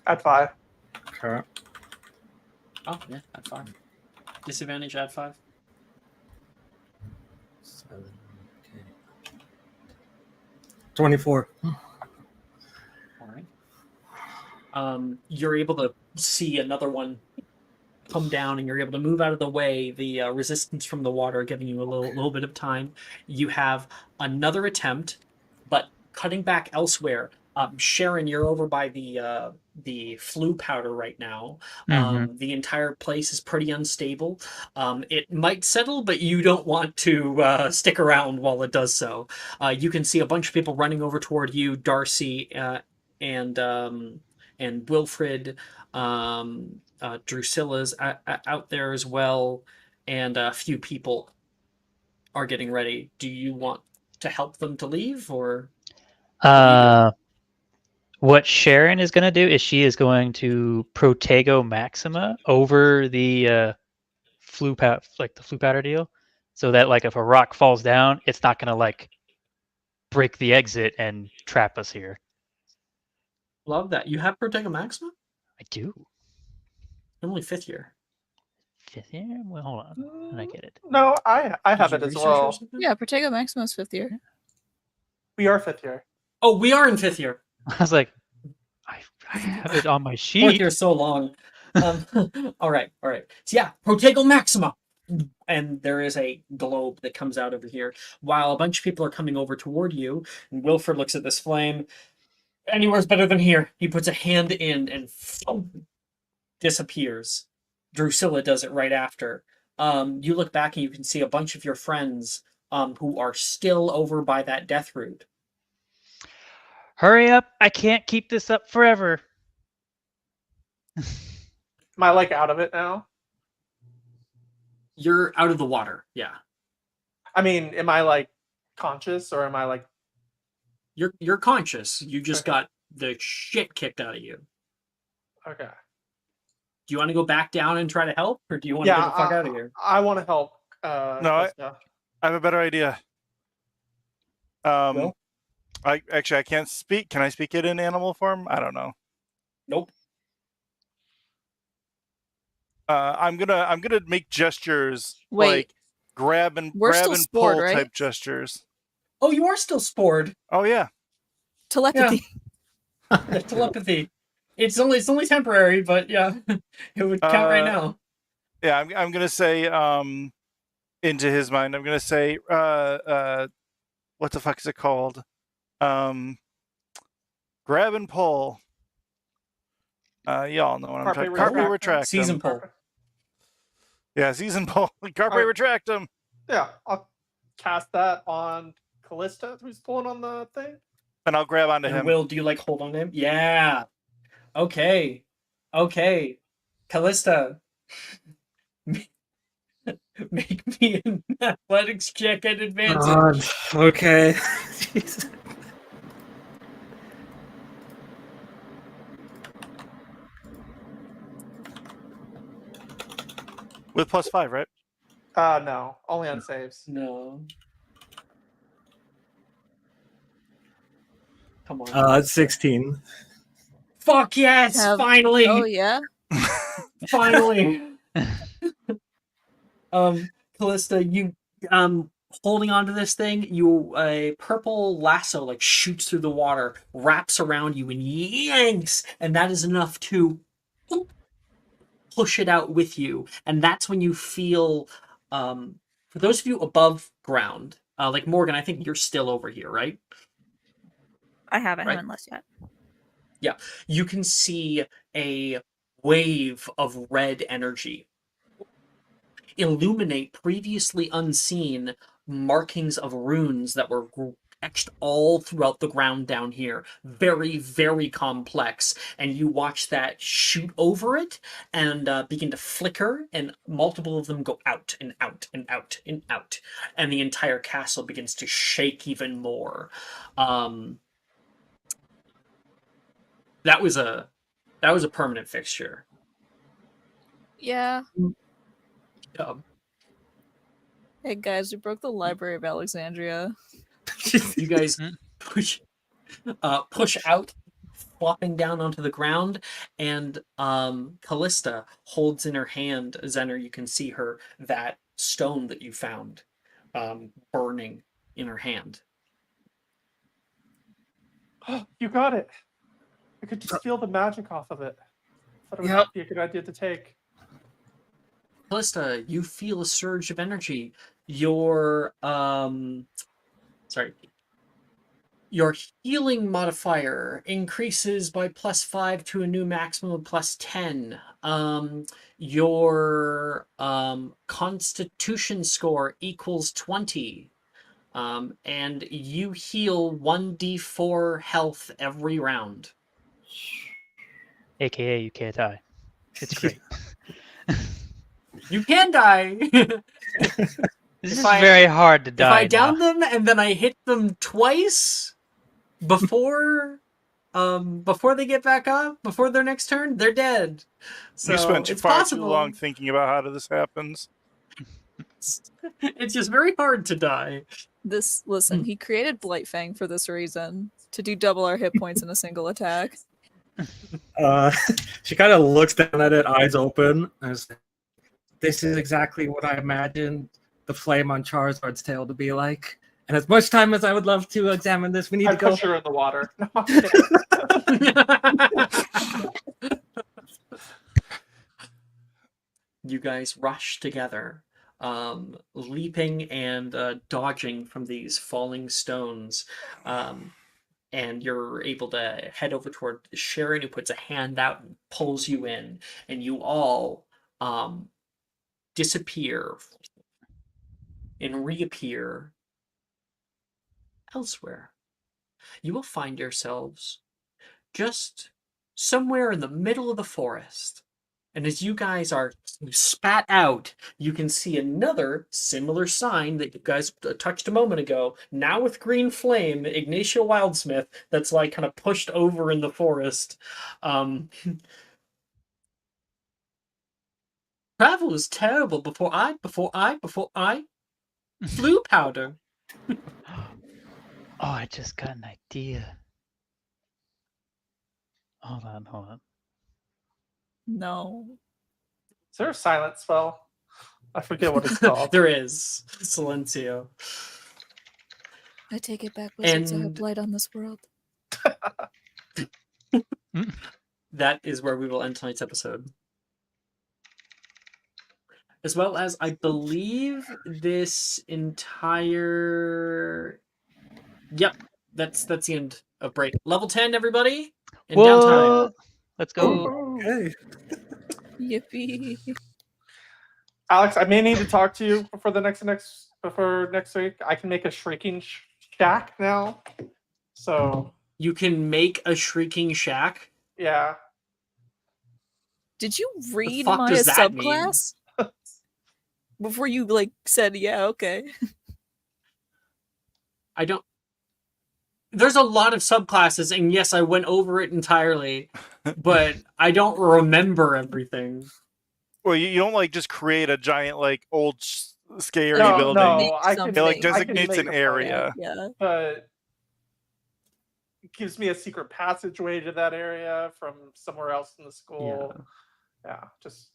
At 5. Okay. Oh, yeah, at 5. Disadvantage at 5. 7. Okay. 24. All right. You're able to see another one come down, and you're able to move out of the way. The resistance from the water giving you a little bit of time. You have another attempt, but cutting back elsewhere. Sharon, you're over by the flu powder right now. The entire place is pretty unstable. It might settle, but you don't want to stick around while it does so. You can see a bunch of people running over toward you, Darcy and Wilfred. Drusilla's out there as well, and a few people are getting ready. Do you want to help them to leave, or? What Sharon is going to do is she is going to Protego Maxima over the flu powder deal, so that like if a rock falls down, it's not going to like break the exit and trap us here. Love that. You have Protego Maxima? I do. You're only 5th year. 5th year? Well, hold on. How did I get it? No, I have Did it you as research or well. something? Yeah, Protego Maximus 5th year. We are 5th year. Oh, we are in 5th year. I was like, I have it on my 4th sheet. year so long. All right. So yeah, Protego Maxima. And there is a globe that comes out over here. While a bunch of people are coming over toward you, and Wilfred looks at this flame. Anywhere's better than here. He puts a hand in and disappears Drusilla does it right after. You look back and you can see a bunch of your friends who are still over by that death root. Hurry up! I can't keep this up forever. Am I like out of it now? You're out of the water, yeah. I mean, am I like conscious or am I like? You're conscious. You just Okay. got the shit kicked out of you. Okay. Do you want to go back down and try to help, or do you want to get the fuck out of here? I want to help. No, Krista. I have a better idea. Will? I can't speak. Can I speak it in animal form? I don't know. Nope. I'm gonna make gestures Wait. like grab and We're still pull spored, right? type gestures. Oh, you are still spored. Oh yeah. Telepathy. Yeah, telepathy. It's only temporary, but yeah, it would count right now. Yeah, I'm gonna say into his mind. I'm gonna say what the fuck is it called? Grab and pull. Y'all know what I'm talking. Carpe retract. Season pull. Yeah, season pull. Carpe retract him. Yeah, I'll cast that on Callista, who's pulling on the thing. And I'll grab onto him. Will, do you like hold on to him? Yeah. Okay. Callista. Make me an athletics check at advantage. Okay. Jeez. With +5, right? No, only on saves. No. Come on. 16. Fuck yes! Finally! Oh yeah. Finally! Callista, you holding onto this thing, a purple lasso like shoots through the water, wraps around you and yanks, and that is enough to push it out with you. And that's when you feel for those of you above ground, like Morgan, I think you're still over here, right? I haven't Right. left yet. Yeah, you can see a wave of red energy illuminate previously unseen markings of runes that were etched all throughout the ground down here. Very, very complex. And you watch that shoot over it and begin to flicker, and multiple of them go out and out and out and out. And the entire castle begins to shake even more. That was a permanent fixture. Yeah. Um, Hey guys, we broke the Library of Alexandria. you guys push out, flopping down onto the ground, and Callista holds in her hand, Zener, you can see her, that stone that you found burning in her hand. You got it. I could just feel the magic off of it. I thought it would be a good idea to take. Callista, you feel a surge of energy. Your your healing modifier increases by +5 to a new maximum of +10. Your constitution score equals 20. And you heal 1d4 health every round. AKA you can't die. It's great. You can die. This is very hard to die. If I down them and then I hit them twice before they get back up, before their next turn, they're dead. So You spent it's far possible. too long thinking about how this happens. It's just very hard to die. Listen, he created Blightfang for this reason, to do double our hit points in a single attack. She kind of looks down at it, eyes open, and says, "This is exactly what I imagined the flame on Charizard's tail to be like. And as much time as I would love to examine this, we need to go." Push her in the water. You guys rush together, leaping and dodging from these falling stones. And you're able to head over toward Sharon, who puts a hand out and pulls you in. And you all disappear and reappear elsewhere. You will find yourselves just somewhere in the middle of the forest. And as you guys are spat out, you can see another similar sign that you guys touched a moment ago, now with green flame, Ignacio Wildsmith, that's like kind of pushed over in the forest. Travel was terrible before I flu powder. Oh, I just got an idea. Hold on. No. Is there a silent spell? I forget what it's called. There is. Silencio. I take it back, wizards. I have And- blight on this world. That is where we will end tonight's episode. As well as, I believe, this entire... Yep, that's the end of break. Level 10, everybody! And downtime. Let's go. Okay. Yippee. Alex, I may need to talk to you before next week. I can make a shrieking shack now. So You can make a shrieking shack? yeah. Did you read fuck my does that mean? subclass? Before you said, yeah, okay. I don't... There's a lot of subclasses, and yes, I went over it entirely, but I don't remember everything. Well, you don't just create a giant old scary No, building. no, I can. It Something. designates I can an make a area. Yeah. But it gives me a secret passageway to that area from somewhere else in the school. Yeah, just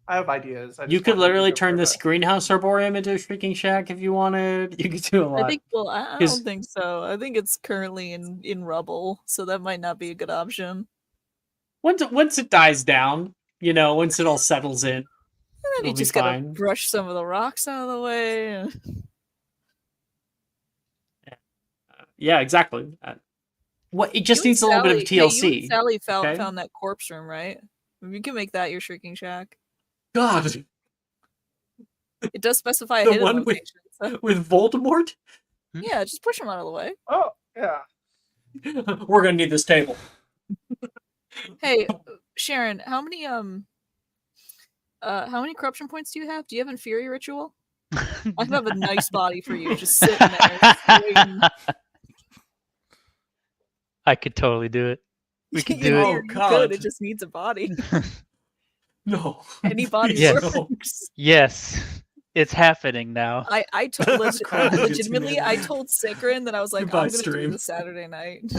I have ideas. You could literally turn this greenhouse arboreum into a shrieking shack if you wanted. You could do a lot. I think. Well, I 'Cause- don't think so. I think it's currently in rubble, so that might not be a good option. Once it dies down, once it all settles in, And then you it'll be just gotta fine. brush some of the rocks out of the way. Yeah, exactly. It just You and needs a little bit of Sally- hey, you TLC. and Sally okay? found that corpse room, right? You can make that your shrieking shack. God, It does specify a The hidden one with- location. So, with Voldemort, yeah, just push him out of the way. Oh yeah. we're gonna need this table. Hey, Sharon, how many corruption points do you have? Do you have Inferi Ritual? I have a nice body for you, just sitting there. waiting. I could totally do it. We could do You it. could, it just needs a body. No. Any body Yes. works. Yes, it's happening now. I told Crap, it's legitimately, I humanity. told Sikrin that I was like, Goodbye, I'm gonna do stream. this Saturday night.